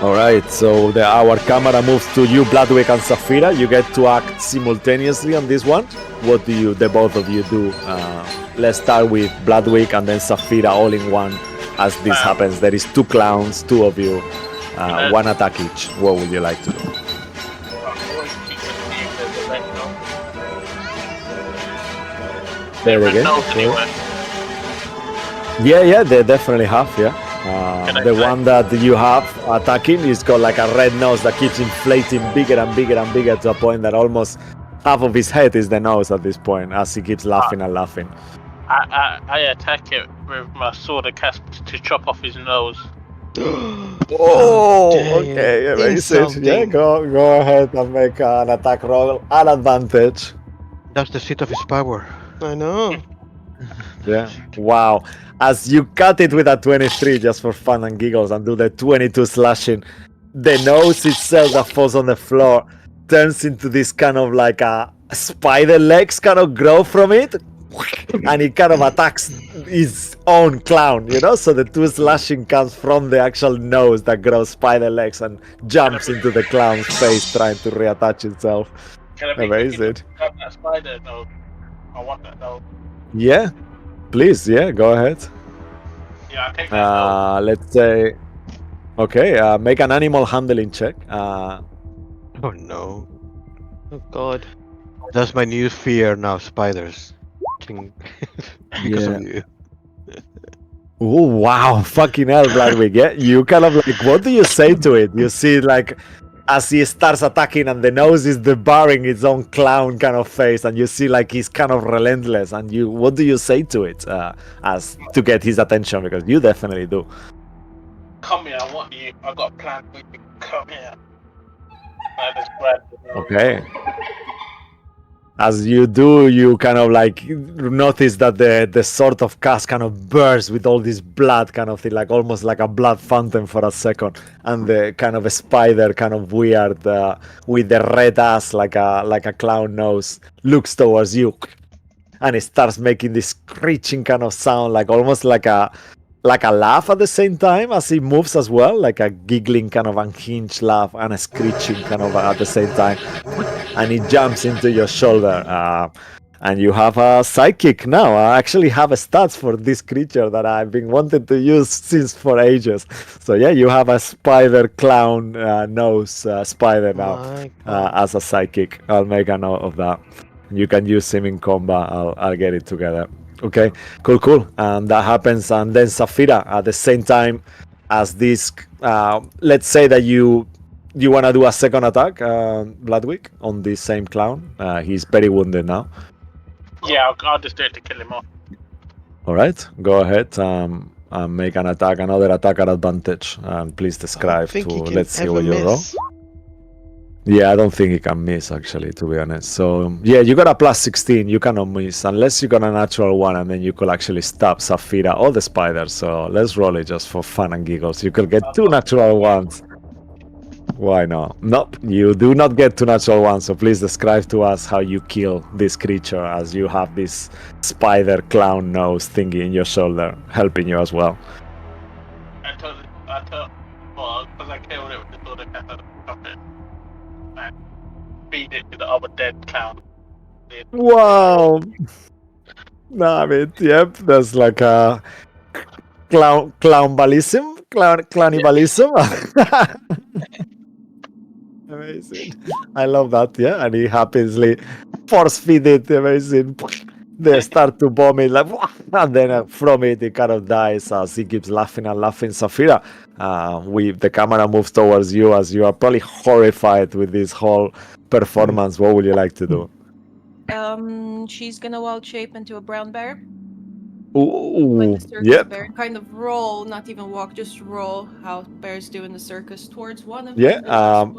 All right, so our camera moves to you, Bloodwick and Saphira. You get to act simultaneously on this one. What do the both of you do? Let's start with Bloodwick and then Saphira all in one. As this happens, there is two clowns, two of you, one attack each. What would you like to do? There again. Yeah, they definitely have. Yeah, the one that you have attacking is got like a red nose that keeps inflating bigger and bigger and bigger to a point that almost half of his head is the nose at this point, as he keeps laughing and laughing. I attack it with my sword and cast to chop off his nose. Oh, okay, amazing. Yeah, go ahead and make an attack roll at advantage. That's the seat of his power. I know. Yeah. Wow. As you cut it with a 23 just for fun and giggles and do the 22 slashing, the nose itself that falls on the floor turns into this kind of like a spider legs kind of grow from it. And it kind of attacks his own clown, you know? So the two slashing comes from the actual nose that grows spider legs and jumps into the clown's face trying to reattach itself. Amazing. That spider nose. I want that nose. Yeah, please, yeah, go ahead. Yeah, I take that nose. Let's say, okay, make an animal handling check. Oh no. Oh God. That's my new fear now, spiders. Because of you. Oh wow, fucking hell, Bloodwick. Yeah, you kind of like, what do you say to it? You see, like, as he starts attacking and the nose is devouring its own clown kind of face, and you see like he's kind of relentless, and what do you say to it as to get his attention? Because you definitely do. Come here, I want you. I got a plan for you. Come here. I just grabbed it. Okay. As you do, you kind of like notice that the sort of cast kind of bursts with all this blood kind of thing, like almost like a blood fountain for a second, and the kind of a spider kind of weird with the red ass like a clown nose looks towards you, and it starts making this screeching kind of sound, like almost like a laugh at the same time as it moves as well, like a giggling kind of unhinged laugh and a screeching kind of at the same time. And it jumps into your shoulder. And you have a psychic now. I actually have a stats for this creature that I've been wanting to use since for ages. So yeah, you have a spider clown nose spider now as a psychic. I'll make a note of that. You can use him in combat. I'll get it together. Okay, cool. And that happens, and then Saphira at the same time as this. Let's say that you want to do a second attack, Bloodwick, on this same clown. He's very wounded now. Yeah, I'll just do it to kill him off. All right, go ahead. Make another attack at advantage, and please describe to. Let's see what you roll. Yeah, I don't think he can miss, actually, to be honest. So, yeah, you got a plus 16. You cannot miss unless you got a natural one, and then you could actually stab Saphira or the spider. So, let's roll it just for fun and giggles. You could get 2 natural ones. Why not? Nope, you do not get 2 natural ones. So, please describe to us how you kill this creature as you have this spider clown nose thingy in your shoulder helping you as well. I told, well, because I killed it with the sword and cast it. And feed it to the other dead clown. Wow. Damn it. Yep, that's like a clownibalism. Amazing. I love that. Yeah, and he happily force feed it. Amazing. They start to vomit, like, and then from it kind of dies as he keeps laughing and laughing. Saphira, the camera moves towards you as you are probably horrified with this whole performance. What would you like to do? She's gonna wild shape into a brown bear. Ooh, Like the circus yep. bear. Kind of roll, not even walk, just roll how bears do in the circus towards one of Yeah, them.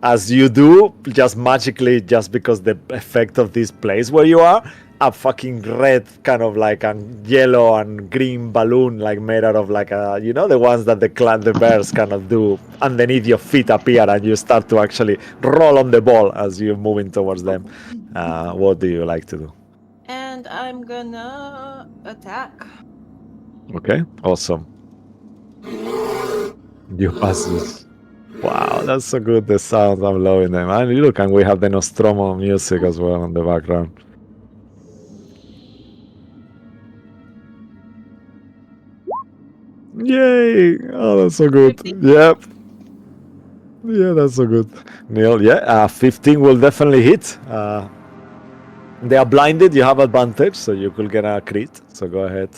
as you do, just magically, just because the effect of this place where you are, a fucking red kind of like a yellow and green balloon like made out of like a, you know, the ones that the bears kind of do, underneath your feet appear and you start to actually roll on the ball as you're moving towards them. What do you like to do? And I'm gonna attack. Okay, awesome. You pass this. Wow, that's so good. The sounds, I'm loving them. And look, and we have the Nostromo music as well in the background. Yay! Oh, that's so good. 50? Yep. Yeah, that's so good. Neil, yeah, 15 will definitely hit. They are blinded, you have advantage, so you could get a crit. So go ahead.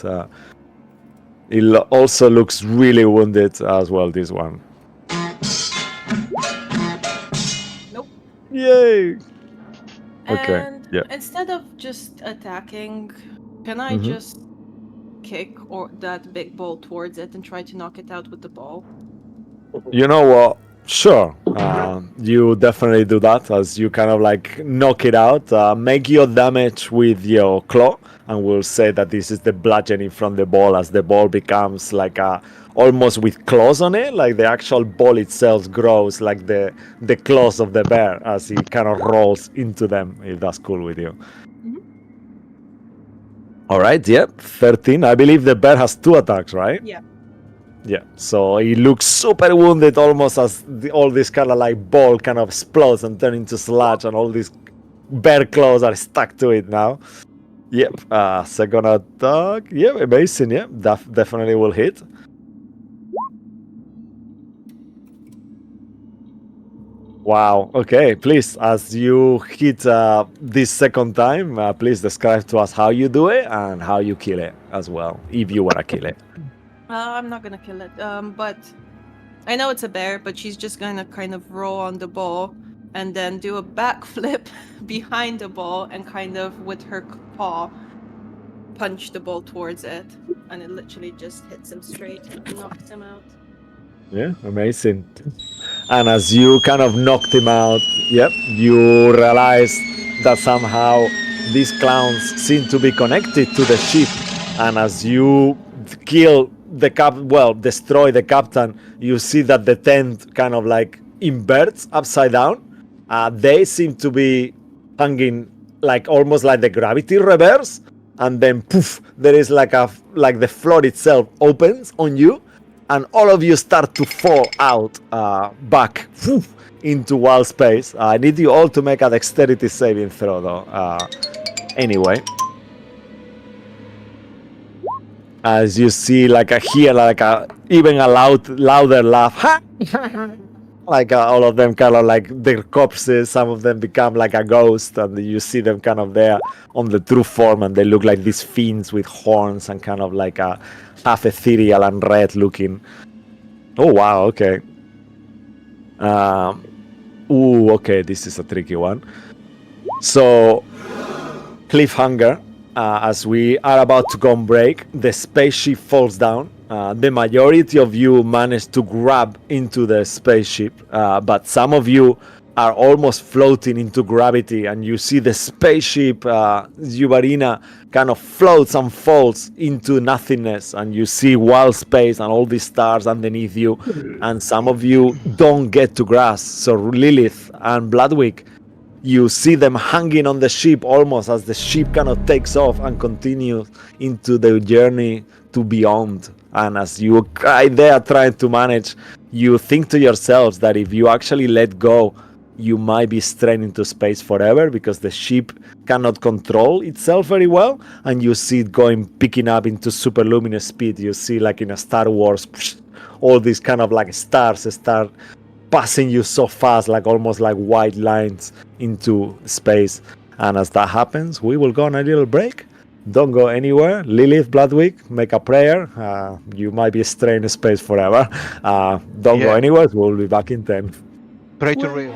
It also looks really wounded as well, this one. Nope. Yay! Okay, And yeah. instead of just attacking, can I just kick or that big ball towards it and try to knock it out with the ball? You know what? Sure. You definitely do that as you kind of like knock it out. Make your damage with your claw, and we'll say that this is the bludgeoning from the ball as the ball becomes like a almost with claws on it, like the actual ball itself grows like the claws of the bear as he kind of rolls into them. If that's cool with you. Mhm. All right. Yep. 13. I believe the bear has 2 attacks, right? Yeah. Yeah, so he looks super wounded, almost as all this kind of like ball kind of explodes and turns into sludge, and all these bear claws are stuck to it now. Yep, second attack. Yeah, amazing. Yeah, that definitely will hit. Wow. Okay, please, as you hit this second time, please describe to us how you do it and how you kill it as well, if you want to kill it. I'm not gonna kill it. But I know it's a bear, but she's just gonna kind of roll on the ball and then do a backflip behind the ball and kind of with her paw punch the ball towards it, and it literally just hits him straight and knocks him out. Yeah, amazing. And as you kind of knocked him out, yep, you realize that somehow these clowns seem to be connected to the ship. And as you kill the destroy the captain, you see that the tent kind of like inverts upside down. They seem to be hanging like almost like the gravity reverse, and then poof, there is like the floor itself opens on you, and all of you start to fall out back into wild space. I need you all to make a dexterity saving throw, though. Anyway, as you see, like even a louder laugh, like all of them kind of like their corpses. Some of them become like a ghost, and you see them kind of there on the true form, and they look like these fiends with horns and kind of like a half ethereal and red looking. Oh wow, okay. Okay, this is a tricky one. So, cliffhanger, as we are about to go on break, the spaceship falls down. The majority of you manage to grab into the spaceship, but some of you are almost floating into gravity, and you see the spaceship, Zubarina, kind of floats and falls into nothingness, and you see wild space and all these stars underneath you, and some of you don't get to grasp. So Lilith and Bloodwick, you see them hanging on the ship almost as the ship kind of takes off and continues into the journey to beyond. And as you are there trying to manage, you think to yourselves that if you actually let go, you might be straying into space forever, because the ship cannot control itself very well, and you see it picking up into super luminous speed. You see, like in a Star Wars, all these kind of like stars start passing you so fast, like almost like white lines into space. And as that happens, we will go on a little break. Don't go anywhere. Lilith, Bloodwick, make a prayer. You might be straying in space forever. Don't go Yeah. anywhere. We'll be back in 10. Pray to real.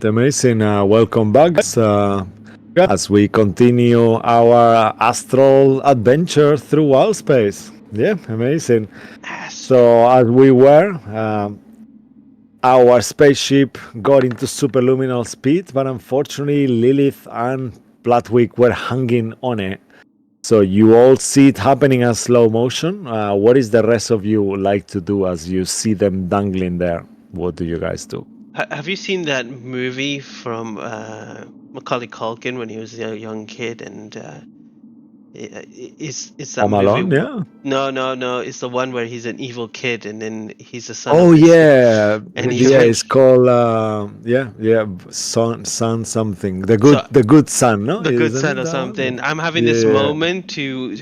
right, amazing. Welcome back, guys. As we continue our astral adventure through wild space. Yeah, amazing. So, as we were, our spaceship got into superluminal speed, but unfortunately, Lilith and Bloodwick were hanging on it. So, you all see it happening in slow motion. What is the rest of you like to do as you see them dangling there? What do you guys do? Have you seen that movie from Macaulay Culkin when he was a young kid? And it's that Home movie? Alone, yeah. No. It's the one where he's an evil kid, and then he's the son Oh of this. yeah, And he's yeah. like, It's called son something. The so good son, no? the good Isn't son it or that one? something. I'm having this Yeah. moment to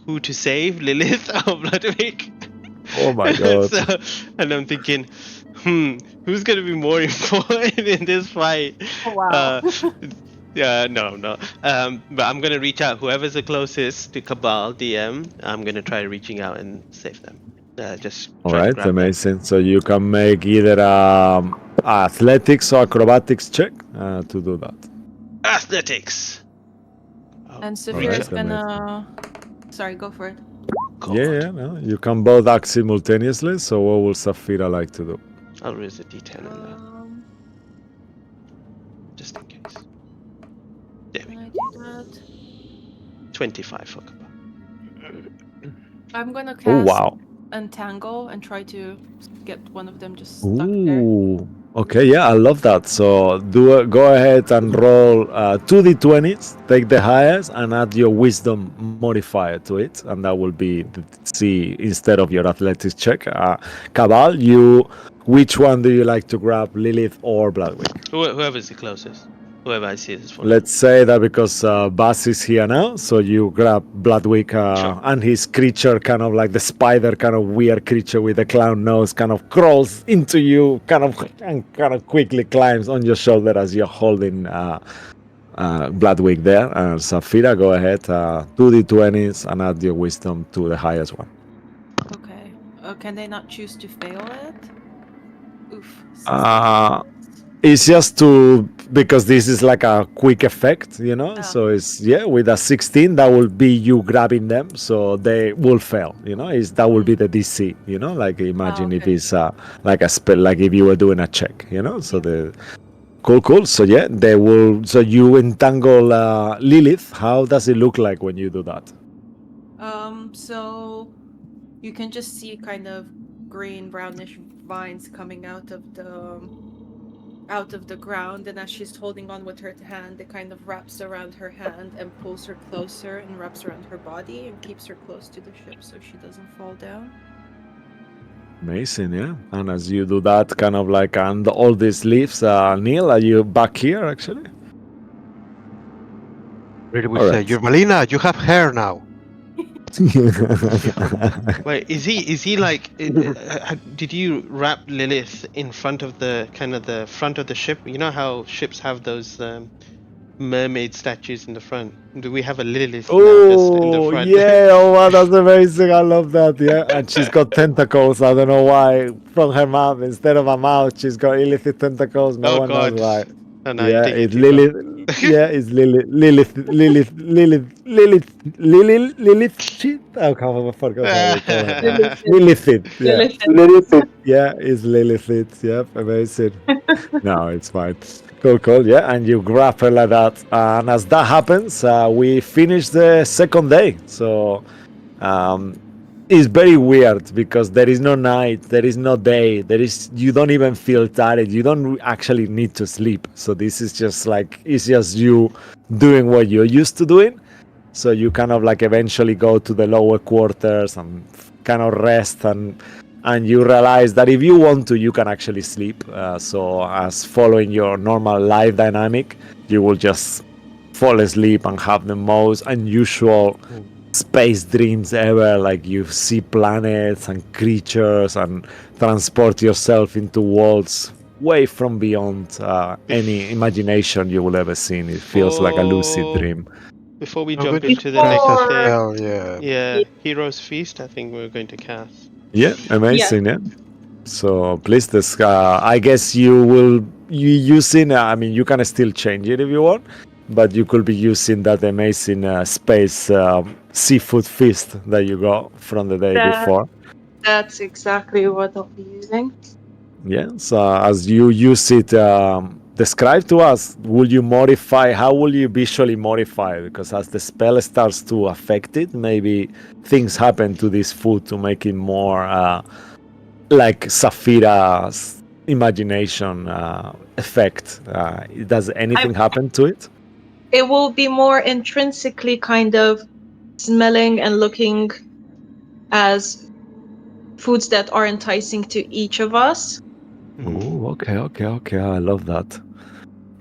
who to save, Lilith or Bloodwick. Oh my god. So, and I'm thinking, who's gonna be more important in this fight? Oh, wow. Yeah, no. But I'm gonna reach out. Whoever's the closest to Cabal DM, I'm gonna try reaching out and save them. Just All try to right, grab them. amazing. So you can make either athletics or acrobatics check to do that. Athletics. And reach Saphira's out. gonna. Sorry, go for it. Yeah, no, you can both act simultaneously. So what will Safira like to do? I'll raise the D10 on that, Um, just in case. There we can go. I do that? 25 for Cabal. I'm gonna Oh cast wow. Entangle and try to get one of them just stuck there. Ooh. Okay, yeah, I love that. So go ahead and roll 2d20s, take the highest, and add your wisdom modifier to it, and that will be the C instead of your athletics check. Cabal, which one do you like to grab, Lilith or Bloodwick? Whoever's the closest. Whoever I see is for. Let's say that because Bass is here now, so you grab Bloodwick Sure. and his creature, kind of like the spider, kind of weird creature with a clown nose, kind of crawls into you, and kind of quickly climbs on your shoulder as you're holding Bloodwick there. And Safira, go ahead, 2d20s and add your wisdom to the highest one. Okay. Can they not choose to fail it? Oof. It's just because this is like a quick effect, you know. So it's with a 16 that will be you grabbing them, so they will fail, you know. That will be the DC, you know. Like imagine if it's like a spell, like if you were doing a check, you know. So cool. So they will. So you entangle Lilith. How does it look like when you do that? So you can just see kind of green brownish vines coming out of the ground, and as she's holding on with her hand, it kind of wraps around her hand and pulls her closer and wraps around her body and keeps her close to the ship so she doesn't fall down. Amazing, yeah. And as you do that, kind of like, and all these leaves, Neil, are you back here actually? Really would say, you're Melina, you have hair now. Wait, is he like? Did you wrap Lilith in front of the front of the ship? You know how ships have those mermaid statues in the front. Do we have a Lilith now just in the front? Yeah, oh wow, that's amazing. I love that. Yeah, and she's got tentacles. I don't know why. From her mouth, instead of a mouth, she's got illicit tentacles. No one knows why. Oh, no, Yeah, you're taking it's too far. Lilith. Yeah, it's Lilith. Shit. I forgot how we call her. Lilith. Yeah. Lilith. Yeah, it's Lilith. Yep, amazing. No, it's fine. Cool. Yeah, and you grab her like that. And as that happens, we finish the second day. So it's very weird because there is no night, there is no day, you don't even feel tired. You don't actually need to sleep. So this is just like, it's just you doing what you're used to doing. So you kind of like eventually go to the lower quarters and kind of rest, and you realize that if you want to, you can actually sleep. So as following your normal life dynamic, you will just fall asleep and have the most unusual space dreams ever. Like you see planets and creatures and transport yourself into worlds way from beyond any imagination you will ever seen. It feels like a lucid dream. Before we I'm jump going to into the cast next a thing, spell, yeah, Hero's Feast, I think we're going to cast. Yeah, amazing. Yeah. So please, I guess you you using. I mean, you can still change it if you want, but you could be using that amazing space seafood feast that you got from the day before. That's exactly what I'll be using. Yeah. So as you use it, describe to us. Will you modify? How will you visually modify it? Because as the spell starts to affect it, maybe things happen to this food to make it more like Saphira's imagination effect. Does anything happen to it? It will be more intrinsically kind of smelling and looking as foods that are enticing to each of us. Oh, okay. I love that.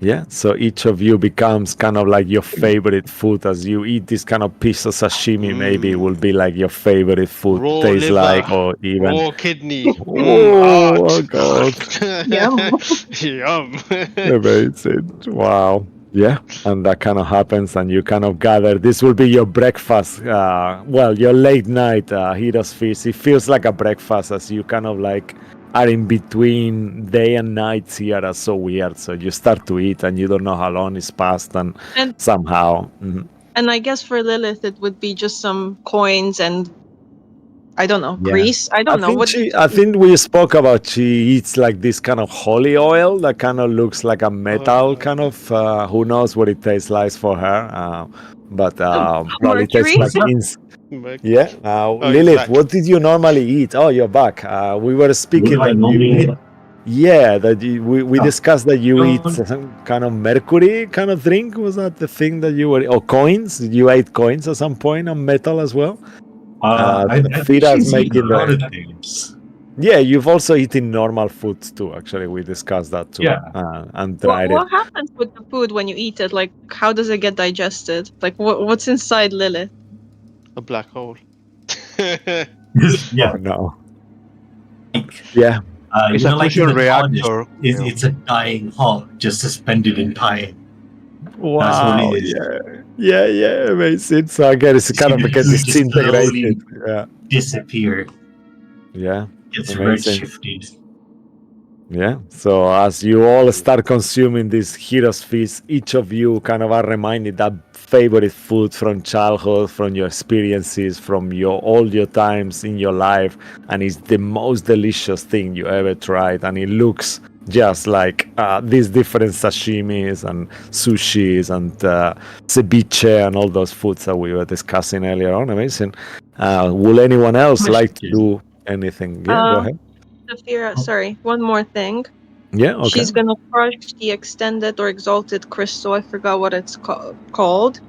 Yeah, so each of you becomes kind of like your favorite food as you eat this kind of piece of sashimi. Maybe it will be like your favorite food, Raw tastes liver, like, or even. raw kidney. Oh, Heart. God. Yum. Yum. Amazing. Wow. Yeah. And that kind of happens, and you kind of gather. This will be your breakfast. Well, your late night Heroes Feast. It feels like a breakfast as you kind of like are in between day and nights here. Are so weird. So you start to eat, and you don't know how long it's passed, and somehow. And I guess for Lilith, it would be just some coins and I don't know, grease. I don't know. I think we spoke about she eats like this kind of holy oil that kind of looks like a metal kind of. Who knows what it tastes like for her? But probably tastes Mercury? like yeah. Lilith, exactly. what did you normally eat? Oh, you're back. We were speaking What do I that normally eat? yeah, that we discussed that you eat some kind of mercury kind of drink. Was that the thing that you were? Or coins? You ate coins at some point on metal as well? I think Fira's she's eaten making a lot the. of things. Yeah, you've also eaten normal foods too. Actually, we discussed that too. Yeah. And tried What happens with the food when you eat it? Like, how does it get digested? Like, what's inside Lilith? A black hole. Yeah. Oh no. Yeah. It's You a know, like in fusion the TARDIS, reactor. it's a dying heart just suspended in time. That's what Wow. it is. Yeah. Amazing. So again, it's kind of because It it's just integrated. slowly Yeah. disappear. Yeah. Gets Amazing. redshifted. Yeah. So as you all start consuming this Heroes Feast, each of you kind of are reminded that favorite food from childhood, from your experiences, from all your times in your life, and it's the most delicious thing you ever tried, and it looks just like these different sashimis and sushis and ceviche and all those foods that we were discussing earlier on. Amazing. Will anyone else like to do anything? Yeah, go ahead. Saphira, sorry, one more thing. Yeah, okay. She's gonna crush the extended or exalted crystal. I forgot what it's called.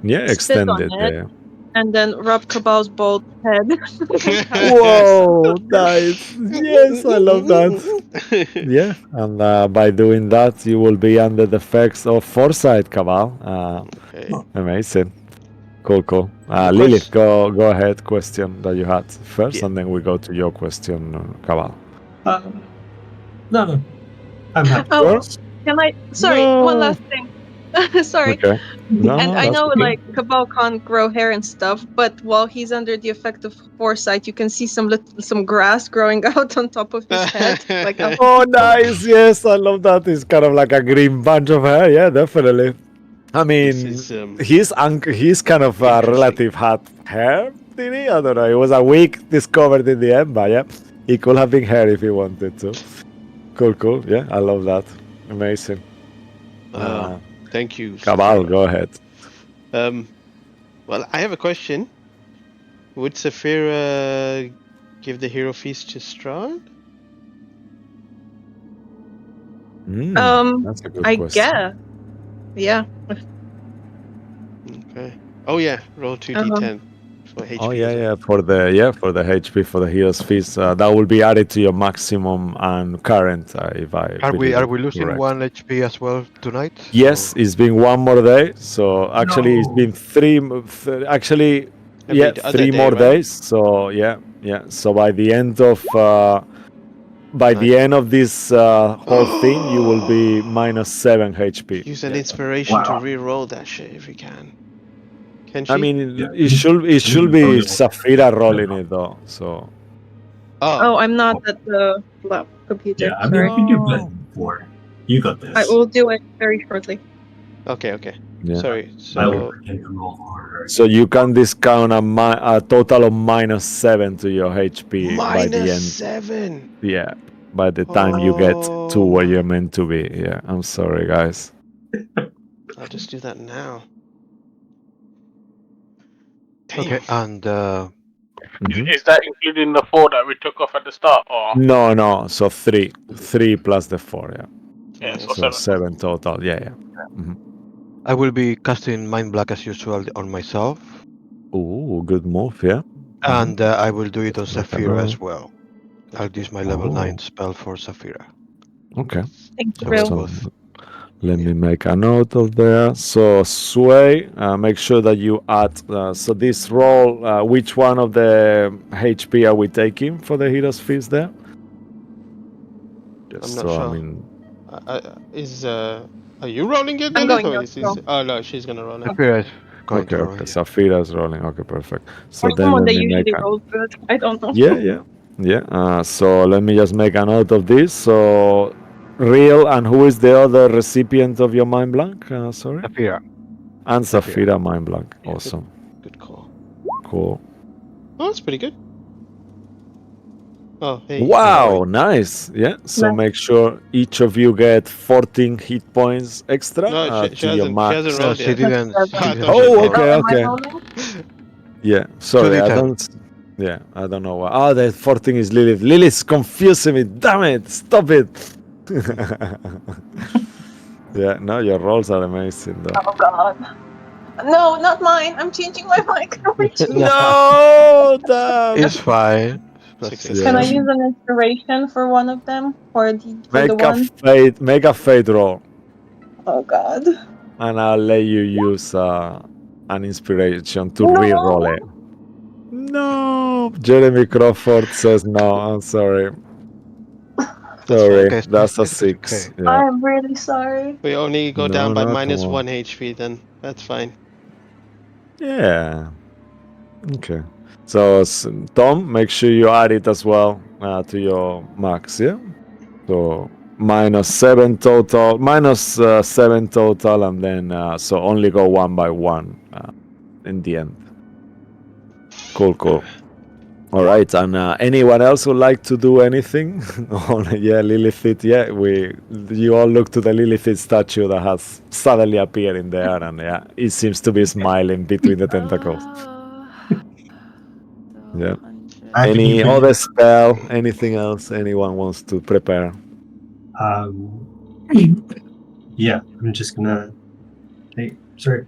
Yeah, Spit on extended. it, and then rub Cabal's bald head. Whoa, nice. Yes, I love that. Yeah, and by doing that, you will be under the effects of foresight, Cabal. Okay. Amazing. Cool. The Lilith, go ahead. Question that you had first, Yeah. and then we go to your question, Cabal. No. I'm happy. Oh, can I? Sorry, one No. last thing. Sorry. Okay. No, And I that's know, okay. like, Cabal can't grow hair and stuff, but while he's under the effect of foresight, you can see some grass growing out on top of his head. Like, Oh, nice. Yes, I love that. It's kind of like a green bunch of hair. Yeah, definitely. I mean, This is, he's kind of a interesting. relative had hair, did he? I don't know. It was a wig discovered in the end, but yeah, he could have been hair if he wanted to. Cool. Yeah, I love that. Amazing. Thank you. Cabal, Saphira. go ahead. Well, I have a question. Would Saphira give the hero feast to Strahd? That's a good I question. guess. Yeah. Okay. Oh yeah, roll 2d10 for HP. Oh as yeah, well. for the HP for the hero's feast. That will be added to your maximum and current. If I Are we believe losing correct. 1 HP as well tonight? Yes, it's been one more day. So actually, it's been three. Actually, Every other three day, more right? days. So yeah. So by the end of this whole thing, you will be minus 7 HP. Use an Yeah. inspiration to Wow. re-roll that shit if you can. Can she? I mean, Yeah. it should be Saphira rolling it though. So Oh, I'm not at the lab computer. Yeah, I mean, Sorry. you can do better than 4. You got this. I will do it very shortly. Okay, okay. Yeah. Sorry. I will So pretend to roll harder. So you can discount a total of -7 to your HP by the minus end. 7. Yeah. By the time you get to where you're meant to be. Yeah. I'm sorry, guys. I'll just do that now. Okay, and Mhm. Is that including the 4 that we took off at the start, or No. So 3. 3 plus the 4. Yeah. yeah, so So 7? 7 total. Yeah. Mhm. I will be casting Mind Black as usual on myself, Ooh, good move. Yeah. and I will do it on Let's make a Saphira as note. well. I'll use my level Oh. 9 spell for Saphira. Okay. Thank you, So it's Will. both. Let me make a note of there. So Sway, make sure that you add. So this roll, which one of the HP are we taking for the Hero's Feast there? Just I'm not so sure. I mean, Are you rolling it, I'm Lilith? going Or to is roll. oh no, she's gonna roll it. Saphira is going to okay. roll. Yeah. Saphira's rolling. Okay, perfect. So Or then someone let that me make usually a. rolls good. I don't know. Yeah. So let me just make a note of this. So Real, and who is the other recipient of your mind blank? Sorry, Saphira. and Saphira. Saphira mind blank. Yeah, Awesome. Good call. Cool. Oh, that's pretty good. Oh, hey. Wow, nice. Yeah. So Nice. make sure each of you get 14 hit points extra No, she to your hasn't. She hasn't max. No, rolled she yet. didn't. That's She I didn't thought hit she Oh, yet. Oh, okay, am I okay. rolling? Yeah. Sorry, I 2d10. don't. Yeah, I don't know why. Oh, the 14 is Lilith. Lilith's confusing me. Damn it! Stop it. Yeah. No, your rolls are amazing though. Oh God. No, not mine. I'm changing my mic. No, damn. It's fine. Plus Success. 6. Can I Yeah. use an inspiration for one of them? For the one? Make a fate roll, Oh God. and I'll let you use an inspiration to re-roll No. it. No, Jeremy Crawford says no. I'm sorry. That's fine. Sorry, Okay, that's a it's 6. okay. Yeah. I'm really sorry. We only go down by No, come minus on. 1 HP then. That's fine. Yeah. Okay. So Tom, make sure you add it as well to your max. Yeah. So -7 total, -7 total, and then so only go one by one in the end. Cool. All right, and anyone else would like to do anything? Yeah, Lilith. Yeah, you all look to the Lilith statue that has suddenly appeared in the air, and yeah, it seems to be smiling between the tentacles. Yeah. 100. I Any believe in other it. spell? Anything else anyone wants to prepare? Yeah, I'm just gonna. Hey, sorry.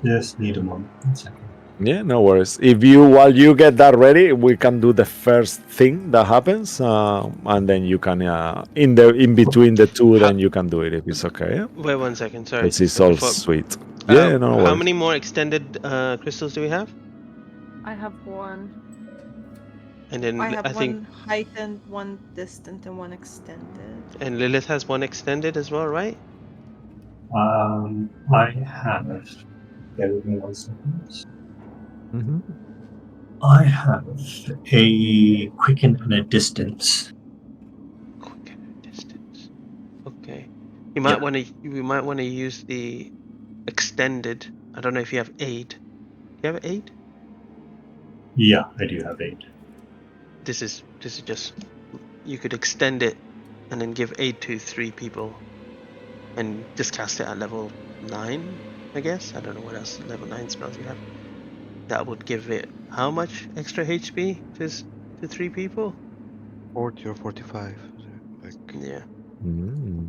Just need a moment. 1 second. Yeah, no worries. While you get that ready, we can do the first thing that happens, and then you can in between the two, then you can do it if it's okay. Yeah, Wait 1 second. Sorry. it's all Before, sweet. Yeah, no how worries. many more extended crystals do we have? I have one. And then I have I think one heightened, one distant, and one extended. and Lilith has one extended as well, right? I have. Bear with me 1 second. Mhm. I have a quicken and a distance. Quick distance. Okay. You Yeah. might want to use the extended. I don't know if you have aid. Do you have aid? Yeah, I do have 8. This is just you could extend it and then give aid to 3 people and just cast it at level 9, I guess. I don't know what else level 9 spells you have. That would give it how much extra HP to 3 people? 40 or 45. Like, Yeah. Mm.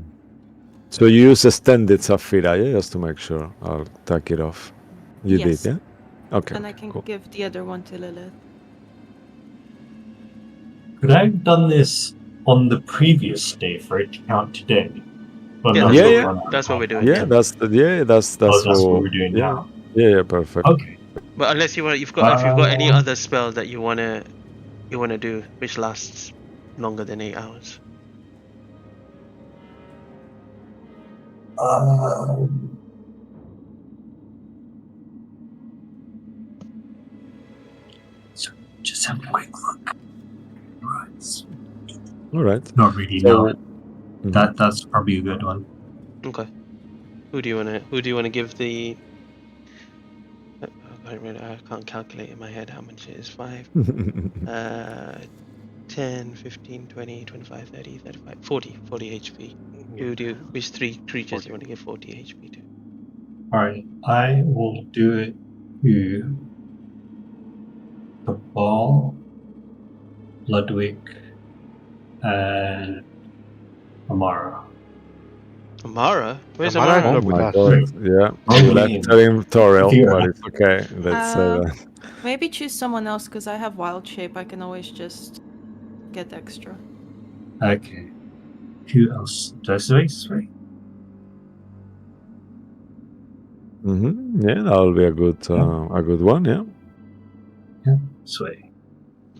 So you use extended Saphira, yeah, just to make sure. I'll take it off. You Yes. did, yeah? Okay. And I can cool. give the other one to Lilith. Could I have done this on the previous day for it to count today? Well, Yeah, not that's Yeah, to yeah. run out of that's what we're doing. time. Yeah, that's That's what what. we're doing Yeah, now. yeah, perfect. Okay. But unless if you've got any other spell that you wanna do which lasts longer than 8 hours. So just have a quick look. Right. All right. Not really, So no. That's probably a good one. Okay. Who do you wanna give the? I can't calculate in my head how much it is. 5, 10, 15, 20, 25, 30, 35, 40 HP. Which 3 creatures do you want to give 40 HP to? Alright, I will do it to the ball, Ludwig, and Amara. Amara? Where's Amara is Amara? Oh not with my us. god, yeah. Wrong We left name. her in Toriel, Vera. but it's okay. Let's say that. Maybe choose someone else because I have wild shape. I can always just get extra. Okay. Who else? Do I sway? Yeah, that'll be a good one, yeah. Yeah, sway.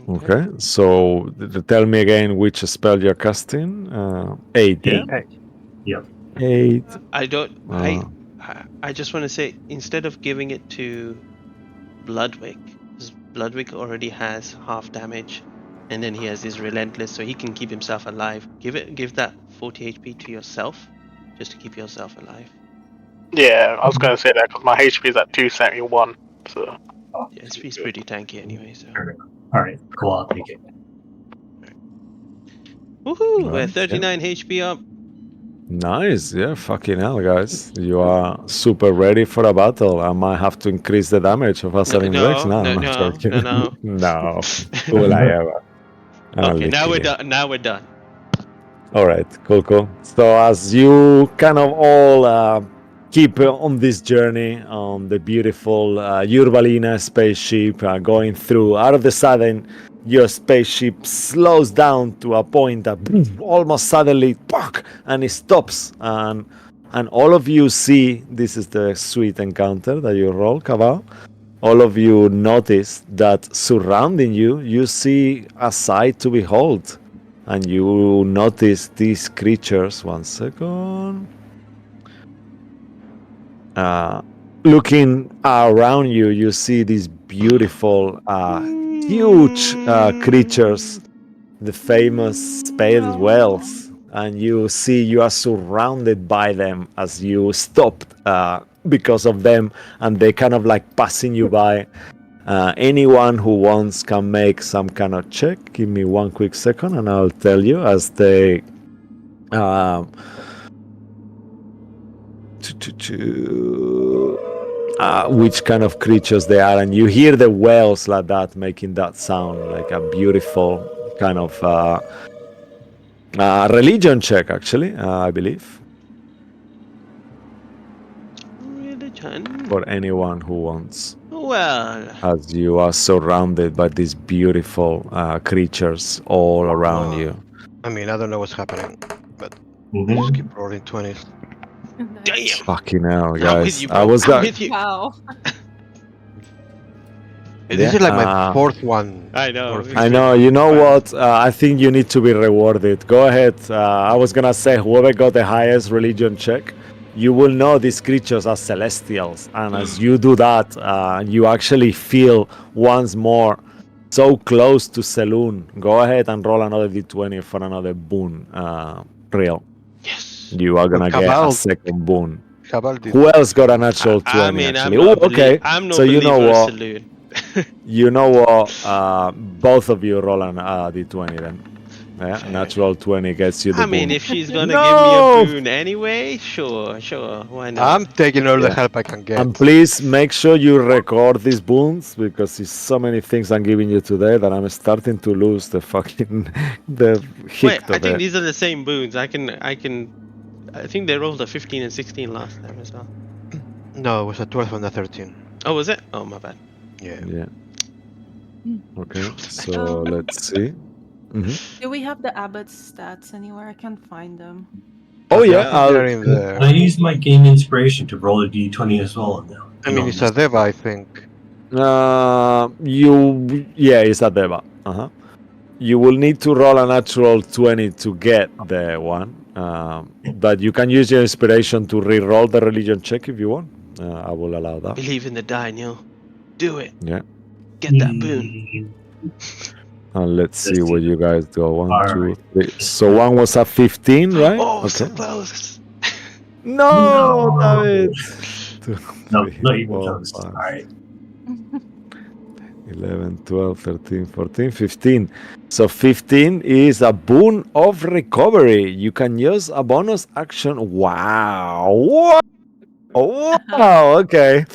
Okay, so tell me again which spell you're casting. 8, yeah? 8. Yep. 8. I don't. I just want to say, instead of giving it to Bloodwick, because Bloodwick already has half damage, and then he has his relentless, so he can keep himself alive. Give that 40 HP to yourself, just to keep yourself alive. Yeah, I was going to say that because my HP is at 271. So Yeah, he's pretty tanky anyway. So. Alright, cool. I'll take it. Woohoo! We're Nice, 39 HP up. Nice, yeah, fucking hell, guys. You are super ready for a battle. I might have to increase the damage of Ascension Vex. No, I'm not joking. No. No, will I ever? Okay, now we're done. Now we're done. All right, cool. So as you kind of all keep on this journey on the beautiful Urbalina spaceship going through, out of the sudden, your spaceship slows down to a point that almost suddenly, and it stops. And all of you see, this is the sweet encounter that you roll, Cabal. All of you notice that surrounding you, you see a sight to behold. And you notice these creatures. 1 second. Looking around you, you see these beautiful, huge creatures, the famous spade whales. And you see you are surrounded by them as you stopped because of them, and they kind of like passing you by. Anyone who wants can make some kind of check. Give me 1 quick second and I'll tell you as they which kind of creatures they are, and you hear the whales like that making that sound, like a beautiful kind of religion check, actually, I believe. Religion. For anyone who wants. Well, As you are surrounded by these beautiful creatures all around you. I mean, I don't know what's happening, but Mhm. just keep rolling 20s. damn. Fucking hell, I'm guys. with you, bro. I was I'm with you. Wow. This is like my fourth one. I know. or It's I fifth. know. You know what? I think you need to be rewarded. Go ahead. I was gonna say whoever got the highest religion check, you will know these creatures are celestials, and as you do that, you actually feel once more so close to Saloon. Go ahead and roll another d20 for another boon. Real. Yes. You are gonna get a Cabal- second boon. Cabal did Who that. else got a natural 20? I mean, actually? I'm Oh, no okay. I'm no So you know believer of what? Saloon. You know what? Both of you roll an d20 then. Yeah, Fair natural 20 gets you the I mean, boon. if she's gonna No! give me a boon anyway, sure. Why not? I'm taking all the Yeah. help I can get. And please make sure you record these boons because it's so many things I'm giving you today that I'm starting to lose the fucking the Wait, hict I of think it. these are the same boons. I think they rolled a 15 and 16 last time as well. No, it was a 12 and a 13. Oh, was it? Oh, my bad. Yeah. Yeah. Okay, Rolled a so natural. let's see. Do we have the abbot's stats anywhere? I can't find them. Oh I yeah, think they're in there. I used my game inspiration to roll a d20 as well. Now. I mean, it's a Deva, I think. It's a Deva. You will need to roll a natural 20 to get the one, but you can use your inspiration to re-roll the religion check if you want. I will allow that. Believe in the die, Neil. Do it. Yeah. Get that boon. And let's see Let's see. where you guys go. 1, All 2, right. 3. So one was at 15, right? Oh, so Okay. close. No, No. David. 2, No, 3, not even 4, close. 5, All right. 11, 12, 13, 14, 15. So 15 is a boon of recovery. You can use a bonus action. Wow. Wow. Okay.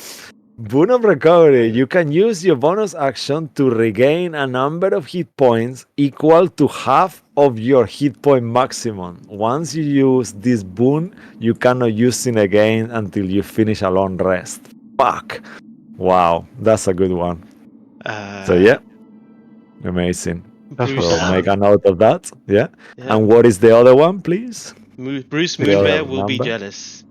Boon of recovery. You can use your bonus action to regain a number of hit points equal to half of your hit point maximum. Once you use this boon, you cannot use it again until you finish a long rest. Fuck. Wow. That's a good one. So yeah. Amazing. That's Bruce, So awesome. make a note of that. Yeah. yeah. And what is the other one, please? Bruce The other Moonbear will be number? jealous.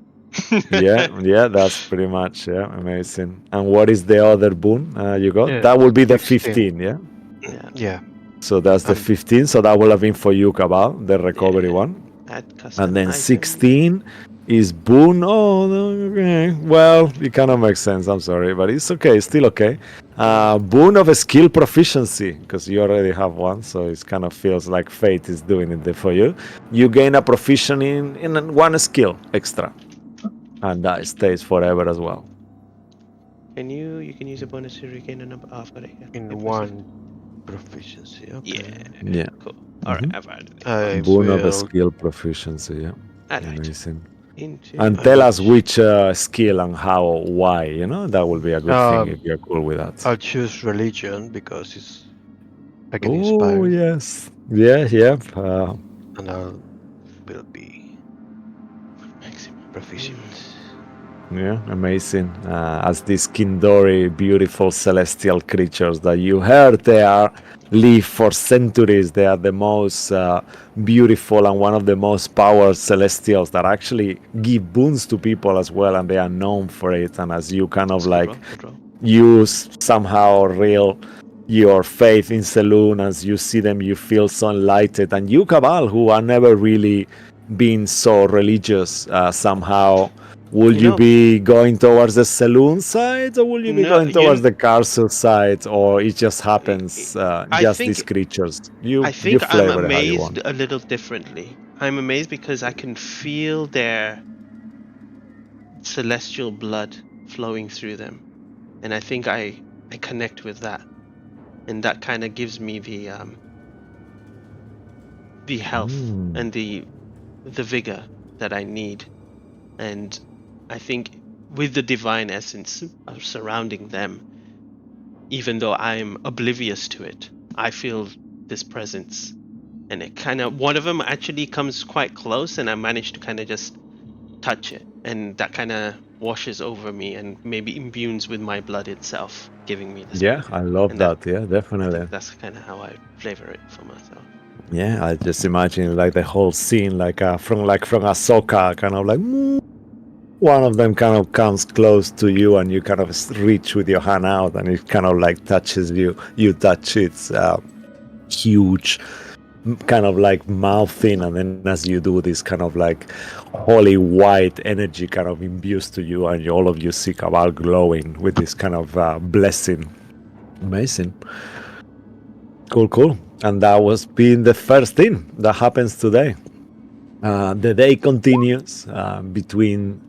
Yeah, that's pretty much, yeah, amazing. And what is the other boon you got? Yeah, That will be the 16. 15, yeah? Yeah. Yeah. So that's the 15, so that will have been for you, Cabal, the recovery Yeah. one. Add custom And then item. 16 is boon. Oh, okay. Well, it kind of makes sense. I'm sorry, but it's okay. It's still okay. Boon of a skill proficiency, because you already have one, so it kind of feels like fate is doing it there for you. You gain a proficiency in one skill extra, and that stays forever as well. You can use a bonus to regain a number. Oh, I've got it here. In Impressive. one proficiency. Yeah. Okay. Yeah. Cool. All right, I've added it. I Boon of a will skill proficiency, yeah. Add item Amazing. into. And I tell will us which skill and how, why, you know? That will be a good thing if you're cool with that. I'll choose religion because it's I can Oh, inspire, yes. Yeah, yeah. and I'll will be Maximum. proficient. Yeah, amazing. As these Kindori, beautiful celestial creatures that you heard, they are live for centuries. They are the most beautiful and one of the most powerful celestials that actually give boons to people as well, and they are known for it. And as you kind of Good like roll, good roll. use somehow real your faith in Saloon, as you see them, you feel so enlightened. And you, Cabal, who are never really been so religious, somehow. Will You you know- be going towards the saloon side, or will you be No, going towards the castle side, or it just happens? I Just think- these creatures. I You think I'm flavor it how you amazed want. a little differently. I'm amazed because I can feel their celestial blood flowing through them, and I think I connect with that, and that kind of gives me the health Mm. and the vigor that I need, and I think with the divine essence surrounding them, even though I'm oblivious to it, I feel this presence. And it kind of, one of them actually comes quite close, and I managed to kind of just touch it. And that kind of washes over me and maybe imbues with my blood itself, giving me this. Yeah, I love And that. Yeah, I definitely. think that's kind of how I flavor it for myself. Yeah, I just imagine like the whole scene, from Ahsoka, kind of like one of them kind of comes close to you, and you kind of reach with your hand out, and it kind of like touches you. You touch its huge kind of like mouth thing, and then as you do this kind of like holy white energy kind of imbues to you, and all of you see Cabal glowing with this kind of blessing. Amazing. Cool. And that was being the first thing that happens today. The day continues between,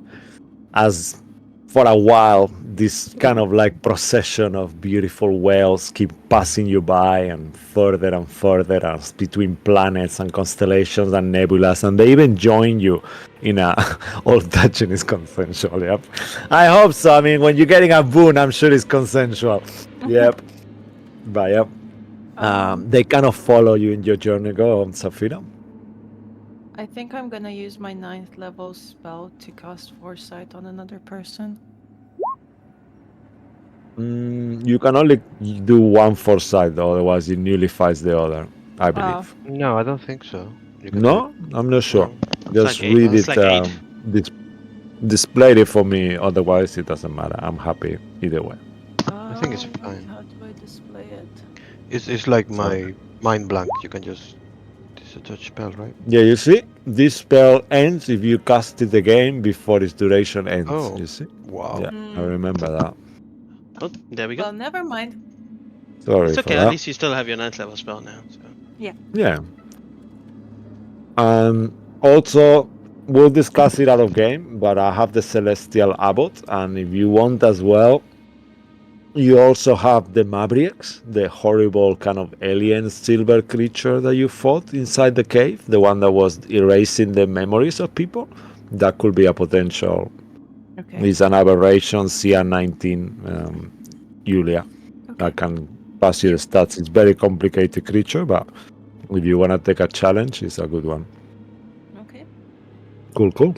as for a while, this kind of like procession of beautiful whales keep passing you by, and further as between planets and constellations and nebulas, and they even join you in a all touching is consensual. Yep, I hope so. I mean, when you're getting a boon, I'm sure it's consensual. Yep. But yep, they kind of follow you in your journey. Go on, Safira. I think I'm gonna use my 9th level spell to cast Foresight on another person. You can only do one foresight, though, otherwise it nullifies the other, I believe. No, I don't think so. You can No, I'm not sure. No. Just like eight. read It's it. like 8. Displayed it for me. Otherwise, it doesn't matter. I'm happy either way. I think it's fine. How do I display it? It's like So- my mind blank. You can just it's a touch spell, right? Yeah, you see, this spell ends if you cast it again before its duration ends. Oh. You see? Wow. Yeah, I remember that. Oh, there we go. Well, never mind. Sorry It's for okay. that. At least you still have your 9th level spell now. So. Yeah. Also, we'll discuss it out of game, but I have the Celestial Abbot, and if you want as well, you also have the Mabrix, the horrible kind of alien silver creature that you fought inside the cave, the one that was erasing the memories of people. That could be a potential. Okay. It's an aberration CR19, Julia. Okay. I can pass you the stats. It's very complicated creature, but if you want to take a challenge, it's a good one. Okay. Cool.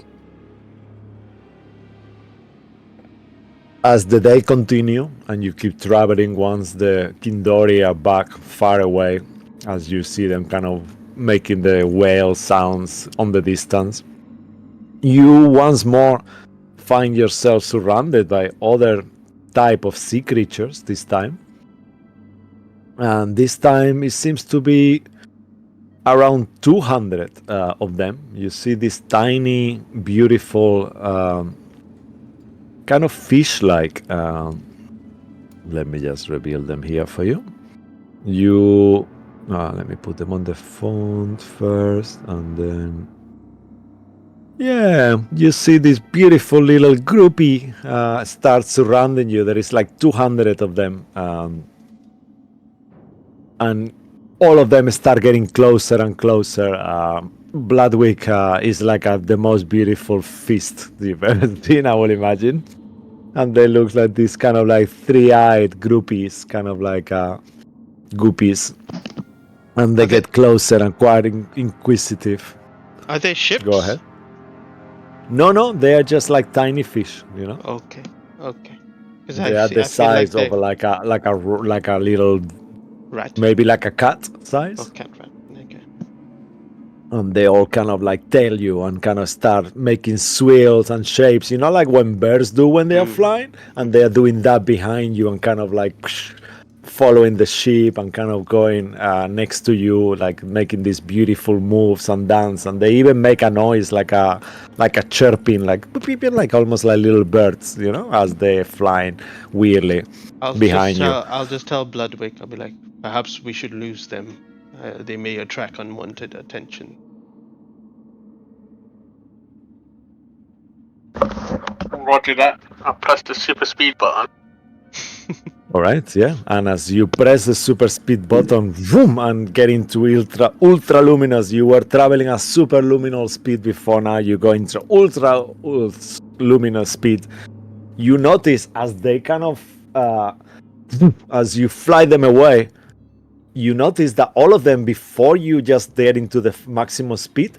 As the day continue and you keep traveling, once the Kindori are back far away, as you see them kind of making the whale sounds on the distance, you once more find yourself surrounded by other type of sea creatures this time. And this time it seems to be around 200 of them. You see this tiny, beautiful, kind of fish-like. Let me just reveal them here for you. Let me put them on the font first, and then you see this beautiful little groupie start surrounding you. There is like 200 of them, and all of them start getting closer and closer. Bloodwick is like the most beautiful feast you've ever seen, I will imagine. And they look like these kind of like three-eyed groupies, kind of like goopies. And they get closer and quite inquisitive. Are they ships? Go ahead. No, they are just like tiny fish, you know. Okay. They are the size of like a little rat, maybe like a cat size. Oh, cat rat. Okay. And they all kind of like tail you and kind of start making swirls and shapes, you know, like when birds do when they are flying, and they are doing that behind you and kind of like following the ship and kind of going next to you, like making these beautiful moves and dance. And they even make a noise like a chirping, like almost like little birds, you know, as they're flying weirdly behind you. I'll just tell Bloodwick. I'll be like, perhaps we should lose them. They may attract unwanted attention. Roger that. I'll press the super speed button. All right, yeah. And as you press the super speed button, boom, and get into ultra luminous. You were traveling at super luminous speed before. Now you go into ultra luminous speed. You notice as they kind of, as you fly them away, you notice that all of them, before you just get into the maximum speed,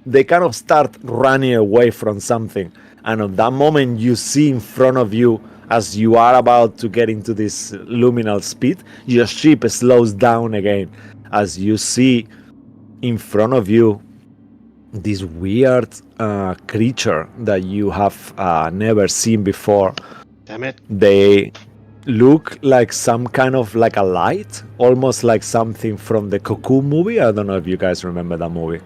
they kind of start running away from something. And at that moment, you see in front of you, as you are about to get into this luminal speed, your ship slows down again. As you see in front of you this weird creature that you have never seen before. Damn it. They look like some kind of like a light, almost like something from the Cocoon movie. I don't know if you guys remember that movie.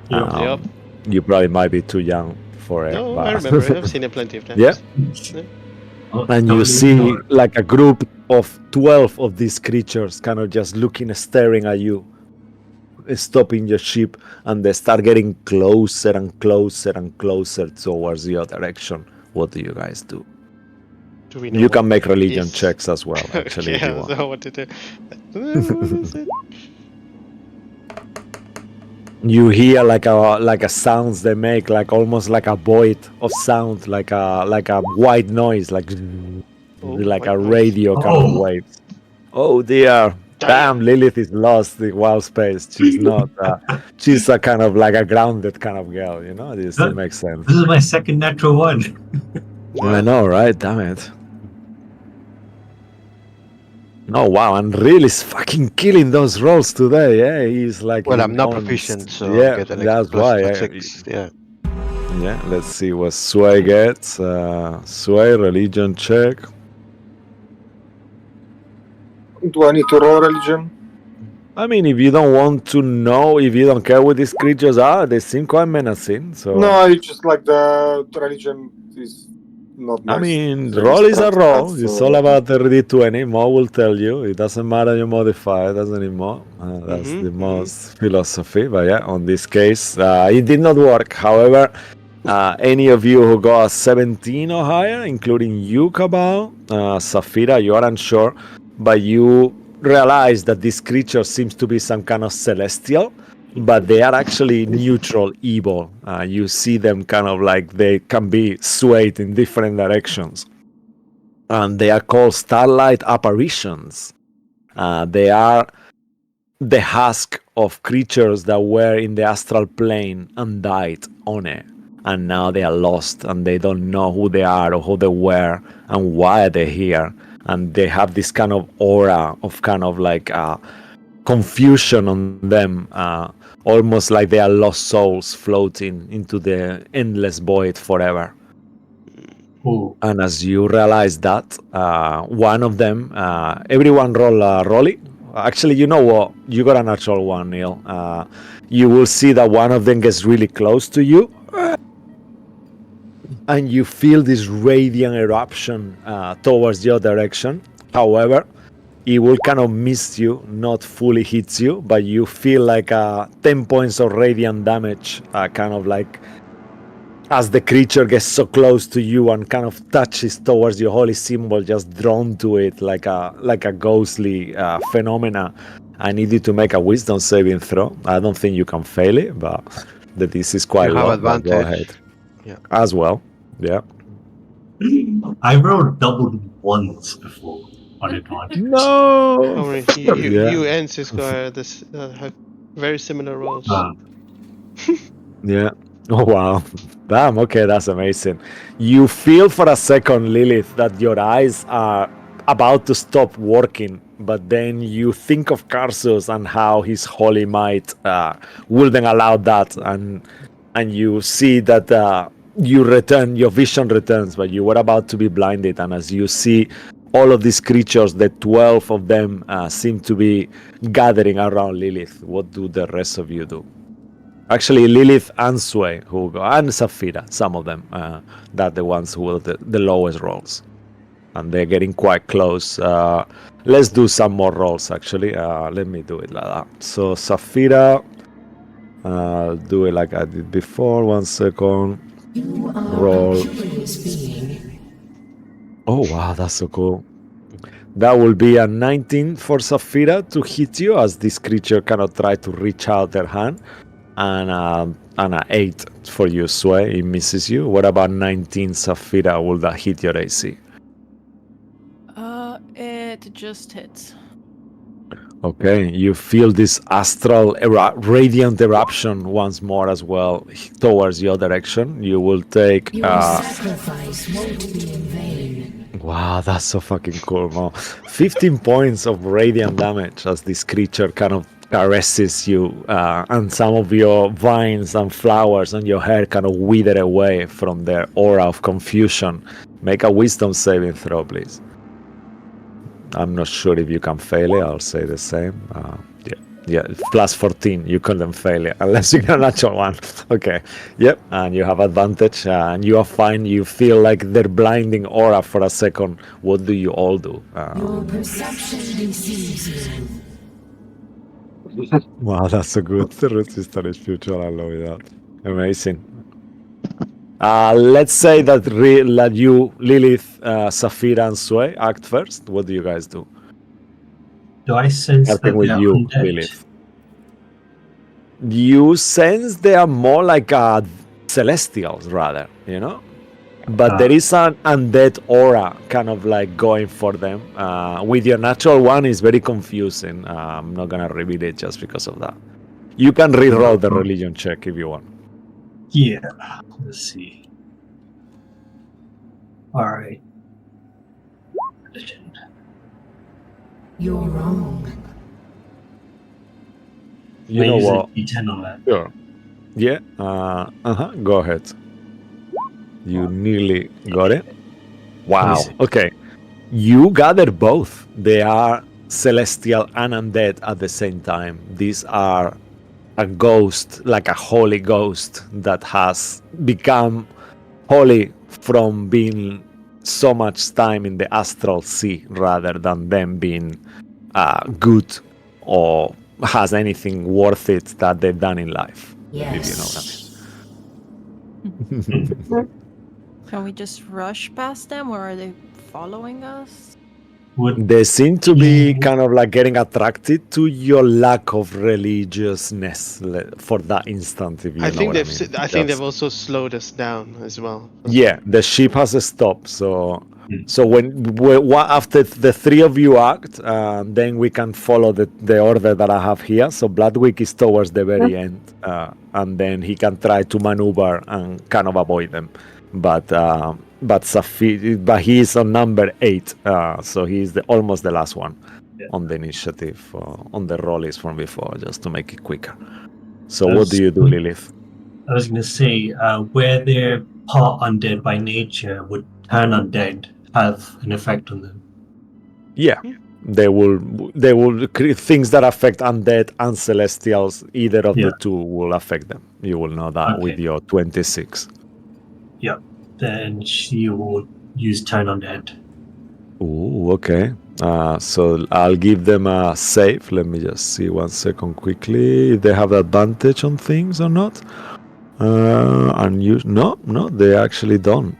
Yep. You probably might be too young for it. No, but I remember it. I've seen it plenty of times. Yeah. And you see like a group of 12 of these creatures kind of just looking, staring at you, stopping your ship, and they start getting closer and closer and closer towards your direction. What do you guys do? Do we know You what can make it religion is? checks as well, actually. Okay, if you want. so what to do? What is it? You hear like a sounds they make, like almost like a void of sound, like a white noise, like white a noise. radio kind of waves. Oh dear! Damn, Lilith is lost in wild space. She's not. She's a kind of like a grounded kind of girl, you know. This makes sense. This is my second natural one. I know, right? Damn it. Oh wow, and really is fucking killing those rolls today. Yeah, he's like. Well, I'm not proficient, so yeah, I get an that's plus why. 6. Yeah. Yeah, let's see what Sway gets. Sway, religion check. Do I need to roll religion? I mean, if you don't want to know, if you don't care what these creatures are, they seem quite menacing. So No, it's just like the religion is not I my mean, the roll is a Strahd roll. stats, It's so all about the D20. Mo will tell you. It doesn't matter you modify. It doesn't need Mo. That's the most philosophy. But yeah, on this case, it did not work. However, any of you who got a 17 or higher, including you, Cabal, Safira, you are unsure, but you realize that this creature seems to be some kind of celestial, but they are actually neutral evil. You see them kind of like they can be swayed in different directions. And they are called starlight apparitions. They are the husk of creatures that were in the astral plane and died on it. And now they are lost and they don't know who they are or who they were and why they're here. And they have this kind of aura of kind of like confusion on them, almost like they are lost souls floating into the endless void forever. Oh, And as you realize that, one of them, everyone roll a rolly. Actually, you know what? You got a natural one, Neil. You will see that one of them gets really close to you, and you feel this radiant eruption towards your direction. However, it will kind of miss you, not fully hits you, but you feel like 10 points of radiant damage, kind of like as the creature gets so close to you and kind of touches towards your holy symbol, just drawn to it like a ghostly phenomena. I need you to make a wisdom saving throw. I don't think you can fail it, but the DC is quite You have low. But go advantage. ahead. Yeah. As well. Yeah. I rolled double ones before on advantage. Don't No. worry, Yeah. you and Cisco are this have very similar roles. Yeah. Oh wow. Damn, okay, that's amazing. You feel for a second, Lilith, that your eyes are about to stop working, but then you think of Karsus and how his holy might wouldn't allow that, and you see that your vision returns, but you were about to be blinded, and as you see all of these creatures, the 12 of them seem to be gathering around Lilith. What do the rest of you do? Actually, Lilith and Sway, and Saphira, some of them, that the ones who will the lowest rolls. And they're getting quite close. Let's do some more rolls, actually. Let me do it like that. So, Saphira, I'll do it like I did before. 1 second. Roll. Oh, wow, that's so cool. That will be a 19 for Saphira to hit you as this creature cannot try to reach out their hand. And an 8 for you, Sway. It misses you. What about 19, Saphira? Will that hit your AC? It just hits. Okay, you feel this astral radiant eruption once more as well towards your direction. You will take. Sacrifice won't be in vain. Wow, that's so fucking cool, Mo. 15 points of radiant damage as this creature kind of caresses you, and some of your vines and flowers on your hair kind of wither away from their aura of confusion. Make a wisdom saving throw, please. I'm not sure if you can fail it. I'll say the same. Yeah, plus 14. You couldn't fail it unless you get a natural one. Okay. Yep. And you have advantage. And you are fine. You feel like their blinding aura for a second. What do you all do? Your perception deceives you. Wow, that's so good. The resistor is future. I love that. Amazing. Let's say that you, Lilith, Saphira, and Sway act first. What do you guys do? Do I sense Starting that with they're you, undead? Lilith. You sense they are more like celestials, rather, you know? But there is an undead aura kind of like going for them. With your natural one, it's very confusing. I'm not going to reveal it just because of that. You can re-roll the religion check if you want. Yeah. Let's see. All right. Religion. You're wrong. You know Use what? a D10 on that. Sure. Yeah. Go ahead. You nearly got it. Wow. see. Okay. You gather both. They are celestial and undead at the same time. These are a ghost, like a holy ghost that has become holy from being so much time in the astral sea rather than them being good or has anything worth it that they've done in life. If you know what I mean. Can we just rush past them, or are they following us? They seem to be kind of like getting attracted to your lack of religiousness for that instant, if you I know think what I they've. mean. I think they've also slowed us down as well. Yeah, the ship has stopped. So after the three of you act, then we can follow the order that I have here. So Bloodwick is towards the very end, and then he can try to maneuver and kind of avoid them. But he is on number 8, so he's almost the last one on the initiative, on the roll is from before, just to make it quicker. So what do you do, Lilith? I was going to say, where they're part undead by nature, would turn undead have an effect on them? Yeah, they will things that affect undead and celestials. Either of the two will affect them. You will know that with your 26. Yeah, then she will use turn undead. Ooh, okay. So I'll give them a save. Let me just see 1 second quickly if they have advantage on things or not. And you no, they actually don't.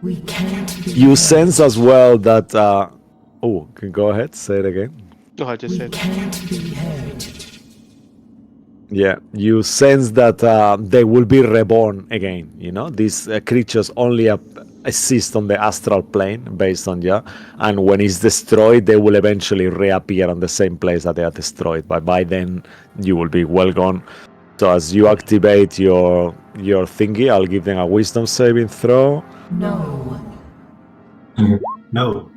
We can't be You hurt. sense as well that. Go ahead. Say it again. No, I just We said. can't be hurt. Yeah, you sense that they will be reborn again. You know, these creatures only exist on the astral plane based on and when it's destroyed, they will eventually reappear on the same place that they are destroyed. But by then, you will be well gone. So as you activate your thingy, I'll give them a wisdom saving throw. No. No.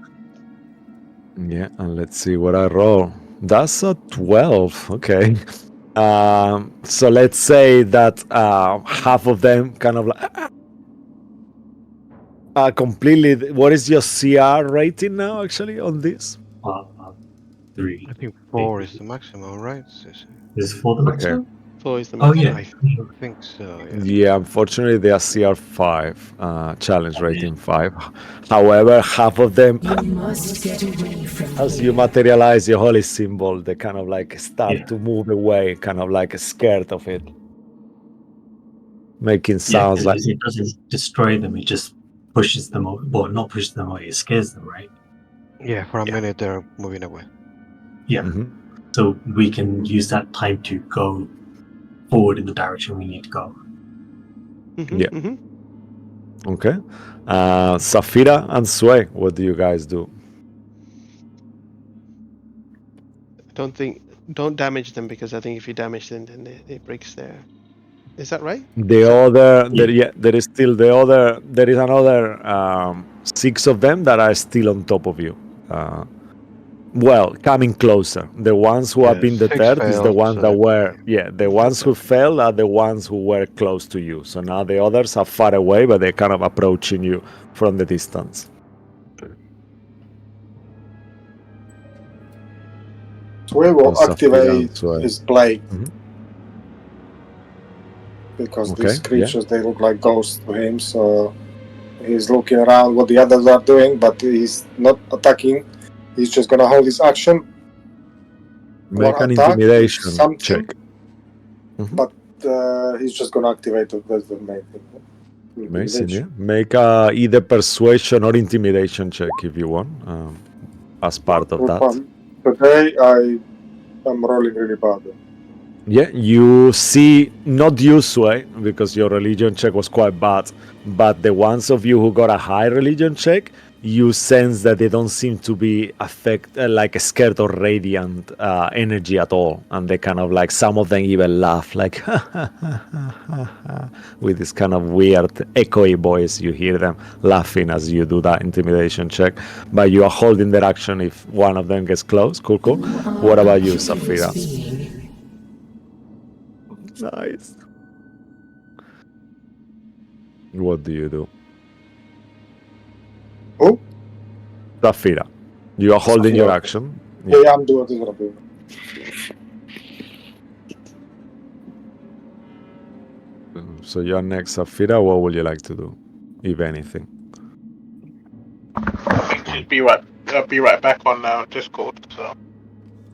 Yeah, and let's see what I roll. That's a 12. Okay. So let's say that half of them kind of like completely. What is your CR rating now, actually, on this? 3. I think 4 is the maximum, right? Is 4 the maximum? 4 is the Oh, maximum. yeah. I think so, yeah. Yeah, unfortunately, they are CR5, challenge rating 5. However, half of them, You must get away from as here. you materialize your holy symbol, they kind of like start to move away, kind of like scared of it, making sounds like. It doesn't destroy them, it just pushes them away. Well, not pushes them away, it scares them, right? Yeah, for a minute they're moving away. Yeah. So we can use that time to go forward in the direction we need to go. Okay. Safira and Sway, what do you guys do? Don't damage them, because I think if you damage them, then it breaks their. Is that right? There is still the other. There is another 6 of them that are still on top of you. Well, coming closer. The ones who have been 6 deterred is the failed, ones so that they- were. Yeah, the ones who fell are the ones who were close to you. So now the others are far away, but they're kind of approaching you from the distance. So we will Safira activate and Sway. his blade. Mhm. Because Okay, these creatures, they look like ghosts to him, so he's looking around what the others are doing, but he's not attacking. He's just gonna hold his action. Make One an attack, intimidation something, check. but he's just gonna activate it. That's the main thing. Amazing, yeah. Make either persuasion or intimidation check if you want, as part of that. Today I am rolling really bad. Yeah, you see, not you, Sway, because your religion check was quite bad, but the ones of you who got a high religion check, you sense that they don't seem to be like scared or radiant energy at all, and they kind of like, some of them even laugh like with this kind of weird echoey voice. You hear them laughing as you do that intimidation check, but you are holding their action if one of them gets close. Cool. What about you, Safira? Nice. What do you do? Oh? Safira. You are holding your action. Yeah, I'm doing what I'm doing. So you're next, Safira. What would you like to do? if anything. I think she'd be right back on Discord. So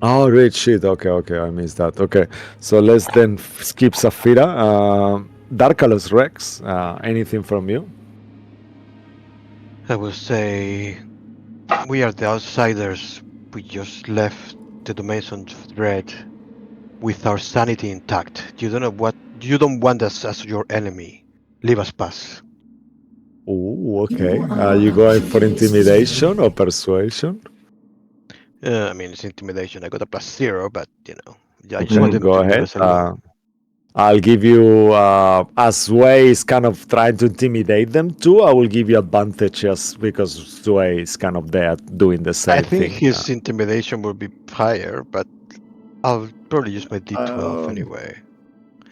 Oh, great shit. Okay, I missed that. Okay, so let's then skip Safira. Darkalos Rex, anything from you? I will say we are the outsiders. We just left the domains of dread with our sanity intact. You don't want us as your enemy. Leave us pass. Oh, okay. You Are you are going for under intimidation or estimated. persuasion? I mean, it's intimidation. I got a +0, but I just Okay, want them go to leave ahead. us alone. I'll give you, as Sway is kind of trying to intimidate them too, I will give you advantage just because Sway is kind of there doing the I same think thing. his intimidation will be higher, but I'll probably use my D12 Um, anyway.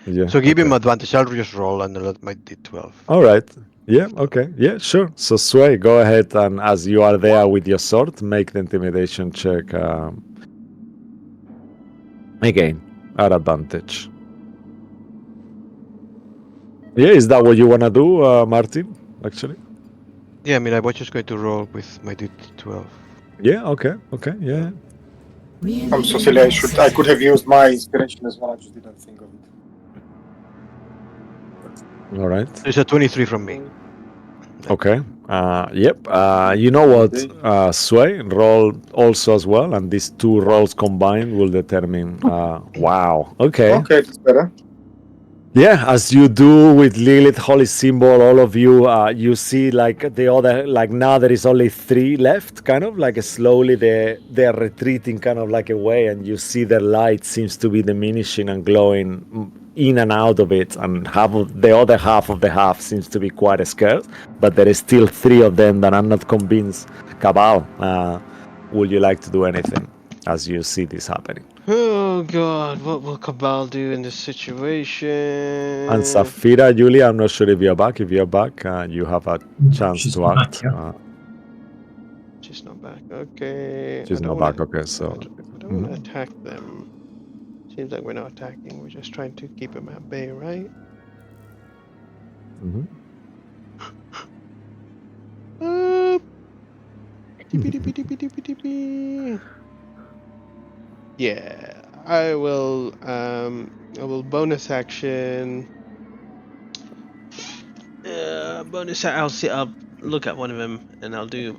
yeah, So give him okay. advantage. I'll just roll and I'll let my D12. All right. Yeah, okay. Yeah, sure. So Sway, go ahead and as you are there with your sword, make the intimidation check again at advantage. Yeah, is that what you want to do, Martin, actually? Yeah, I mean, I was just going to roll with my D12. Yeah, okay, yeah. I'm so silly. I could have used my inspiration as well. I just didn't think of it. All right. It's a 23 from me. Okay. Yep. You know what, Sway, roll also as well, and these two rolls combined will determine. Wow. Okay. Okay, that's better. Yeah, as you do with Lilith Holy Symbol, all of you, you see like the other, like now there is only 3 left, kind of like slowly they're retreating kind of like away, and you see their light seems to be diminishing and glowing in and out of it, and the other half of the half seems to be quite scared, but there is still 3 of them that are not convinced. Cabal, would you like to do anything as you see this happening? Oh god, what will Cabal do in this situation? And Safira, Julia, I'm not sure if you're back. If you're back, you have a chance She's to back, act. yeah. She's not back. Okay. She's I don't not wanna back. Okay, so. I don't wanna attack them. Seems like we're not attacking, we're just trying to keep them at bay, right? Mhm. Yeah, I will bonus action. I'll look at one of them and I'll do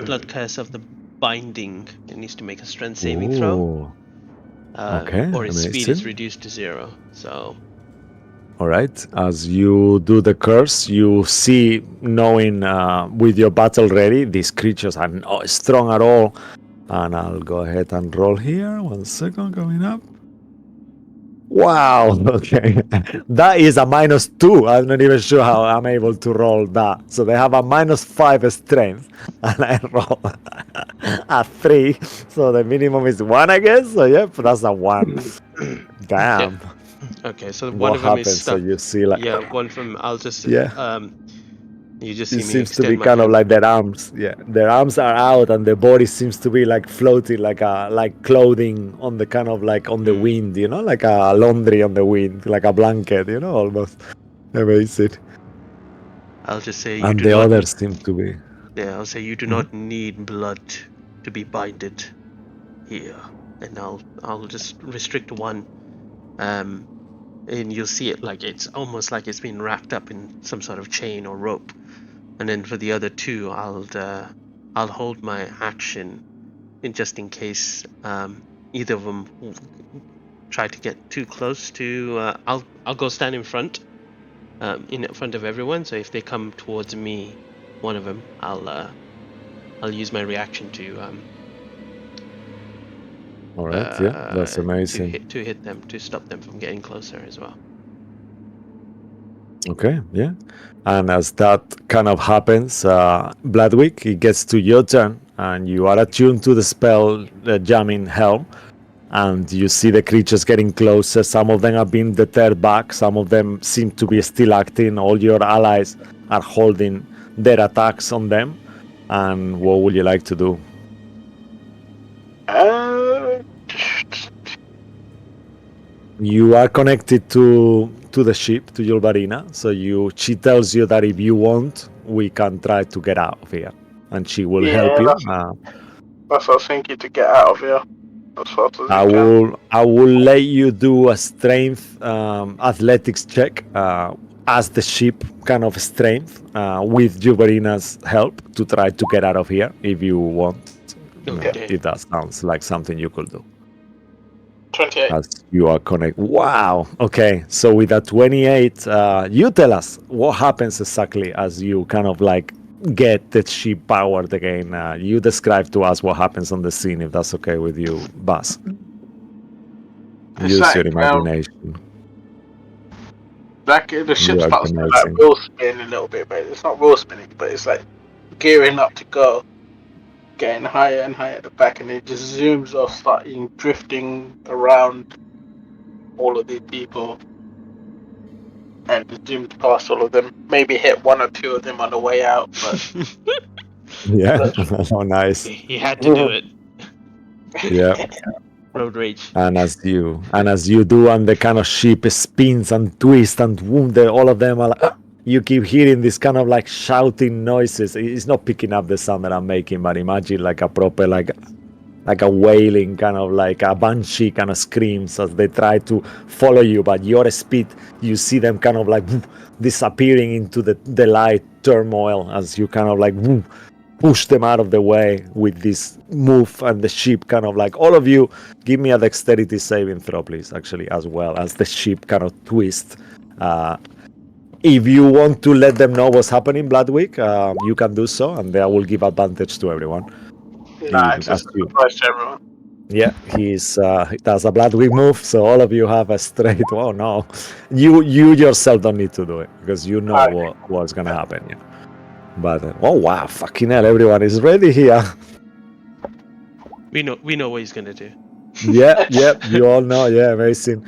blood curse of the binding. It needs to make a strength saving throw. Ooh. Okay, Or its speed is amazing. reduced to 0. So All right. As you do the curse, you see, knowing with your battle ready, these creatures are not strong at all. And I'll go ahead and roll here. 1 second, coming up. Wow. Okay. That is a -2. I'm not even sure how I'm able to roll that. So they have a -5 strength, and I roll a 3. So the minimum is 1, I guess. So yep, that's a 1. Damn. okay, so one What of them is happens? So stuck. you see, like, Yeah, one from I'll just yeah. you just It see me seems to be extend my kind of hand. like their arms. Yeah, their arms are out, and their body seems to be like floating, like clothing on the kind of like on the wind. You know, like a laundry on the wind, like a blanket. You know, almost. Amazing. I'll just say And the others seem to be. Yeah, I'll say you do not need blood to be binded here, and I'll just restrict one, and you'll see it like it's almost like it's been wrapped up in some sort of chain or rope, and then for the other 2, I'll hold my action, in just in case either of them try to get too close to. I'll go stand in front, in front of everyone. So if they come towards me, one of them, I'll use my reaction to All right. Yeah, that's amazing. to hit them, to stop them from getting closer as well. Okay. Yeah. And as that kind of happens, Bloodwick, it gets to your turn, and you are attuned to the spell, jamming helm. And you see the creatures getting closer. Some of them have been deterred back. Some of them seem to be still acting. All your allies are holding their attacks on them. And what would you like to do? You are connected to the ship, to Yulbarina. So she tells you that if you want, we can try to get out of here, and she will Yeah, help you. that's what I was thinking, to get out of here as fast as I we can. will let you do a strength athletics check as the ship kind of strength with Juverina's help to try to get out of here if you want. Okay. If that sounds like something you could do. 28. As you are connected. Wow. Okay. So with a 28, you tell us what happens exactly as you kind of like get the ship powered again. You describe to us what happens on the scene, if that's okay with you, Buzz. It's Use your like, imagination. the ship You are starts to like amazing. wheel spin a little bit, but it's not wheel spinning, but it's like gearing up to go, getting higher and higher at the back, and it just zooms off, starting drifting around all of these people, and just zoomed past all of them. Maybe hit one or two of them on the way out, but Yeah. Oh, nice. He had to do it. Yeah. Road rage. And as you do, and the kind of ship spins and twists and boom, all of them are like, you keep hearing this kind of like shouting noises. It's not picking up the sound that I'm making, but imagine like a proper like a wailing kind of like a banshee kind of screams as they try to follow you, but your speed, you see them kind of like disappearing into the light turmoil as you kind of like push them out of the way with this move, and the ship kind of like, all of you give me a dexterity saving throw, please, actually, as well as the ship kind of twist. If you want to let them know what's happening, Bloodwick, you can do so, and I will give advantage to everyone. nah, it's just a surprise to everyone. Yeah, he does a Bloodwick move, so all of you have a straight. Oh no, you yourself don't need to do it because you know what's gonna happen. Yeah. But oh wow, fucking hell, everyone is ready here. We know what he's gonna do. Yeah, you all know. Yeah, amazing.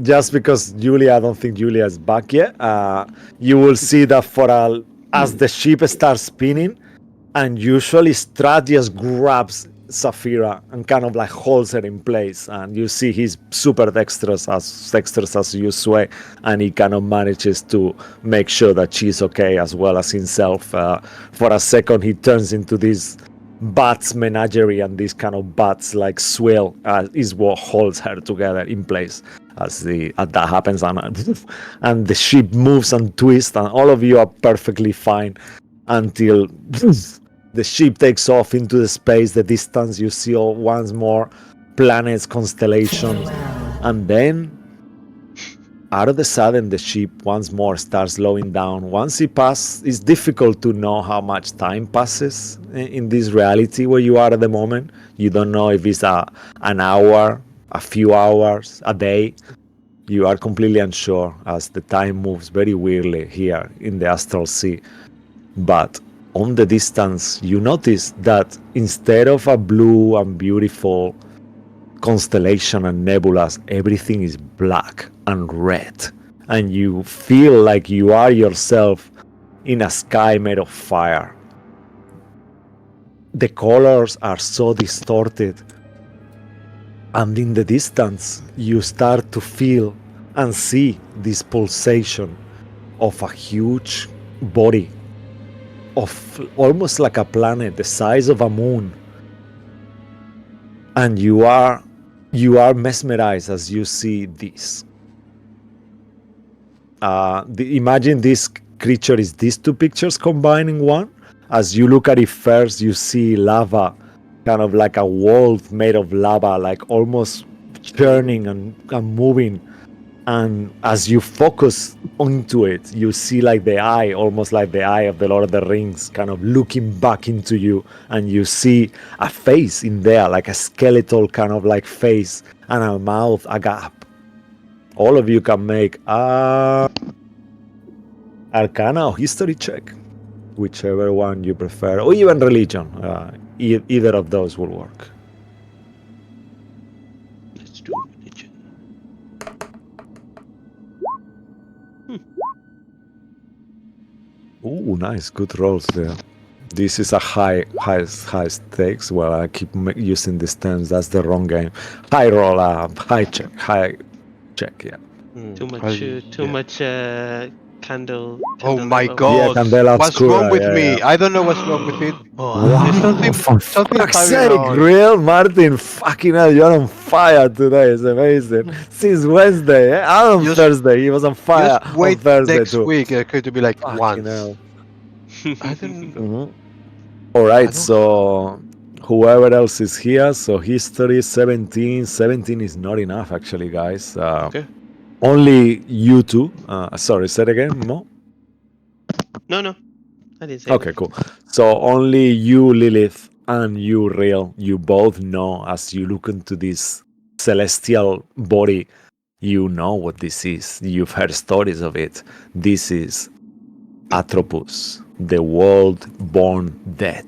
Just because I don't think Julia is back yet. You will see that as the ship starts spinning, and usually Strahd just grabs Saphira and kind of like holds her in place, and you see he's super dexterous as you sway, and he kind of manages to make sure that she's okay as well as himself. For a second, he turns into this bats menagerie, and this kind of bats like swell is what holds her together in place as that happens, and the ship moves and twists, and all of you are perfectly fine until the ship takes off into the space, the distance. You see once more planets, constellations, and then out of the sudden the ship once more starts slowing down. Once it passes, it's difficult to know how much time passes in this reality where you are at the moment. You don't know if it's an hour, a few hours, a day. You are completely unsure as the time moves very weirdly here in the Astral Sea. But on the distance, you notice that instead of a blue and beautiful constellation and nebulas, everything is black and red, and you feel like you are yourself in a sky made of fire. The colors are so distorted, and in the distance you start to feel and see this pulsation of a huge body of almost like a planet the size of a moon, and you are mesmerized as you see this. Imagine this creature is these two pictures combined in one. As you look at it first, you see lava, kind of like a world made of lava, like almost churning and moving. And as you focus onto it, you see like the eye, almost like the eye of the Lord of the Rings, kind of looking back into you, and you see a face in there, like a skeletal kind of like face, and a mouth, a gap. All of you can make a Arcana or History check, whichever one you prefer, or even Religion. Either of those will work. Let's do religion. Ooh, nice, good rolls there. This is a high stakes. Well, I keep using these terms. That's the wrong game. High roll, high check. Yeah. Too much candle. Oh my Candela. Yeah, god. Candela What's wrong Obscura. with Yeah, yeah. me? I don't know what's wrong with it. Oh, There's Wow, something for something's fuck's going sake, on. real Martin, fucking hell, you're on fire today. It's amazing. Since Wednesday, eh? And on Just Thursday, he was on fire just on wait Thursday next too. week. It's going to be like Fucking once. hell. I don't Mhm. All I right, don't so whoever else is here, so history 17. 17 is not enough, actually, guys. Okay. Only you two. Sorry, say it again, Mo? No, I didn't say Okay, anything. cool. So only you, Lilith, and you, Real, you both know as you look into this celestial body, you know what this is. You've heard stories of it. This is Atropus, the world-born dead.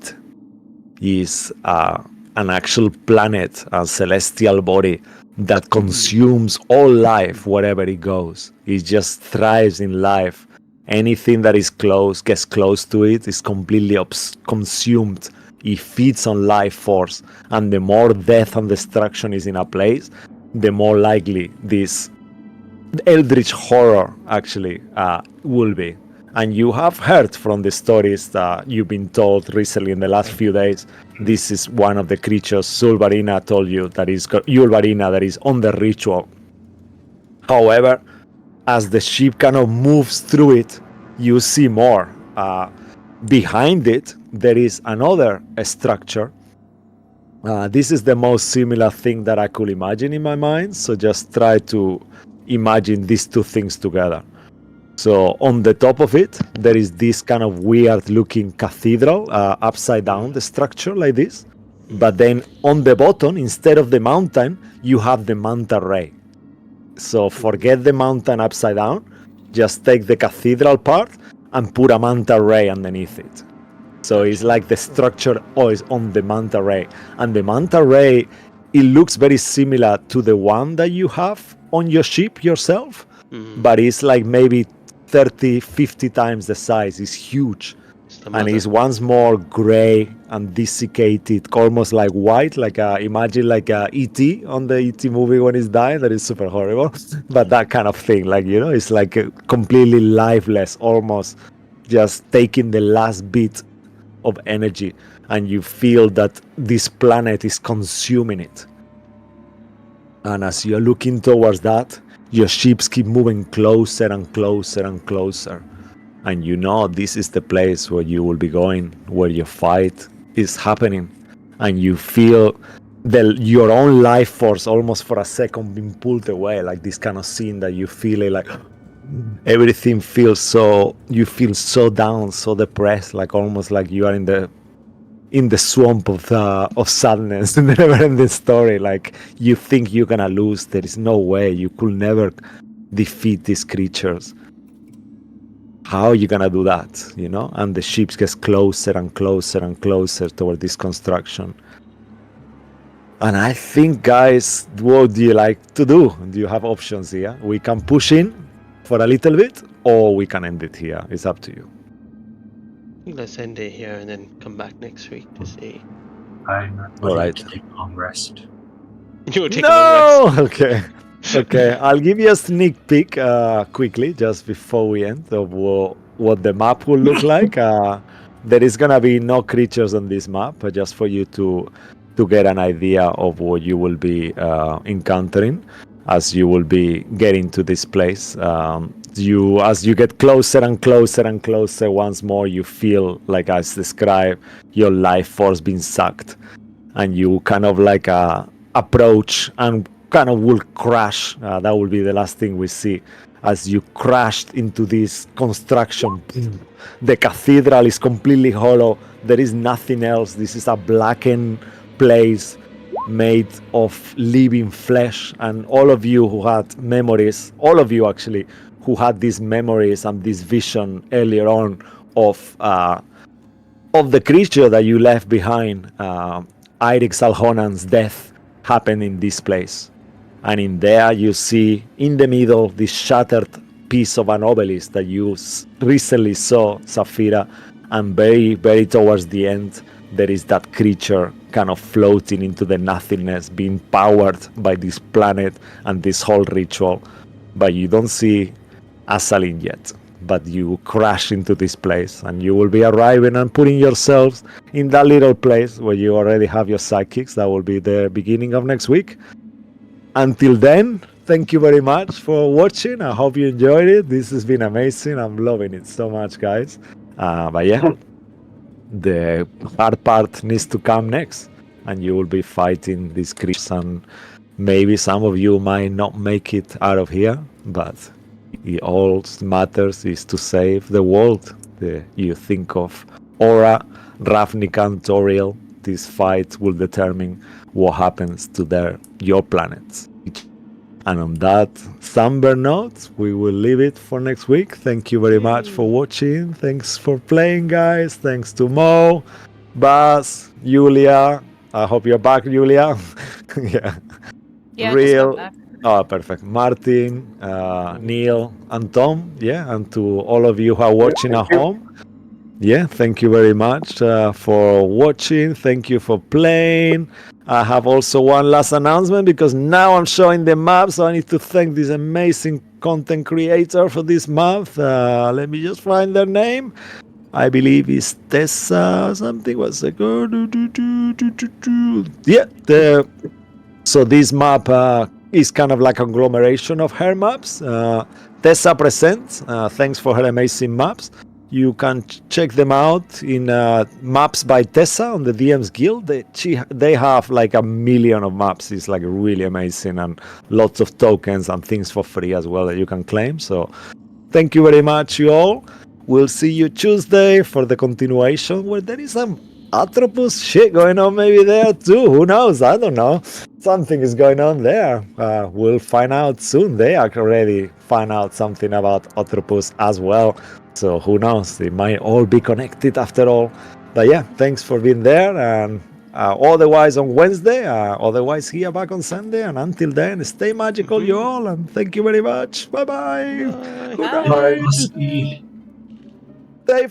Is an actual planet, a celestial body that consumes all life wherever it goes. It just thrives in life. Anything that is close, gets close to it, is completely consumed. It feeds on life force. And the more death and destruction is in a place, the more likely this eldritch horror actually will be. And you have heard from the stories that you've been told recently in the last few days. This is one of the creatures Sulvarina told you that is Yulvarina that is on the ritual. However, as the ship kind of moves through it, you see more. Behind it, there is another structure. This is the most similar thing that I could imagine in my mind. So just try to imagine these two things together. So on the top of it, there is this kind of weird looking cathedral, upside down, the structure like this. But then on the bottom, instead of the mountain, you have the manta ray. So forget the mountain upside down, just take the cathedral part and put a manta ray underneath it. So it's like the structure is on the manta ray. And the manta ray, it looks very similar to the one that you have on your ship yourself, but it's like maybe 30, 50 times the size. It's huge. And it's once more gray and desiccated, almost like white, like imagine like a E.T. on the E.T. movie when he's dying. That is super horrible. But that kind of thing, like, you know, it's like completely lifeless, almost just taking the last bit of energy, and you feel that this planet is consuming it. And as you're looking towards that, your ships keep moving closer and closer and closer. And you know this is the place where you will be going, where your fight is happening. And you feel your own life force almost for a second being pulled away, like this kind of scene that you feel it, like everything feels so, you feel so down, so depressed, like almost like you are in the swamp of sadness in the never-ending story. Like you think you're gonna lose. There is no way. You could never defeat these creatures. How are you gonna do that? You know? And the ships gets closer and closer and closer toward this construction. And I think, guys, what do you like to do? Do you have options here? We can push in for a little bit, or we can end it here. It's up to you. Let's end it here and then come back next week to see. I'm All right. to take a long rest. You'll take a long No! Okay. Okay, I'll give you a sneak peek quickly, just before we end, of what the map will look like. There is gonna be no creatures on this map, but just for you to get an idea of what you will be encountering as you will be getting to this place. As you get closer and closer and closer, once more you feel, like as described, your life force being sucked, and you kind of like approach and kind of will crash. That will be the last thing we see as you crashed into this construction. The cathedral is completely hollow. There is nothing else. This is a blackened place made of living flesh. And all of you who had memories, all of you actually, who had these memories and this vision earlier on of the creature that you left behind, Eirik Salhonan's death happened in this place. And in there you see in the middle this shattered piece of an obelisk that you recently saw, Saphira, and very, very towards the end there is that creature kind of floating into the nothingness, being powered by this planet and this whole ritual. But you don't see Asalin yet. but you crash into this place, and you will be arriving and putting yourselves in that little place where you already have your sidekicks. That will be the beginning of next week. Until then, thank you very much for watching. I hope you enjoyed it. This has been amazing. I'm loving it so much, guys. But yeah, the hard part needs to come next, and you will be fighting these creatures, and maybe some of you might not make it out of here, but all matters is to save the world. You think of Aura, Ravnica, and Toriel. This fight will determine what happens to your planets. And on that somber note, we will leave it for next week. Thank you very much for watching. Thanks for playing, guys. Thanks to Mo, Baz, Julia. I hope you're back, Julia. Yeah. Yeah, I just got Real. back. Oh, perfect. Martin, Neil, and Tom. Yeah, and to all of you who are watching at home. Yeah, thank you very much for watching. Thank you for playing. I have also one last announcement, because now I'm showing the map, so I need to thank this amazing content creator for this month. Let me just find their name. I believe it's Tessa something. What's it? Yeah, so this map is kind of like a conglomeration of her maps. Tessa presents. Thanks for her amazing maps. You can check them out in Maps by Tessa on the DMs Guild. They have like 1 million of maps. It's like really amazing, and lots of tokens and things for free as well that you can claim. So thank you very much, you all. We'll see you Tuesday for the continuation, where there is some Atropos shit going on maybe there too. Who knows? I don't know. Something is going on there. We'll find out soon. They already find out something about Atropos as well. So who knows? They might all be connected after all. But yeah, thanks for being there. And otherwise on Wednesday, otherwise here back on Sunday. And until then, stay magical, you all. And thank you very much. Bye-bye. Good Bye. night. Must be Stay